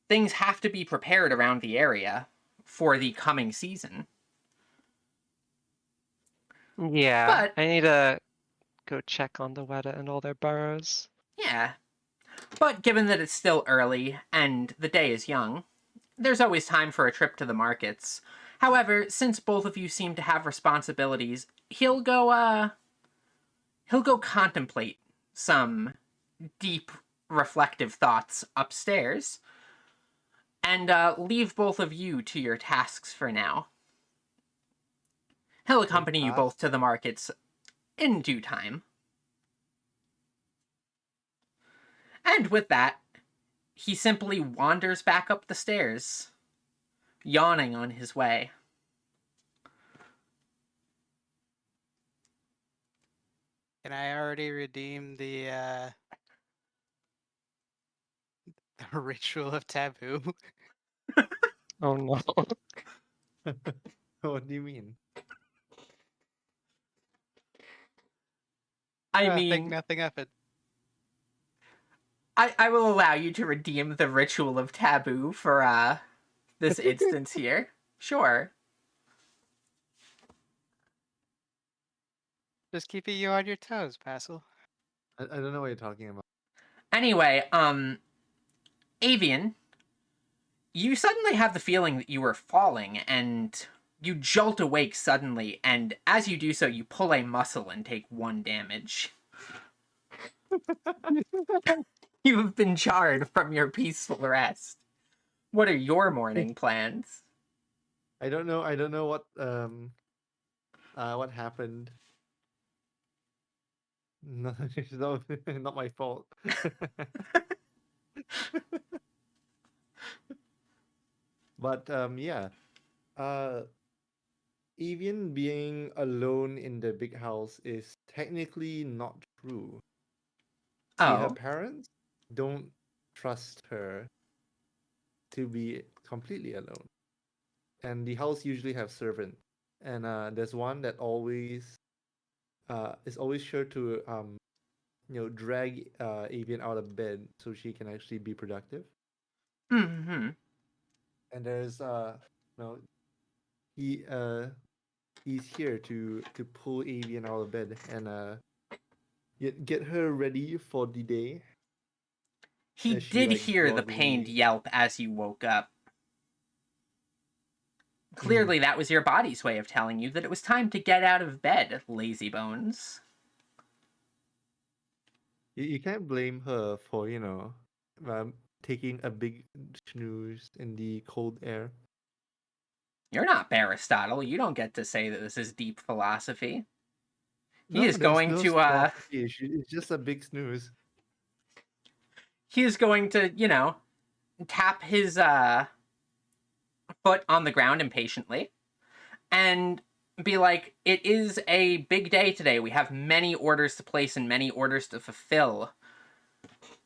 S1: Things have to be prepared around the area for the coming season.
S4: Yeah,
S1: But
S4: I need to go check on the Weta and all their burrows.
S1: yeah, but given that it's still early and the day is young, there's always time for a trip to the markets. However, since both of you seem to have responsibilities, he'll go contemplate some deep reflective thoughts upstairs and leave both of you to your tasks for now. He'll accompany you both to the markets in due time. And with that, he simply wanders back up the stairs, yawning on his way.
S5: Can I already redeem the the ritual of taboo?
S4: Oh no.
S2: What do you mean?
S1: I
S5: Think
S1: mean,
S5: nothing of it.
S1: I will allow you to redeem the ritual of taboo for this instance here. Sure.
S5: Just keeping you on your toes, Basil.
S2: I don't know what you're talking about.
S1: Anyway, Avian, you suddenly have the feeling that you are falling, and you jolt awake suddenly, and as you do so, you pull a muscle and take 1 damage. You have been jarred from your peaceful rest. What are your morning plans?
S2: I don't know. I don't know what happened. No, it's not my fault. But yeah. Uh, Evian being alone in the big house is technically not true. See, her
S1: Oh,
S2: parents don't trust her to be completely alone, and the house usually have servant, and there's one that always is always sure to drag Avian out of bed so she can actually be productive.
S1: mm-hmm.
S2: And there's no he he's here to pull Avian out of bed and get her ready for the day
S1: He
S2: as she
S1: did
S2: like
S1: hear the pained
S2: groggily.
S1: yelp as you woke up.
S2: Mm.
S1: Clearly, that was your body's way of telling you that it was time to get out of bed, lazy bones.
S2: You can't blame her for taking a big snooze in the cold air.
S1: You're not Aristotle. You don't get to say that this is deep philosophy. He
S2: No,
S1: is
S2: there's
S1: going
S2: no
S1: to,
S2: philosophy issue. It's just a big snooze.
S1: tap his, foot on the ground impatiently and be like, it is a big day today. We have many orders to place and many orders to fulfill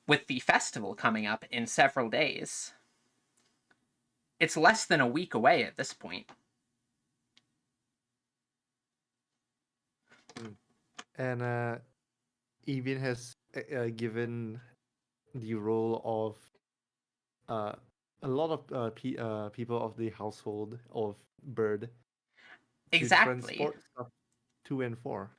S1: with the festival coming up in several days. It's less than a week away at this point.
S2: And Evian has given the role of a lot of people of the household of Bird to
S1: Exactly.
S2: transport stuff to and for.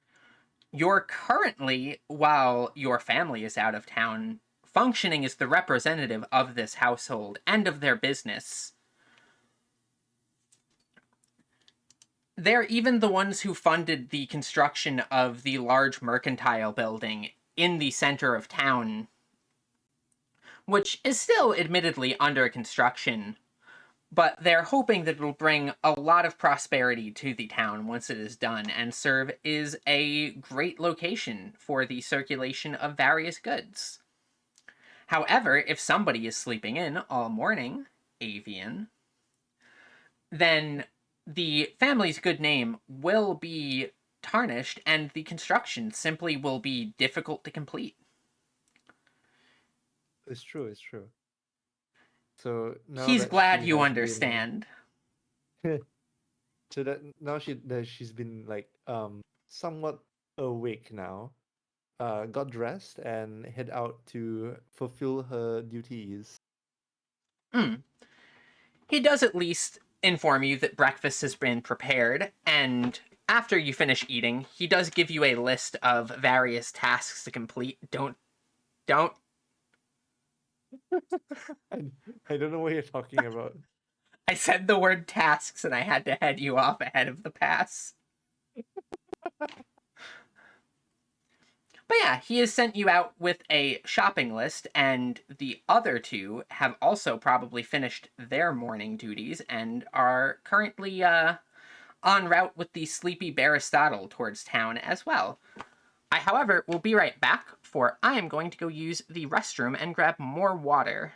S1: You're currently, while your family is out of town, functioning as the representative of this household and of their business. They're even the ones who funded the construction of the large mercantile building in the center of town, which is still admittedly under construction, but they're hoping that it'll bring a lot of prosperity to the town once it is done and serve as a great location for the circulation of various goods. However, if somebody is sleeping in all morning, Avian, then the family's good name will be tarnished and the construction simply will be difficult to complete.
S2: It's true. It's true. So now
S1: He's
S2: that
S1: glad
S2: she
S1: you
S2: has been,
S1: understand.
S2: so that now she's been like somewhat awake now, got dressed and head out to fulfill her duties.
S1: Mm. He does at least inform you that breakfast has been prepared and after you finish eating, he does give you a list of various tasks to complete. Don't.
S2: I don't know what you're talking about.
S1: I said the word tasks and I had to head you off ahead of the pass. But yeah, he has sent you out with a shopping list, and the other two have also probably finished their morning duties and are currently en route with the sleepy Aristotle towards town as well. I, however, will be right back, for I am going to go use the restroom and grab more water.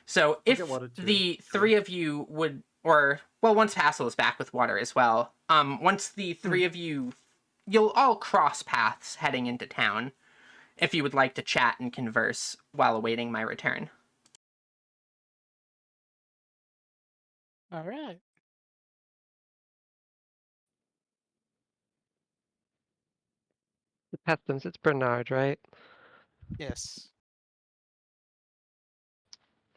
S1: So if
S2: get water too.
S1: the
S2: Sure.
S1: three of you would, or, well, once Hassel is back with water as well, once the three of you, you'll all cross paths heading into town, if you would like to chat and converse while awaiting my return.
S5: All right.
S4: The Pestons, it's Bernard, right?
S5: Yes.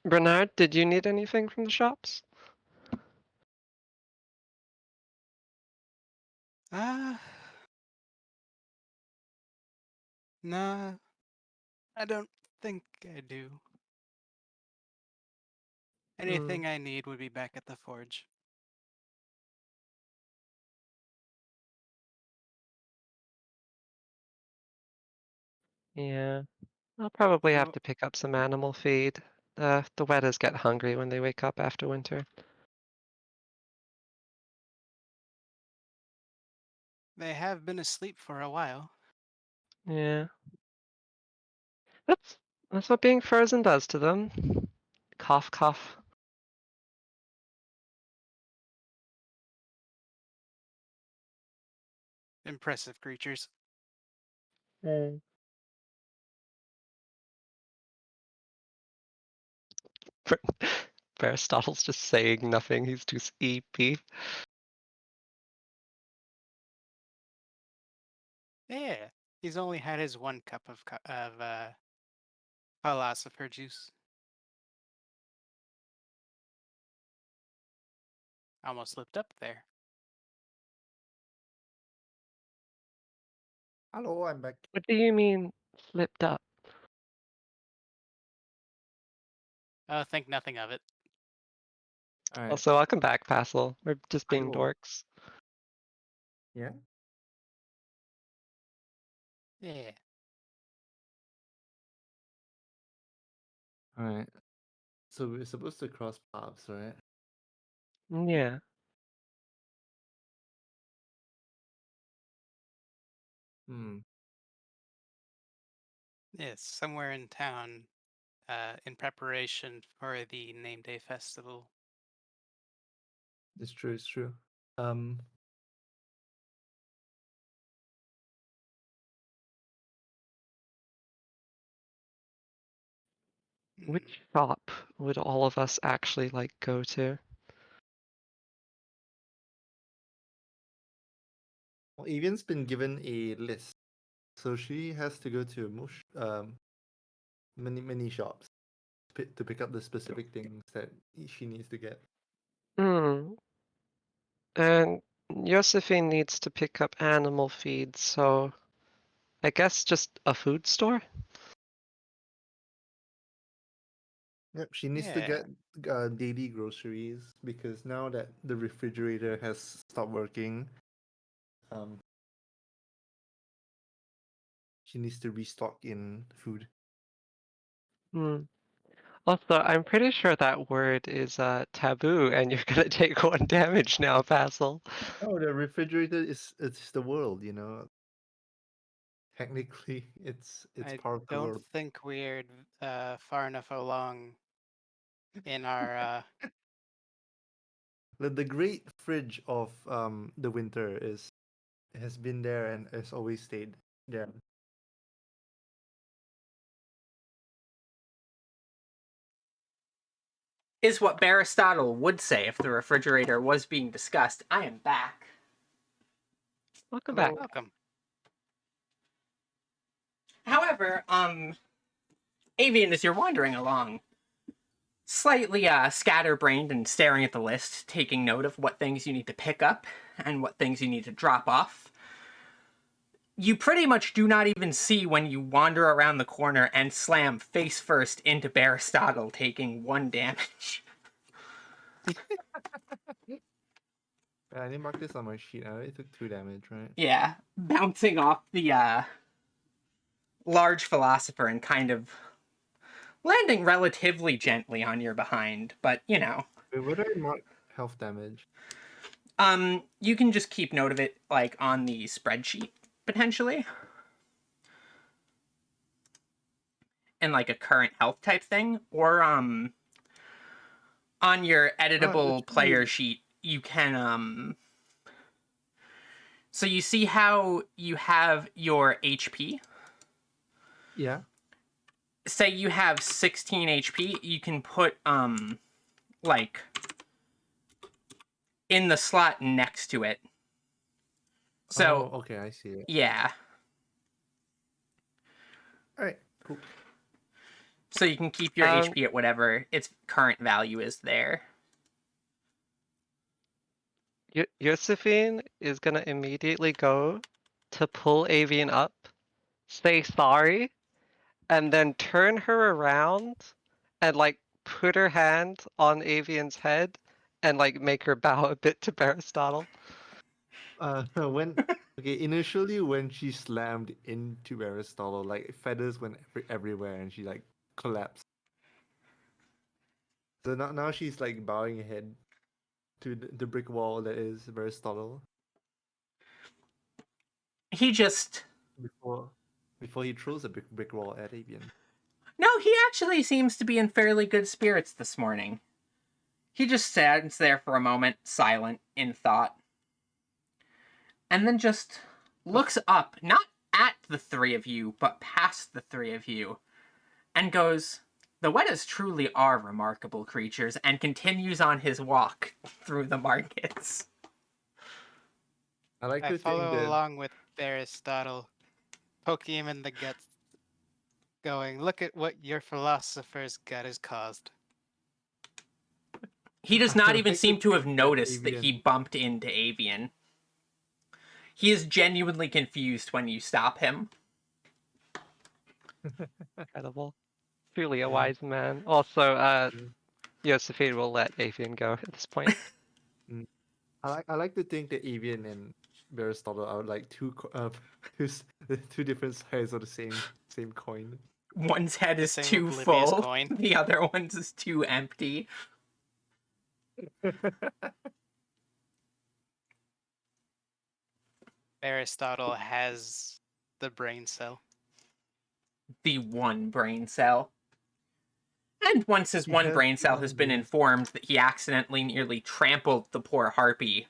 S4: Bernard, did you need anything from the shops?
S5: Ah. Nah, I don't think I do. Anything I need would be back at the forge.
S4: Yeah. I'll probably have
S5: You,
S4: to pick up some animal feed. The wetters get hungry when they wake up after winter.
S5: they have been asleep for a while.
S4: Yeah. That's that's what being frozen does to them. Cough, cough.
S5: Impressive creatures.
S4: Mm. Aristotle's just saying nothing. He's too sleepy.
S5: Yeah, he's only had his one cup of philosopher juice. Almost slipped up there.
S2: Hello, I'm back.
S4: What do you mean slipped up?
S5: Oh, think nothing of it.
S2: All right.
S4: Also, welcome back, Passel. We're just being
S2: Hello.
S4: dorks.
S2: Yeah.
S5: Yeah.
S2: All right. So we're supposed to cross paths, right?
S4: Yeah.
S2: Hmm.
S5: Yes, somewhere in town, in preparation for the name day festival.
S2: It's true. It's true. Um.
S4: Which shop would all of us actually like go to?
S2: Well, Avian's been given a list, so she has to go to many shops to pick up the specific things that she needs to get.
S4: Hmm. And Josephine needs to pick up animal feed, so I guess just a food store?
S2: Yep, she needs to
S5: Yeah.
S2: get daily groceries because now that the refrigerator has stopped working, um, she needs to restock in food.
S4: Hmm. Also, I'm pretty sure that word is taboo, and you're gonna take 1 damage now, Basil.
S2: Oh, the refrigerator is it's the world, you know. Technically, it's
S5: I
S2: part of the
S5: don't
S2: world.
S5: think we're far enough along in our
S2: The great fridge of the winter is has been there and has always stayed there.
S1: Is what Aristotle would say if the refrigerator was being discussed. I am back.
S4: Welcome back.
S2: Hello.
S5: welcome.
S1: However, Avian, as you're wandering along, slightly scatterbrained and staring at the list, taking note of what things you need to pick up, and what things you need to drop off. You pretty much do not even see when you wander around the corner and slam face first into Aristotle, taking 1 damage.
S2: I didn't mark this on my sheet. I already took 2 damage, right?
S1: Yeah, bouncing off the large philosopher and kind of landing relatively gently on your behind, but you know.
S2: Wait, where do I mark health damage?
S1: You can just keep note of it like on the spreadsheet potentially. And like a current health type thing, or on your editable player sheet you can so you see how you have your HP?
S2: Yeah.
S1: Say you have 16 HP, you can put like in the slot next to it. So
S2: okay, I see it.
S1: yeah.
S2: Alright, cool.
S1: So you can keep your HP at whatever its current value is there.
S4: Josephine is gonna immediately go to pull Avian up, say sorry, and then turn her around and like put her hand on Avian's head and like make her bow a bit to Aristotle.
S2: Initially when she slammed into Aristotle, like feathers went everywhere and she like collapsed. So now she's like bowing her head to the brick wall that is Aristotle.
S1: He just
S2: before he throws a brick wall at Avian.
S1: No, he actually seems to be in fairly good spirits this morning. He just stands there for a moment, silent, in thought. And then just looks up, not at the 3 of you, but past the 3 of you, and goes, "The Wetas truly are remarkable creatures," and continues on his walk through the markets.
S5: I follow along with Aristotle, poking him in the guts, going, "Look at what your philosopher's gut has caused."
S1: He does not even seem to have noticed that he bumped into Avian. He is genuinely confused when you stop him.
S4: Incredible. Truly a wise man. Also, Josephine will let Avian go at this point.
S2: I like to think that Avian and Aristotle are like two different sides of the same coin.
S1: One's head is
S5: Same
S1: too
S5: oblivious
S1: full,
S5: coin.
S1: the other one's is too empty.
S5: Aristotle has the brain cell.
S1: The one brain cell. And once his one brain cell has been informed that he accidentally nearly trampled the poor harpy,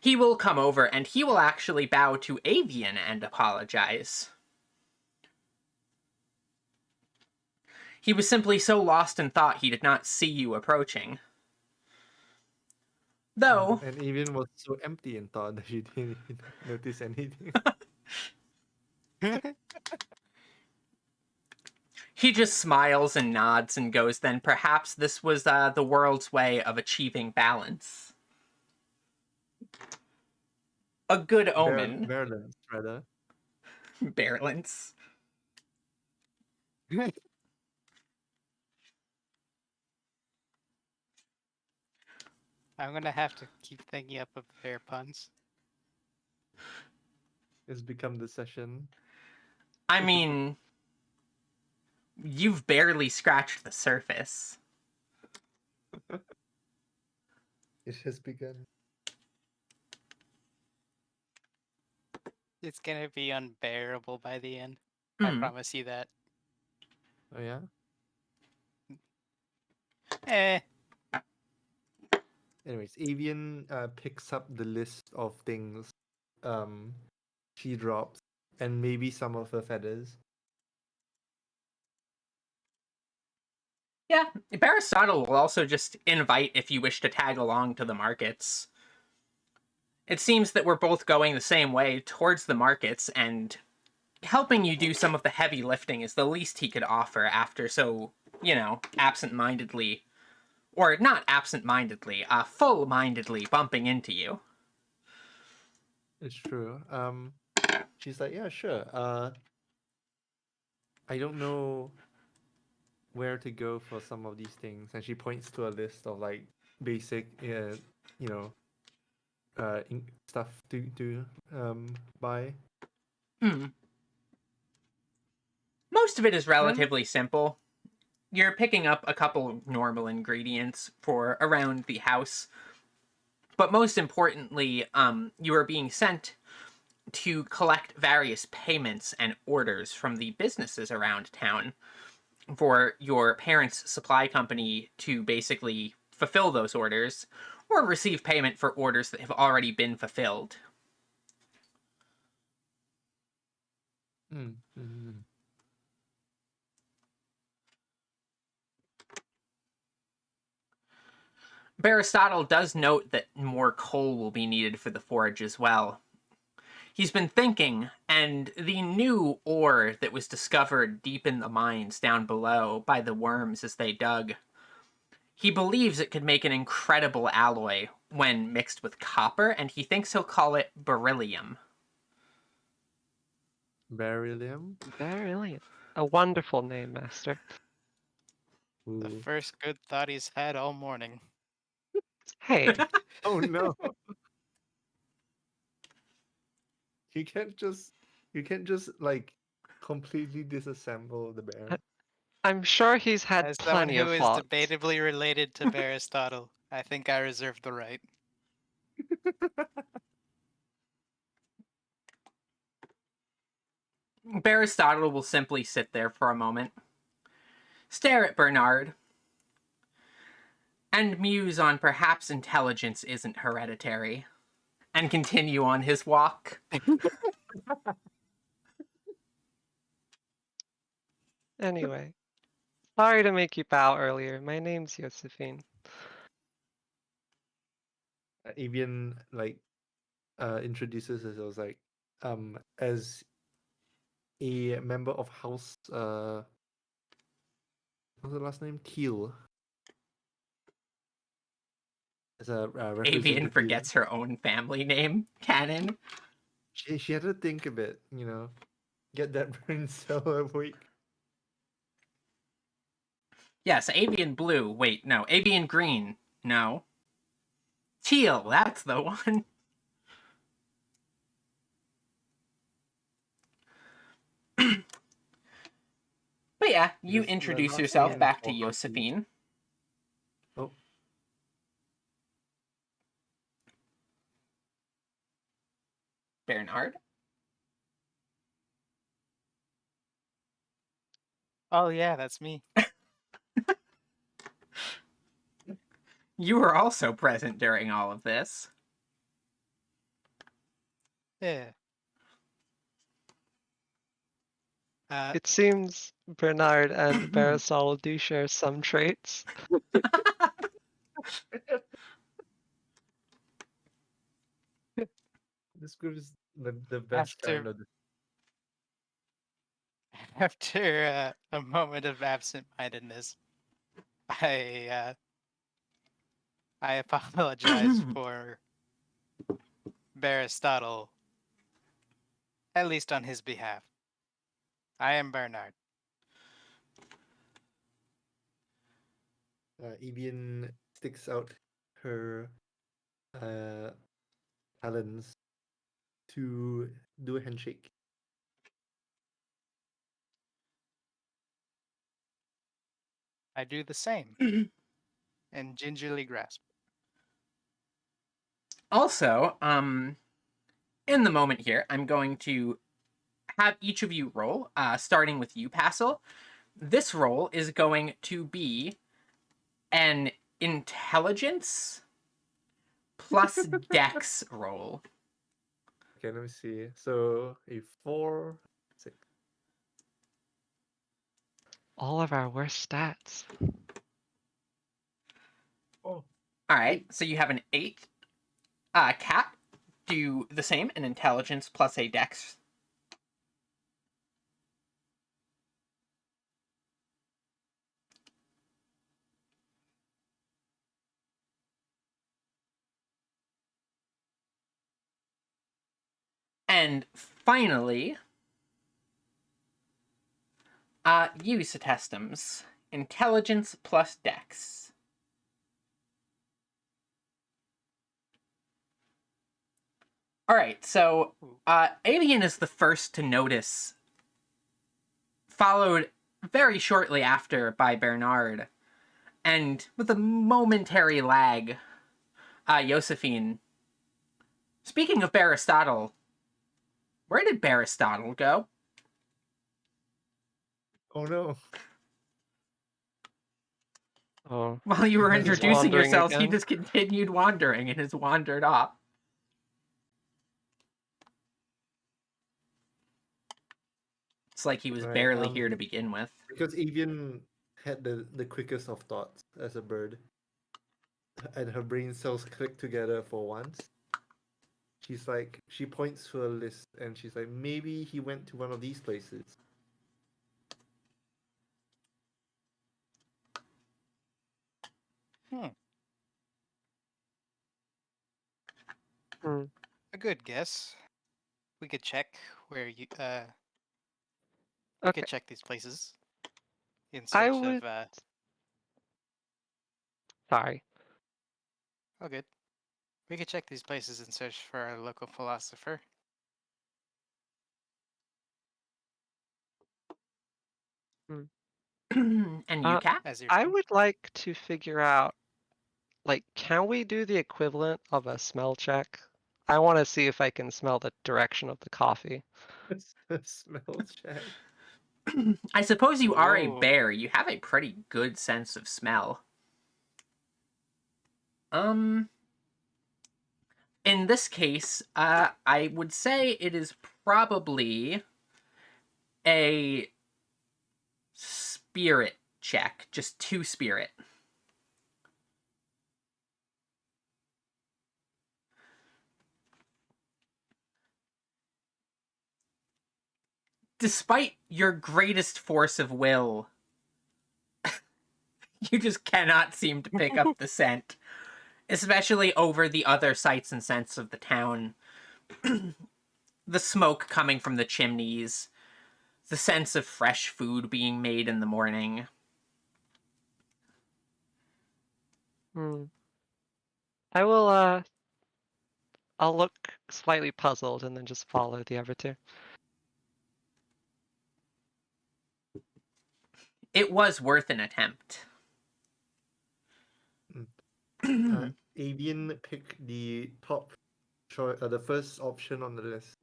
S1: he will come over and he will actually bow to Avian and apologize. He was simply so lost in thought he did not see you approaching. Though...
S2: And Avian was so empty in thought that she didn't notice anything.
S1: He just smiles and nods and goes, "Then perhaps this was the world's way of achieving balance. A good omen."
S2: Balance, rather.
S1: Balance.
S5: I'm gonna have to keep thinking up of their puns.
S2: It's become the session.
S1: I mean, you've barely scratched the surface.
S2: It has begun.
S5: It's gonna be unbearable by the end. I promise you that.
S2: Oh yeah? Anyways, Avian picks up the list of things she drops and maybe some of her feathers.
S1: Yeah, Aristotle will also just invite if you wish to tag along to the markets. It seems that we're both going the same way towards the markets, and helping you do some of the heavy lifting is the least he could offer after so, absent-mindedly, or not absent-mindedly, full-mindedly bumping into you.
S2: It's true. She's like, yeah, sure. I don't know where to go for some of these things, and she points to a list of like basic, you know, stuff to buy.
S1: Hmm. Most of it is
S4: Then
S1: relatively simple. You're picking up a couple normal ingredients for around the house, but most importantly, you are being sent to collect various payments and orders from the businesses around town for your parents' supply company to basically fulfill those orders or receive payment for orders that have already been fulfilled.
S2: Mm-hmm.
S1: Aristotle does note that more coal will be needed for the forge as well. He's been thinking, and the new ore that was discovered deep in the mines down below by the worms as they dug, he believes it could make an incredible alloy when mixed with copper, and he thinks he'll call it beryllium.
S2: Beryllium.
S4: Brilliant. A wonderful name, Master.
S5: The
S2: Ooh.
S5: first good thought he's had all morning.
S4: Hey,
S2: Oh no. You can't just like completely disassemble the bear.
S4: I'm sure he's had
S5: As someone
S4: plenty
S5: who
S4: of
S5: is
S4: thoughts.
S5: debatably related to Aristotle, I think I reserve the right.
S1: Aristotle will simply sit there for a moment, stare at Bernard, and muse on perhaps intelligence isn't hereditary, and continue on his walk.
S4: Anyway, sorry to make you bow earlier. My name's Josephine.
S2: Avian like introduces herself like as a member of House what's the last name? Keel. As a
S1: Avian
S2: representative.
S1: forgets her own family name, canon.
S2: She had to think a bit, get that brain cell awake.
S1: Yes, avian blue. Wait, no. Avian green. No. Teal, that's the one. But yeah, you
S2: Because the
S1: introduce
S2: last
S1: yourself
S2: name
S1: back to
S2: for House.
S1: Josephine.
S2: Oh,
S1: Bernard.
S5: Oh yeah, that's me.
S1: You were also present during all of this.
S5: Yeah.
S4: It seems Bernard and Barisal do share some traits.
S2: this group is the best kind
S5: after
S2: of.
S5: after a moment of absent-mindedness, I apologize for Aristotle, at least on his behalf. I am Bernard.
S2: Evian sticks out her uh, talons to do a handshake.
S5: I do the same and gingerly grasp.
S1: Also, in the moment here, I'm going to have each of you roll, starting with you, Passel. This roll is going to be an intelligence plus dex roll.
S2: Okay, let me see. So a 4, 6.
S4: All of our worst stats.
S2: Oh,
S1: All right, so you have an 8. Cat, do the same, an intelligence plus a dex. And finally, you, Cetestums. Intelligence plus Dex. Alright, so Avian is the first to notice, followed very shortly after by Bernard, and with a momentary lag, Josephine. Speaking of Aristotle, where did Aristotle go?
S2: Oh no.
S4: Oh,
S1: While you were
S2: He's
S1: introducing
S4: wandering
S1: yourselves, he
S4: again.
S1: just continued wandering and has wandered off. It's like he was
S2: Right,
S1: barely here to begin with.
S2: because Avian had the quickest of thoughts as a bird, and her brain cells click together for once. She's like, she points to a list, and she's like, maybe he went to one of these places.
S4: Hmm.
S5: A good guess. We could check where you we
S4: Okay.
S5: could check these places in
S4: I
S5: search
S4: would.
S5: of
S4: Sorry.
S5: oh good. We could check these places in search for a local philosopher.
S1: And you, Cat?
S5: As your
S4: I
S5: turn.
S4: would like to figure out, like, can we do the equivalent of a smell check? I want to see if I can smell the direction of the coffee.
S2: Smell check.
S1: I suppose you are a
S5: Ooh.
S1: bear. You have a pretty good sense of smell. In this case, I would say it is probably a spirit check. Just 2 spirit. Despite your greatest force of will, you just cannot seem to pick up the scent. Especially over the other sights and scents of the town. The smoke coming from the chimneys, the sense of fresh food being made in the morning.
S4: I will, I'll look slightly puzzled and then just follow the other two.
S1: It was worth an attempt.
S2: Avian picked the top choice, the first option on the list,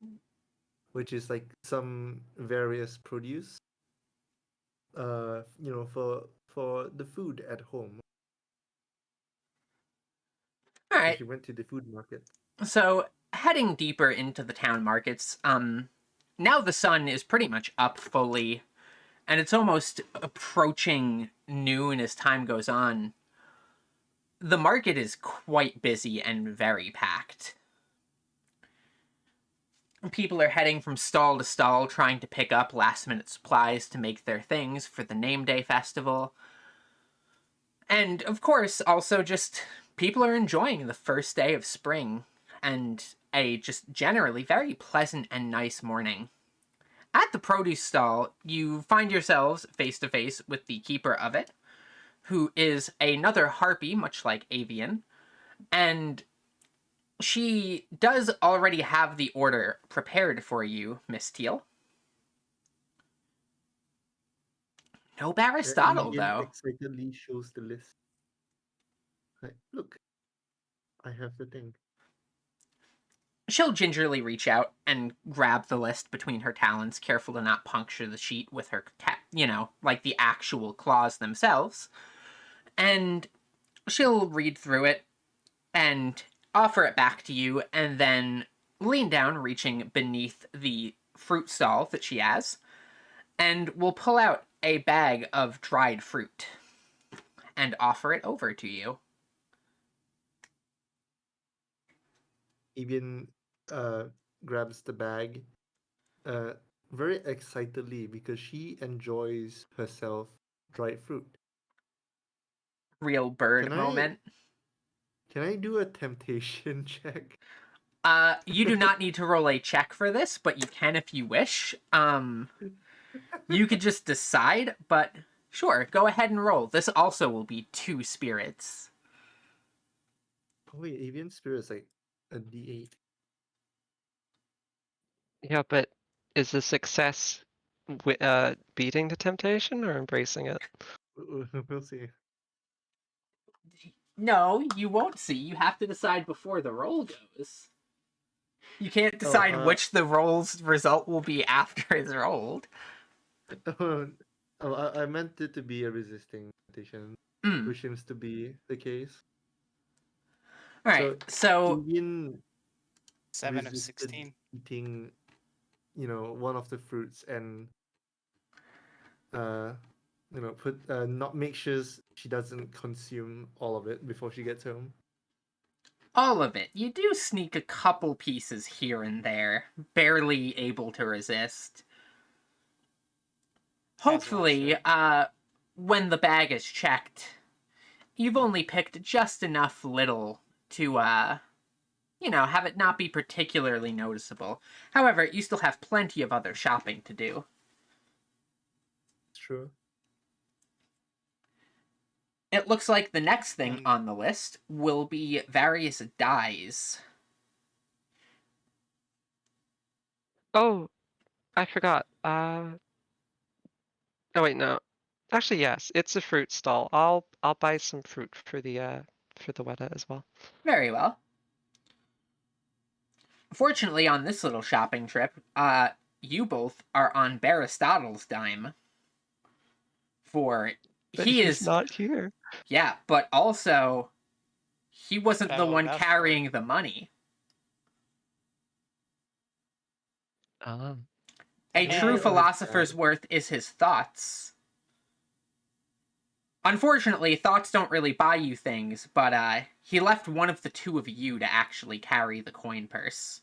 S2: which is like some various produce. For the food at home.
S1: All
S2: So
S1: right.
S2: she went to the food market.
S1: So, heading deeper into the town markets, now the sun is pretty much up fully, and it's almost approaching noon as time goes on. The market is quite busy and very packed. People are heading from stall to stall trying to pick up last-minute supplies to make their things for the name day festival. And, of course, also just people are enjoying the first day of spring and a just generally very pleasant and nice morning. At the produce stall, you find yourselves face to face with the keeper of it, who is another harpy, much like Avian, and she does already have the order prepared for you, Miss Teal. No Aristotle,
S2: Avian
S1: though.
S2: excitedly shows the list. Like, look, I have the thing.
S1: She'll gingerly reach out and grab the list between her talons, careful to not puncture the sheet with her, like the actual claws themselves. And she'll read through it and offer it back to you, and then lean down, reaching beneath the fruit stall that she has, and will pull out a bag of dried fruit and offer it over to you.
S2: Avian grabs the bag very excitedly because she enjoys herself dried fruit.
S1: Real bird
S2: Can I
S1: moment.
S2: can I do a temptation check?
S1: You do not need to roll a check for this, but you can if you wish. You could just decide, but sure, go ahead and roll. This also will be 2 spirits.
S2: Oh, wait, avian spirit is like a D8.
S4: Yeah, but is the success beating the temptation or embracing it?
S2: We'll see.
S1: No, you won't see. You have to decide before the roll goes. You can't
S2: Oh,
S1: decide which the roll's result will be after it's rolled.
S2: I meant it to be a resisting temptation,
S1: Mm.
S2: which seems to be the case.
S1: Alright, so
S2: Avian
S5: 7 of
S2: resisted
S5: 16.
S2: eating, one of the fruits and not make sure she doesn't consume all of it before she gets home.
S1: all of it. You do sneak a couple pieces here and there, barely able to resist. Hopefully, when the bag is checked, you've only picked just enough little to, have it not be particularly noticeable. However, you still have plenty of other shopping to do.
S2: It's true.
S1: It looks like the next thing on the list will be various dyes.
S4: Oh, I forgot. Oh wait, no. Actually, yes, it's a fruit stall. I'll buy some fruit for the Weta as well.
S1: Very well. Fortunately, on this little shopping trip, you both are on Baristotle's dime. For
S4: But
S1: he
S4: he's
S1: is
S4: not here.
S1: yeah, but also he wasn't
S5: But I
S1: the
S5: will
S1: one
S5: vouch for it.
S1: carrying the money.
S4: Ah.
S1: A
S5: Yeah,
S1: true
S5: I-
S1: philosopher's worth is his thoughts. Unfortunately, thoughts don't really buy you things, but he left one of the 2 of you to actually carry the coin purse.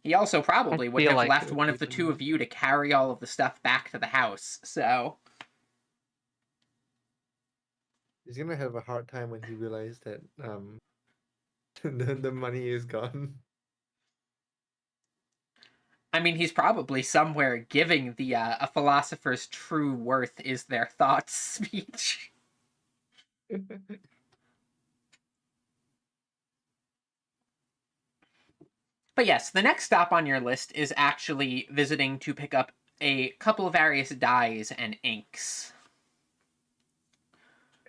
S1: He also probably would
S4: feel
S1: have
S4: like
S1: left
S4: it
S1: one
S4: would
S1: of the
S4: be
S1: 2 of you to carry all of the stuff back to the house, so...
S2: He's gonna have a hard time when he realizes that the money is gone.
S1: I mean, he's probably somewhere giving the a philosopher's true worth is their thoughts speech. But yes, the next stop on your list is actually visiting to pick up a couple of various dyes and inks.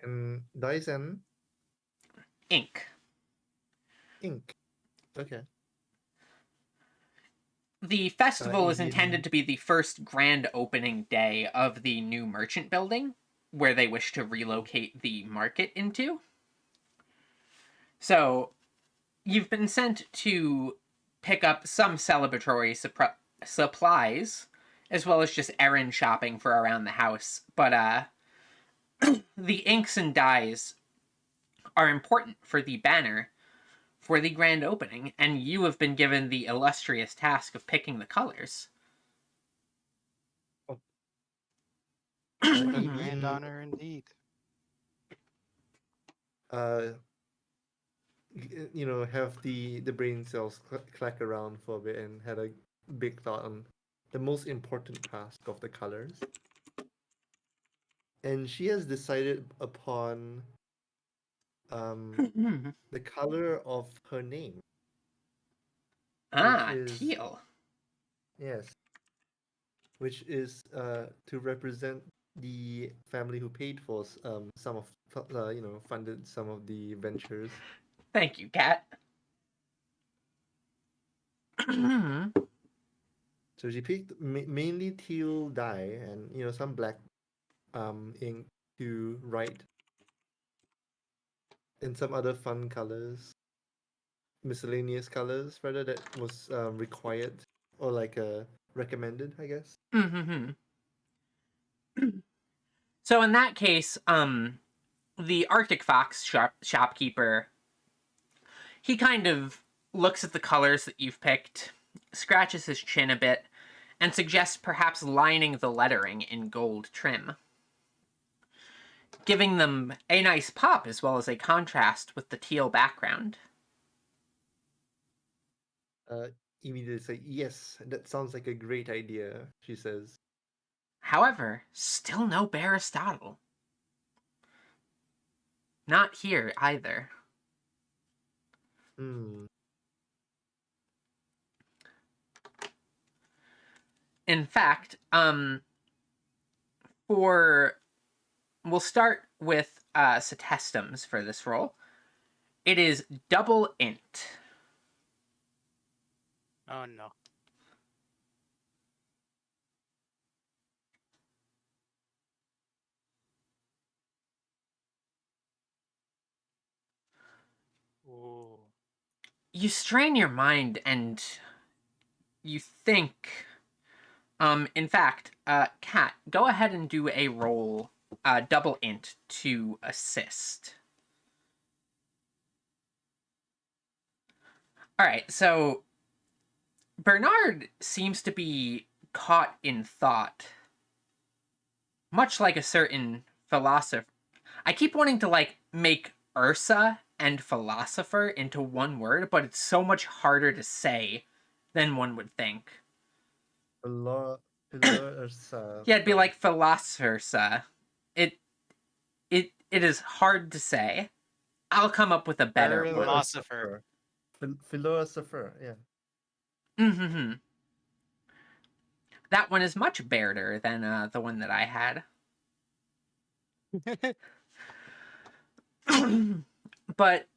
S2: And dice and
S1: Ink.
S2: ink. Okay.
S1: The festival is
S2: Avian-
S1: intended to be the first grand opening day of the new merchant building, where they wish to relocate the market into. So, you've been sent to pick up some celebratory supplies, as well as just errand shopping for around the house. But the inks and dyes are important for the banner for the grand opening, and you have been given the illustrious task of picking the colors.
S5: Grand
S2: Avian,
S5: honor indeed.
S2: uh, have the brain cells clack around for a bit and had a big thought on the most important task of the colors. And she has decided upon the color of her name.
S1: Ah,
S2: which is
S1: teal.
S2: yes, which is to represent the family who paid for some of funded some of the ventures.
S1: Thank you, Kat.
S2: So she picked mainly teal dye and some black ink to write, and some other fun colors, miscellaneous colors rather, that was required or like recommended, I guess.
S1: So in that case, the Arctic Fox shopkeeper, he kind of looks at the colors that you've picked, scratches his chin a bit, and suggests perhaps lining the lettering in gold trim, giving them a nice pop as well as a contrast with the teal background.
S2: immediately say, "Yes, that sounds like a great idea," she says.
S1: However, still no Aristotle. Not here either.
S2: Hmm.
S1: In fact, for we'll start with Cetestums for this roll. It is double int.
S5: Oh no. Ooh.
S1: You strain your mind and you think. In fact, Kat, go ahead and do a roll, double int to assist. All right, so Bernard seems to be caught in thought, much like a certain philosopher. I keep wanting to like make Ursa and philosopher into one word, but it's so much harder to say than one would think.
S2: Philosopher.
S1: Yeah, it'd be like philosopher. It it is hard to say. I'll come up with a better word.
S5: Philosopher.
S2: Philosopher. Yeah.
S1: Mm-hmm. That one is much better than the one that I had. But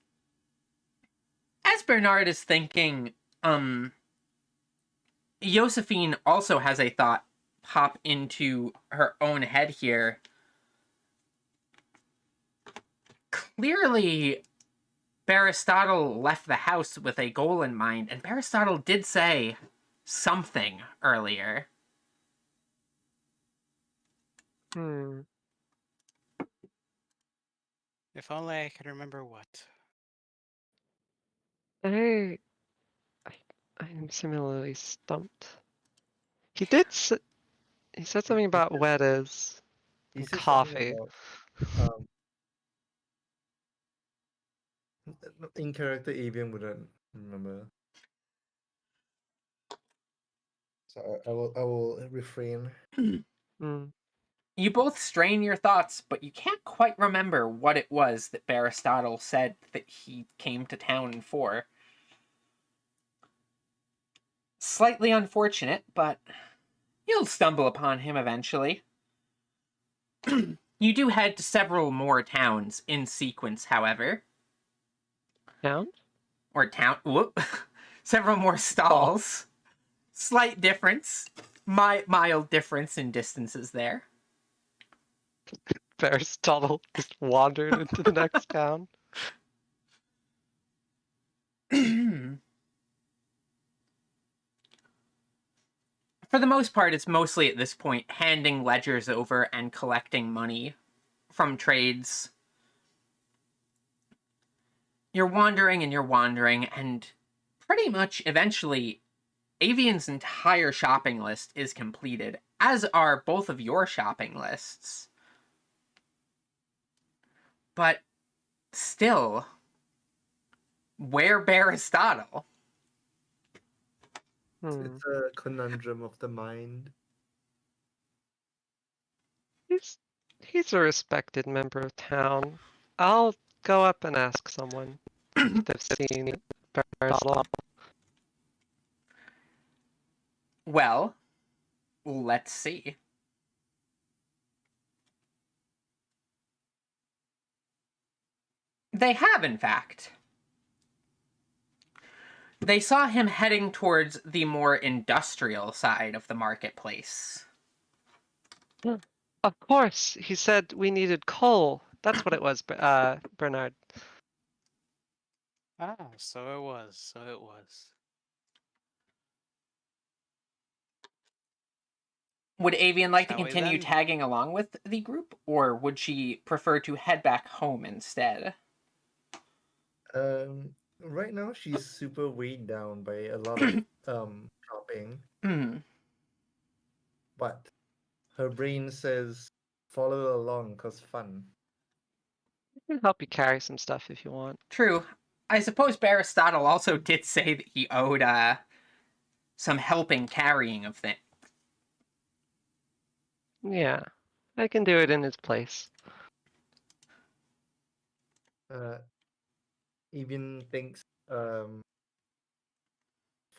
S1: as Bernard is thinking, Josephine also has a thought pop into her own head here. Clearly, Aristotle left the house with a goal in mind, and Aristotle did say something earlier.
S4: Hmm.
S5: If only I could remember what.
S4: I, I am similarly stumped. He did. He said something about wetters
S2: He
S4: and
S2: said something
S4: coffee.
S2: about in character Avian wouldn't remember. So I will refrain.
S4: Hmm.
S1: You both strain your thoughts, but you can't quite remember what it was that Aristotle said that he came to town for. Slightly unfortunate, but you'll stumble upon him eventually. You do head to several more towns in sequence, however.
S4: Town?
S1: Or whoop. Several more stalls. Slight difference. Mild difference in distances there.
S4: Aristotle just wandered into the next town.
S1: For the most part, it's mostly at this point handing ledgers over and collecting money from trades. You're wandering and you're wandering, and pretty much eventually, Avian's entire shopping list is completed, as are both of your shopping lists. But still, where Aristotle?
S4: Hmm.
S2: It's a conundrum of the mind.
S4: He's a respected member of town. I'll go up and ask someone if they've seen Aristotle.
S1: Well, let's see. They have, in fact. They saw him heading towards the more industrial side of the marketplace.
S4: Of course, he said we needed coal. That's what it was, Bernard.
S5: Ah, so it was. So it was.
S1: Would Avian like to
S5: Shall we
S1: continue
S5: then?
S1: tagging along with the group, or would she prefer to head back home instead?
S2: Right now she's super weighed down by a lot of shopping,
S1: Hmm.
S2: but her brain says follow along cause fun.
S4: I can help you carry some stuff if you want.
S1: True. I suppose Aristotle also did say that he owed some helping carrying of things.
S4: Yeah, I can do it in his place.
S2: Even thanks for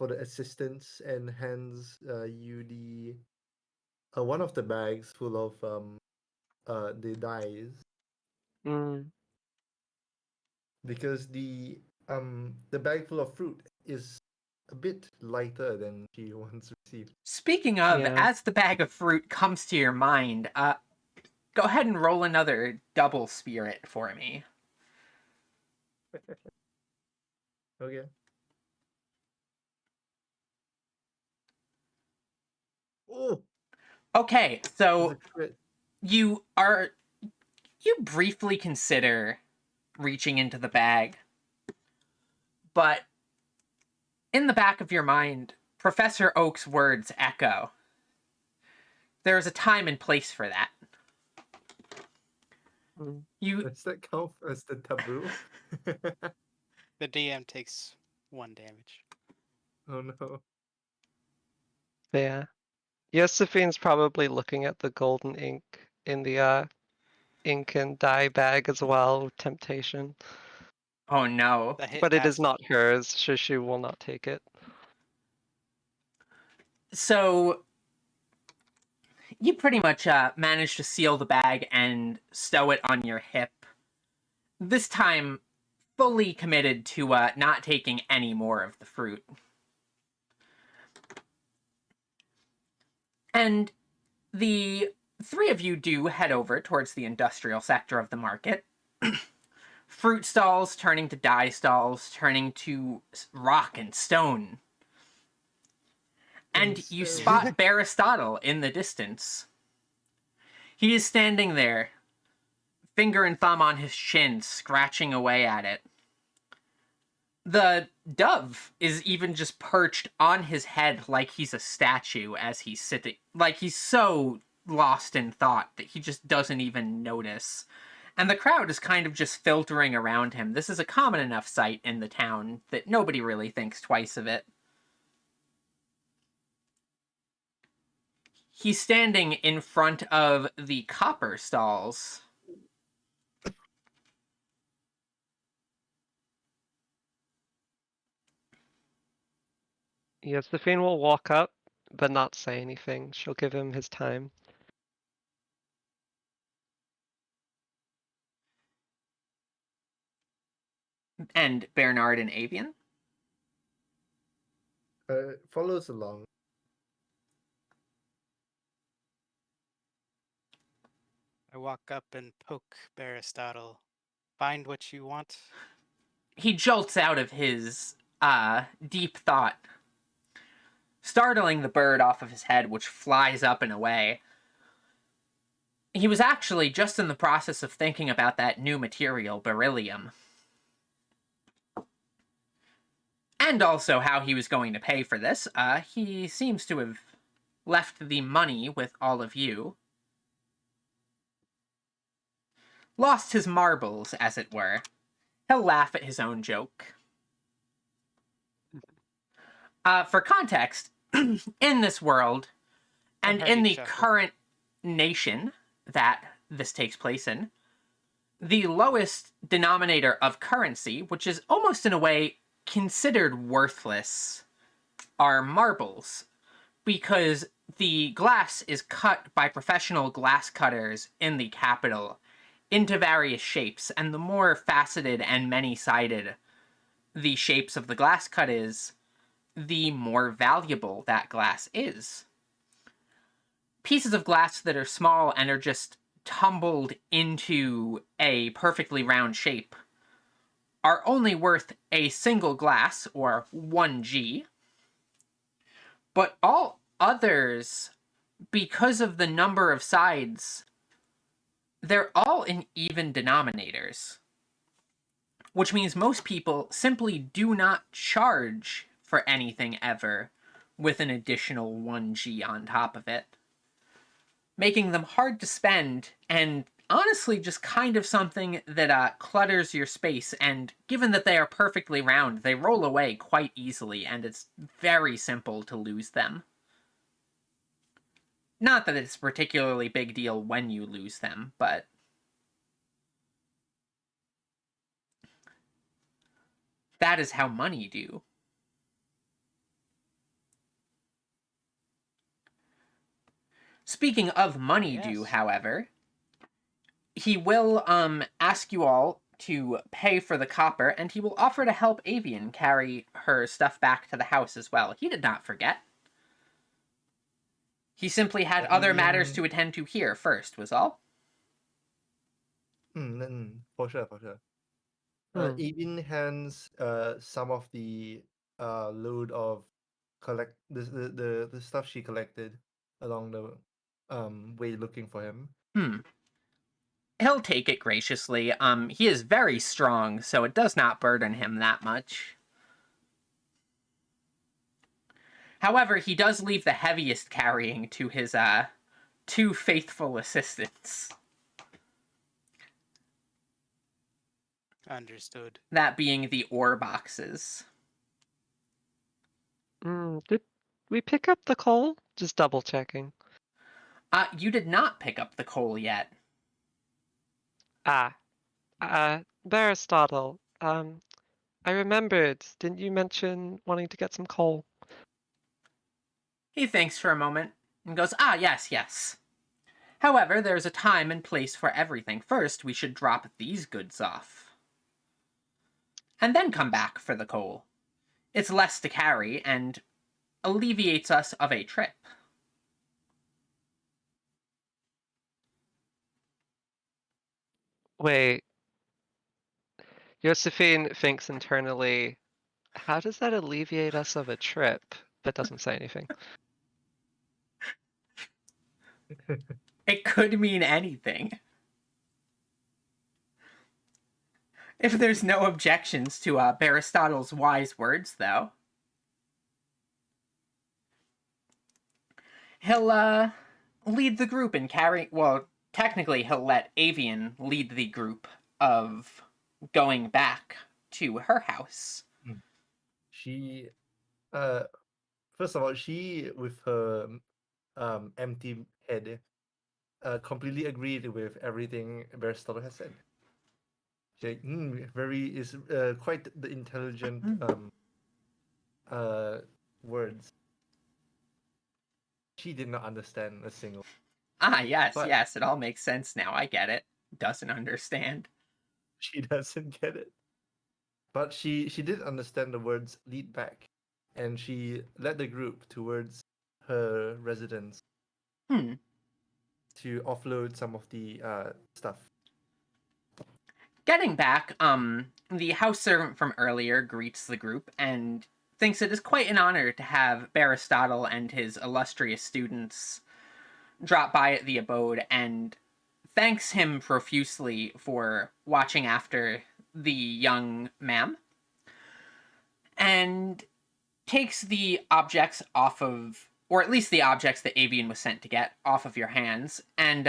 S2: the assistance and hands you the one of the bags full of the dyes,
S4: Mm,
S2: because the bag full of fruit is a bit lighter than she once received.
S1: Speaking of,
S4: yeah.
S1: as the bag of fruit comes to your mind, go ahead and roll another double spirit for me.
S2: Okay. Oh,
S1: Okay,
S2: it's
S1: so
S2: a crit.
S1: you briefly consider reaching into the bag, but in the back of your mind, Professor Oak's words echo. There is a time and place for that.
S4: Mm,
S1: You
S2: Does that count as the taboo?
S5: The DM takes 1 damage.
S2: Oh no.
S4: yeah. Yosephine's probably looking at the golden ink in the ink and dye bag as well with temptation.
S1: Oh no.
S5: The hit
S4: But it is
S5: passed.
S4: not hers, so she will not take it.
S1: So you pretty much manage to seal the bag and stow it on your hip. This time, fully committed to not taking any more of the fruit. And the three of you do head over towards the industrial sector of the market. Fruit stalls turning to dye stalls, turning to rock and stone. And you
S2: So-
S1: spot Aristotle in the distance. He is standing there, finger and thumb on his chin, scratching away at it. The dove is even just perched on his head like he's a statue as he's sitting. Like he's so lost in thought that he just doesn't even notice. And the crowd is kind of just filtering around him. This is a common enough sight in the town that nobody really thinks twice of it. He's standing in front of the copper stalls.
S4: Josephine will walk up, but not say anything. She'll give him his time.
S1: And Bernard and Avian.
S2: follows along.
S5: I walk up and poke Aristotle. Find what you want.
S1: He jolts out of his deep thought, startling the bird off of his head, which flies up and away. He was actually just in the process of thinking about that new material, beryllium. And also how he was going to pay for this. He seems to have left the money with all of you. Lost his marbles, as it were. He'll laugh at his own joke. For context, in this world, and in the current nation that this takes place in, the lowest denominator of currency, which is almost in a way considered worthless, are marbles, because the glass is cut by professional glass cutters in the capital into various shapes, and the more faceted and many-sided the shapes of the glass cut is, the more valuable that glass is. Pieces of glass that are small and are just tumbled into a perfectly round shape are only worth a single glass, or 1G, but all others, because of the number of sides, they're all in even denominators, which means most people simply do not charge for anything ever with an additional 1G on top of it, making them hard to spend and honestly just kind of something that clutters your space, and given that they are perfectly round, they roll away quite easily, and it's very simple to lose them. Not that it's a particularly big deal when you lose them, but that is how money do. Speaking of money do,
S5: Yes.
S1: however, he will ask you all to pay for the copper, and he will offer to help Avian carry her stuff back to the house as well. He did not forget. He simply had other matters to attend to here first, was all.
S2: For sure, for sure.
S4: Hmm.
S2: Avian hands some of the load of the stuff she collected along the way looking for him.
S1: He'll take it graciously. He is very strong, so it does not burden him that much. However, he does leave the heaviest carrying to his two faithful assistants.
S5: Understood.
S1: That being the ore boxes.
S4: Did we pick up the coal? Just double checking.
S1: You did not pick up the coal yet.
S4: Aristotle, I remembered. Didn't you mention wanting to get some coal?
S1: He thinks for a moment and goes, yes, yes. However, there's a time and place for everything. First, we should drop these goods off. And then come back for the coal. It's less to carry and alleviates us of a trip.
S4: Wait, Josephine thinks internally, how does that alleviate us of a trip? But doesn't say anything.
S1: It could mean anything. If there's no objections to Aristotle's wise words, though. He'll lead the group in carrying... Well, technically he'll let Avian lead the group of going back to her house.
S2: She, first of all, she with her empty head, completely agreed with everything Aristotle has said. She is quite the intelligent words. She did not understand a single.
S1: Yes,
S2: But-
S1: yes, it all makes sense now. I get it. Doesn't understand.
S2: She doesn't get it. But she did understand the words lead back, and she led the group towards her residence to offload some of the stuff.
S1: Getting back, the house servant from earlier greets the group and thinks it is quite an honor to have Aristotle and his illustrious students drop by at the abode, and thanks him profusely for watching after the young ma'am, and takes the objects off of, or at least the objects that Avian was sent to get, off of your hands, and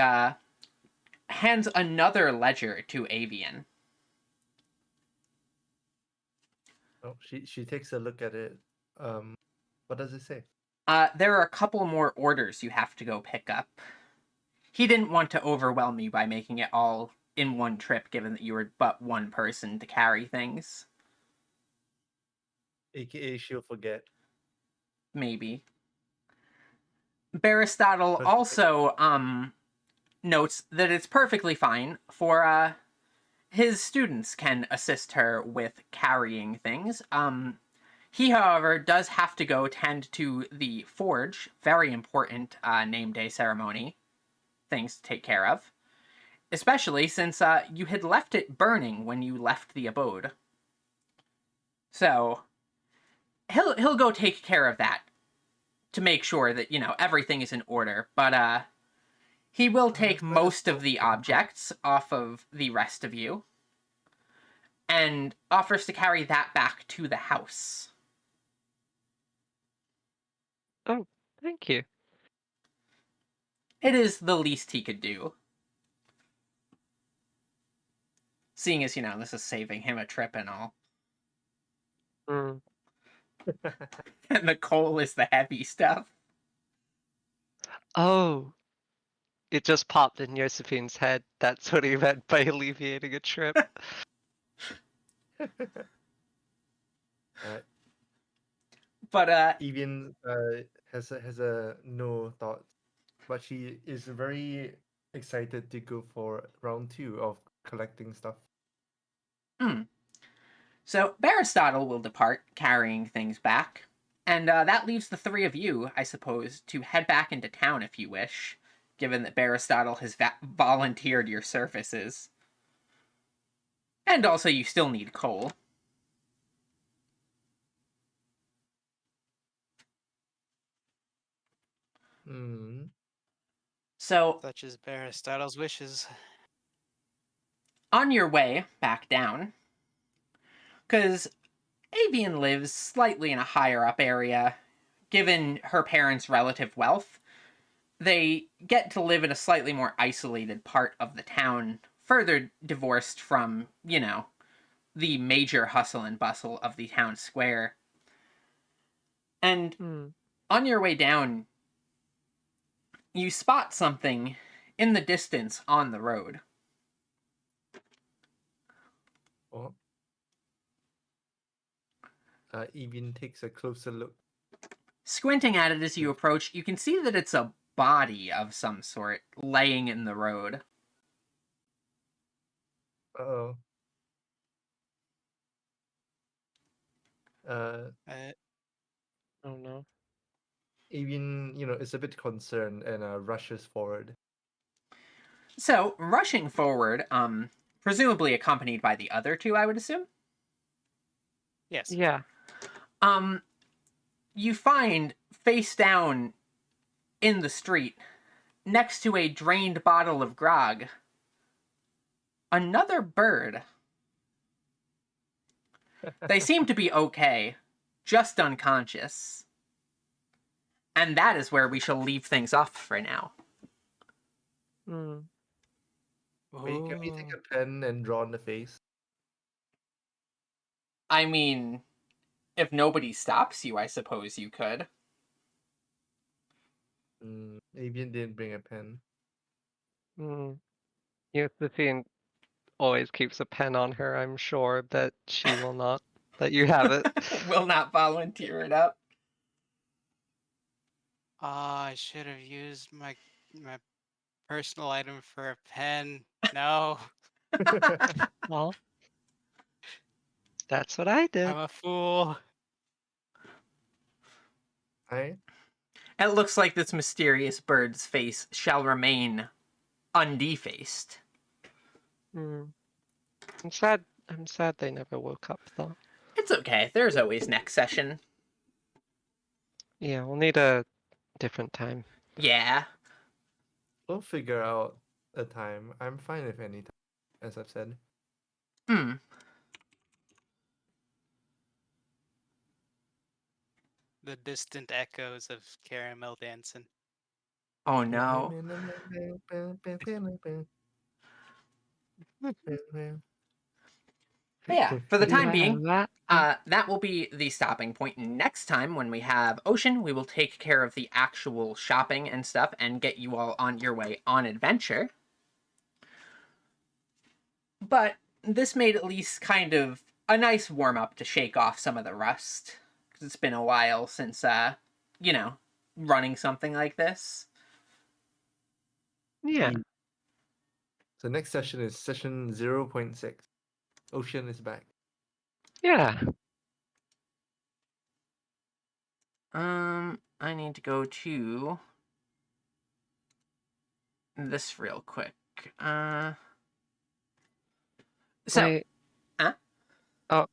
S1: hands another ledger to Avian.
S2: Oh, she takes a look at it. What does it say?
S1: There are a couple more orders you have to go pick up. He didn't want to overwhelm you by making it all in one trip, given that you were but one person to carry things.
S2: AKA she'll forget.
S1: Maybe. Aristotle also notes that it's perfectly fine for his students can assist her with carrying things. He, however, does have to go tend to the forge, very important name day ceremony, things to take care of. Especially since you had left it burning when you left the abode. So, he'll go take care of that to make sure that, everything is in order. But he will take most of the objects off of the rest of you and offers to carry that back to the house.
S4: Oh, thank you.
S1: It is the least he could do. seeing as, this is saving him a trip and all.
S4: Mm.
S1: And the coal is the heavy stuff.
S4: Oh, it just popped in Josephine's head. That's what he meant by alleviating a trip.
S1: But,
S2: Evian has a no thoughts, but she is very excited to go for round 2 of collecting stuff.
S1: So Aristotle will depart, carrying things back. And that leaves the three of you, I suppose, to head back into town if you wish, given that Aristotle has volunteered your services. And also, you still need coal.
S2: Hmm.
S1: So,
S5: Such as Aristotle's wishes.
S1: on your way back down, because Avian lives slightly in a higher up area, given her parents' relative wealth, they get to live in a slightly more isolated part of the town, further divorced from, the major hustle and bustle of the town square. And
S4: Mm.
S1: on your way down, you spot something in the distance on the road.
S2: Oh. Evian takes a closer look.
S1: Squinting at it as you approach, you can see that it's a body of some sort laying in the road.
S2: Uh-oh.
S5: Uh,
S4: Oh no.
S2: Avian, is a bit concerned and rushes forward.
S1: So, rushing forward, presumably accompanied by the other two, I would assume.
S5: yes.
S4: Yeah.
S1: You find face down in the street, next to a drained bottle of grog, another bird. They seem to be okay, just unconscious. And that is where we shall leave things off for now.
S4: Mm.
S2: Wait, can we take
S5: Ooh.
S2: a pen and draw on the face?
S1: I mean, if nobody stops you, I suppose you could.
S2: Avian didn't bring a pen.
S4: Mm. Josephine always keeps a pen on her. I'm sure that she will not let you have it.
S1: Will not volunteer it up.
S5: I should have used my personal item for a pen. No,
S4: Well, that's what I did.
S5: I'm a fool.
S2: Hi.
S1: It looks like this mysterious bird's face shall remain undefaced.
S4: Mm. I'm sad they never woke up though.
S1: It's okay, there's always next session.
S4: Yeah, we'll need a different time.
S1: Yeah.
S2: We'll figure out a time. I'm fine with any time, as I've said.
S5: The distant echoes of caramel dancing.
S1: Oh no. But yeah, for the time being, that will be the stopping point. Next time, when we have Ocean, we will take care of the actual shopping and stuff and get you all on your way on adventure. But this made at least kind of a nice warm-up to shake off some of the rust. Because it's been a while since, running something like this.
S4: Yeah.
S2: So next session is session 0.6. Ocean is back.
S4: Yeah.
S1: I need to go to this real quick. So,
S4: Wait. Oh,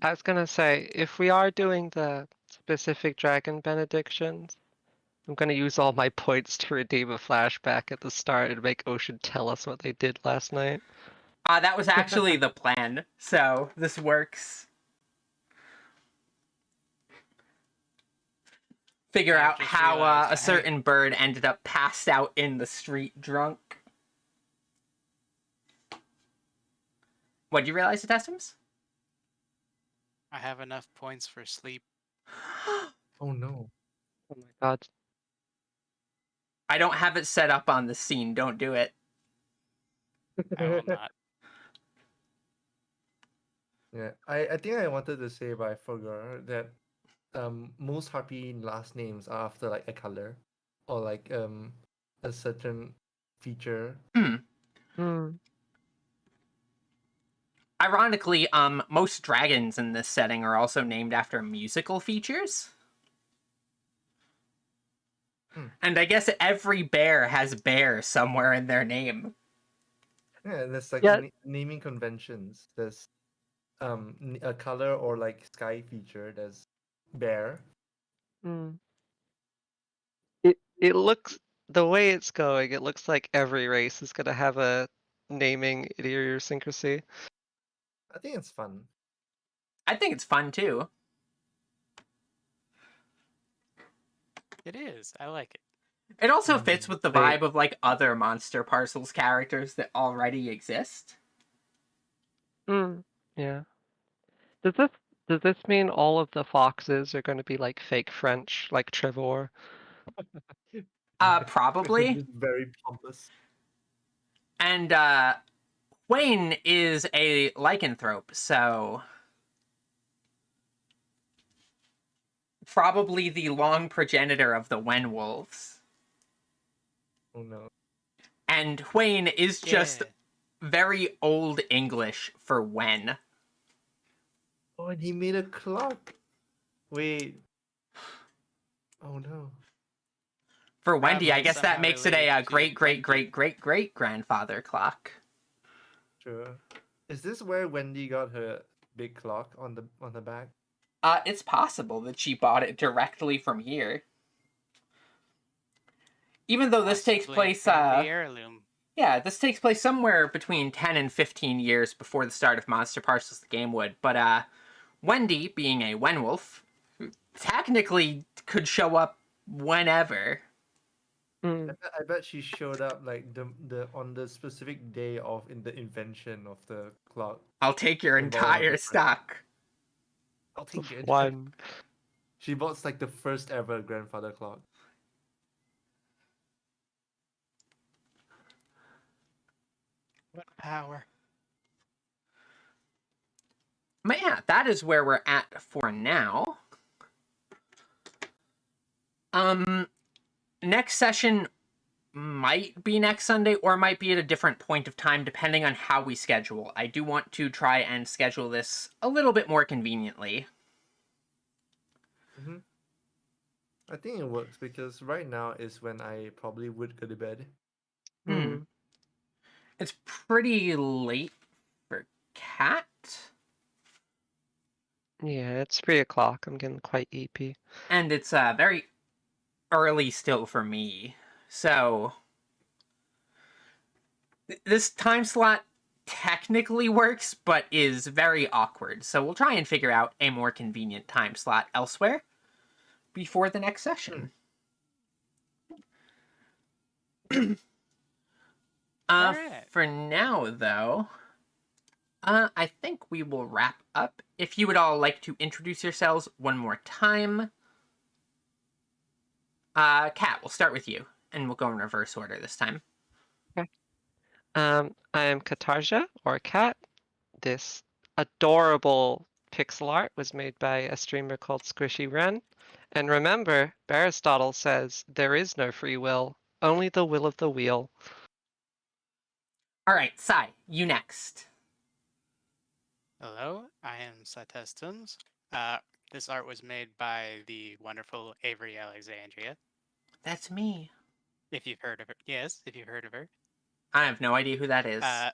S4: I was gonna say, if we are doing the specific dragon benedictions, I'm gonna use all my points to redeem a flashback at the start and make Ocean tell us what they did last night.
S1: that was actually the plan, so this works. Figure
S5: Yeah,
S1: out
S5: just
S1: how
S5: realized
S1: a certain bird ended up passed out in the street drunk. What do you realize, Atestims?
S5: I have enough points for sleep.
S2: Oh no.
S4: Oh my god.
S1: I don't have it set up on the scene. Don't do it.
S5: I will not.
S2: Yeah, I think I wanted to say, but I forgot that most Harpy last names are after like a color or like a certain feature.
S1: Hmm.
S4: Hmm.
S1: Ironically, most dragons in this setting are also named after musical features.
S2: Hmm.
S1: And I guess every bear has bear somewhere in their name.
S2: Yeah, there's like
S4: Yeah.
S2: naming conventions. There's a color or like sky feature. There's bear.
S4: Hmm. It looks the way it's going. It looks like every race is gonna have a naming idiosyncrasy.
S2: I think it's fun.
S1: I think it's fun too.
S5: It is. I like it.
S1: It also fits with the
S4: Wait.
S1: vibe of like other Monster Parcels characters that already exist.
S4: Hmm. Yeah. Does this does this mean all of the foxes are going to be like fake French, like Trevor?
S1: Probably.
S2: Just very pompous.
S1: And Wayne is a lycanthrope, so probably the long progenitor of the Wenwolves.
S2: Oh no.
S1: And Wayne is just
S5: Yeah.
S1: very old English for when.
S2: Oh, and he made a clock. Wait. Oh no.
S1: For Wendy, I
S5: Probably
S1: guess that
S5: somehow
S1: makes it
S5: related
S1: a
S5: to
S1: great, great,
S5: Wendy.
S1: great, great, great grandfather clock.
S2: Sure. Is this where Wendy got her big clock on the back?
S1: It's possible that she bought it directly from here. Even though this takes
S5: Possibly a
S1: place,
S5: family heirloom.
S1: yeah, this takes place somewhere between 10 and 15 years before the start of Monster Parcels the Game would. But Wendy, being a Wenwolf, technically could show up whenever.
S4: Hmm.
S2: I bet she showed up like the on the specific day of in the invention of the clock.
S1: I'll take your
S2: And bought one of the
S1: entire
S2: first.
S1: stock.
S2: I'll take it.
S4: One.
S2: She bought like the first ever grandfather clock.
S5: What power?
S1: But yeah, that is where we're at for now. Next session might be next Sunday or might be at a different point of time depending on how we schedule. I do want to try and schedule this a little bit more conveniently.
S2: Mm-hmm. I think it works because right now is when I probably would go to bed.
S4: Hmm.
S1: It's pretty late for Cat,
S4: Yeah, it's 3 o'clock. I'm getting quite eepy.
S1: and it's very early still for me. So this time slot technically works, but is very awkward. So we'll try and figure out a more convenient time slot elsewhere before the next session.
S5: Alright.
S1: For now, though, I think we will wrap up. If you would all like to introduce yourselves one more time. Kat, we'll start with you, and we'll go in reverse order this time.
S4: I am Katarja, or Cat. This adorable pixel art was made by a streamer called Squishy Wren. And remember, Aristotle says there is no free will, only the will of the wheel.
S1: All right, Sai, you next.
S5: Hello, I am Satestums. This art was made by the wonderful Avery Alexandria.
S1: That's me.
S5: If you've heard of her. Yes, if you've heard of her.
S1: I have no idea who that is.
S5: Yeah.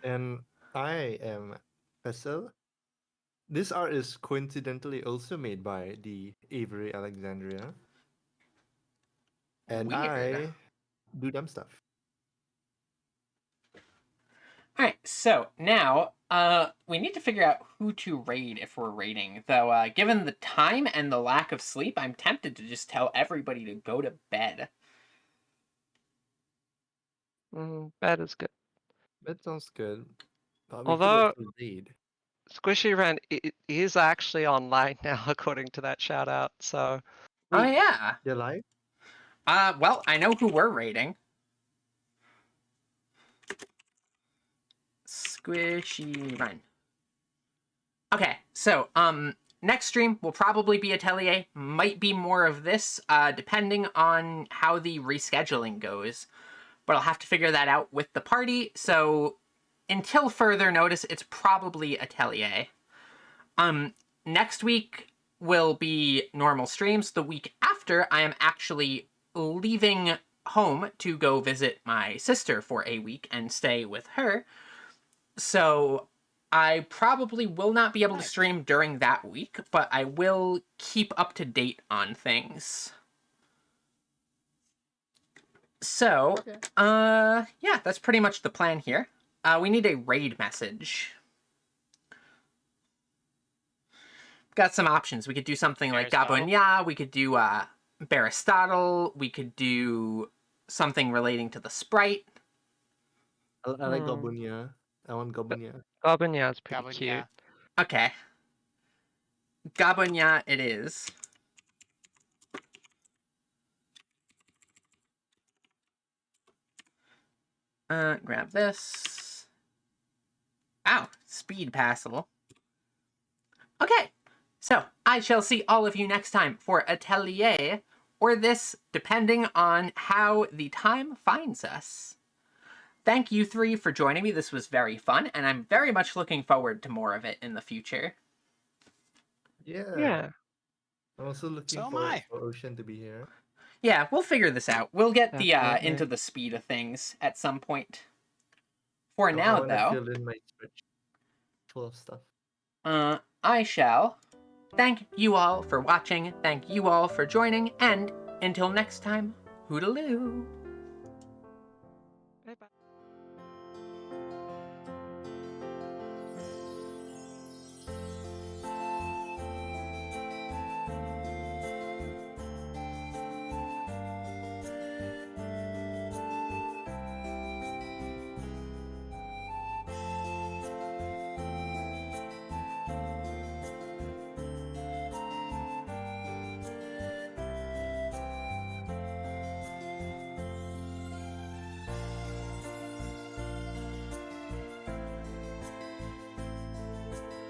S2: And I am Vessel. This art is coincidentally also made by the Avery Alexandria. And
S1: Weird.
S2: I do dumb stuff.
S1: All right, so now we need to figure out who to raid if we're raiding. Though, given the time and the lack of sleep, I'm tempted to just tell everybody to go to bed.
S4: Bed is good.
S2: That sounds good. But we
S4: Although-
S2: could also raid.
S4: Squishy Ren is actually online now, according to that shout out. So
S1: Oh
S2: Wait,
S1: yeah.
S2: They're live?
S1: Well, I know who we're raiding. Squishy Run. Okay, so next stream will probably be Atelier. Might be more of this, depending on how the rescheduling goes. But I'll have to figure that out with the party. So until further notice, it's probably Atelier. Next week will be normal streams. The week after, I am actually leaving home to go visit my sister for a week and stay with her. So I probably will not be able to
S5: Nice.
S1: stream during that week, but I will keep up to date on things. So,
S2: Okay.
S1: yeah, that's pretty much the plan here. We need a raid message. Got some options. We could do something like
S5: Aristotle.
S1: Gabonya, we could do Aristotle, we could do something relating to the sprite.
S2: I like
S4: Hmm.
S2: Gobunya. I want Gobunya.
S4: Gobinya is pretty
S5: Goblin,
S4: cute.
S5: yeah.
S1: Okay. Gabonya it is. Grab this. Ow, speed passable. Okay, so I shall see all of you next time for Atelier, or this, depending on how the time finds us. Thank you three for joining me. This was very fun, and I'm very much looking forward to more of it in the future.
S2: Yeah. I'm also looking
S5: So am
S2: forward
S5: I.
S2: for Ocean to be here.
S1: Yeah, we'll figure this out. We'll get the
S4: Definitely.
S1: into the speed of things at some point. For
S2: I
S1: now,
S2: wanna
S1: though,
S2: fill in my spreadsheet full of stuff.
S1: I shall thank you all for watching, thank you all for joining, and until next time, hoodaloo!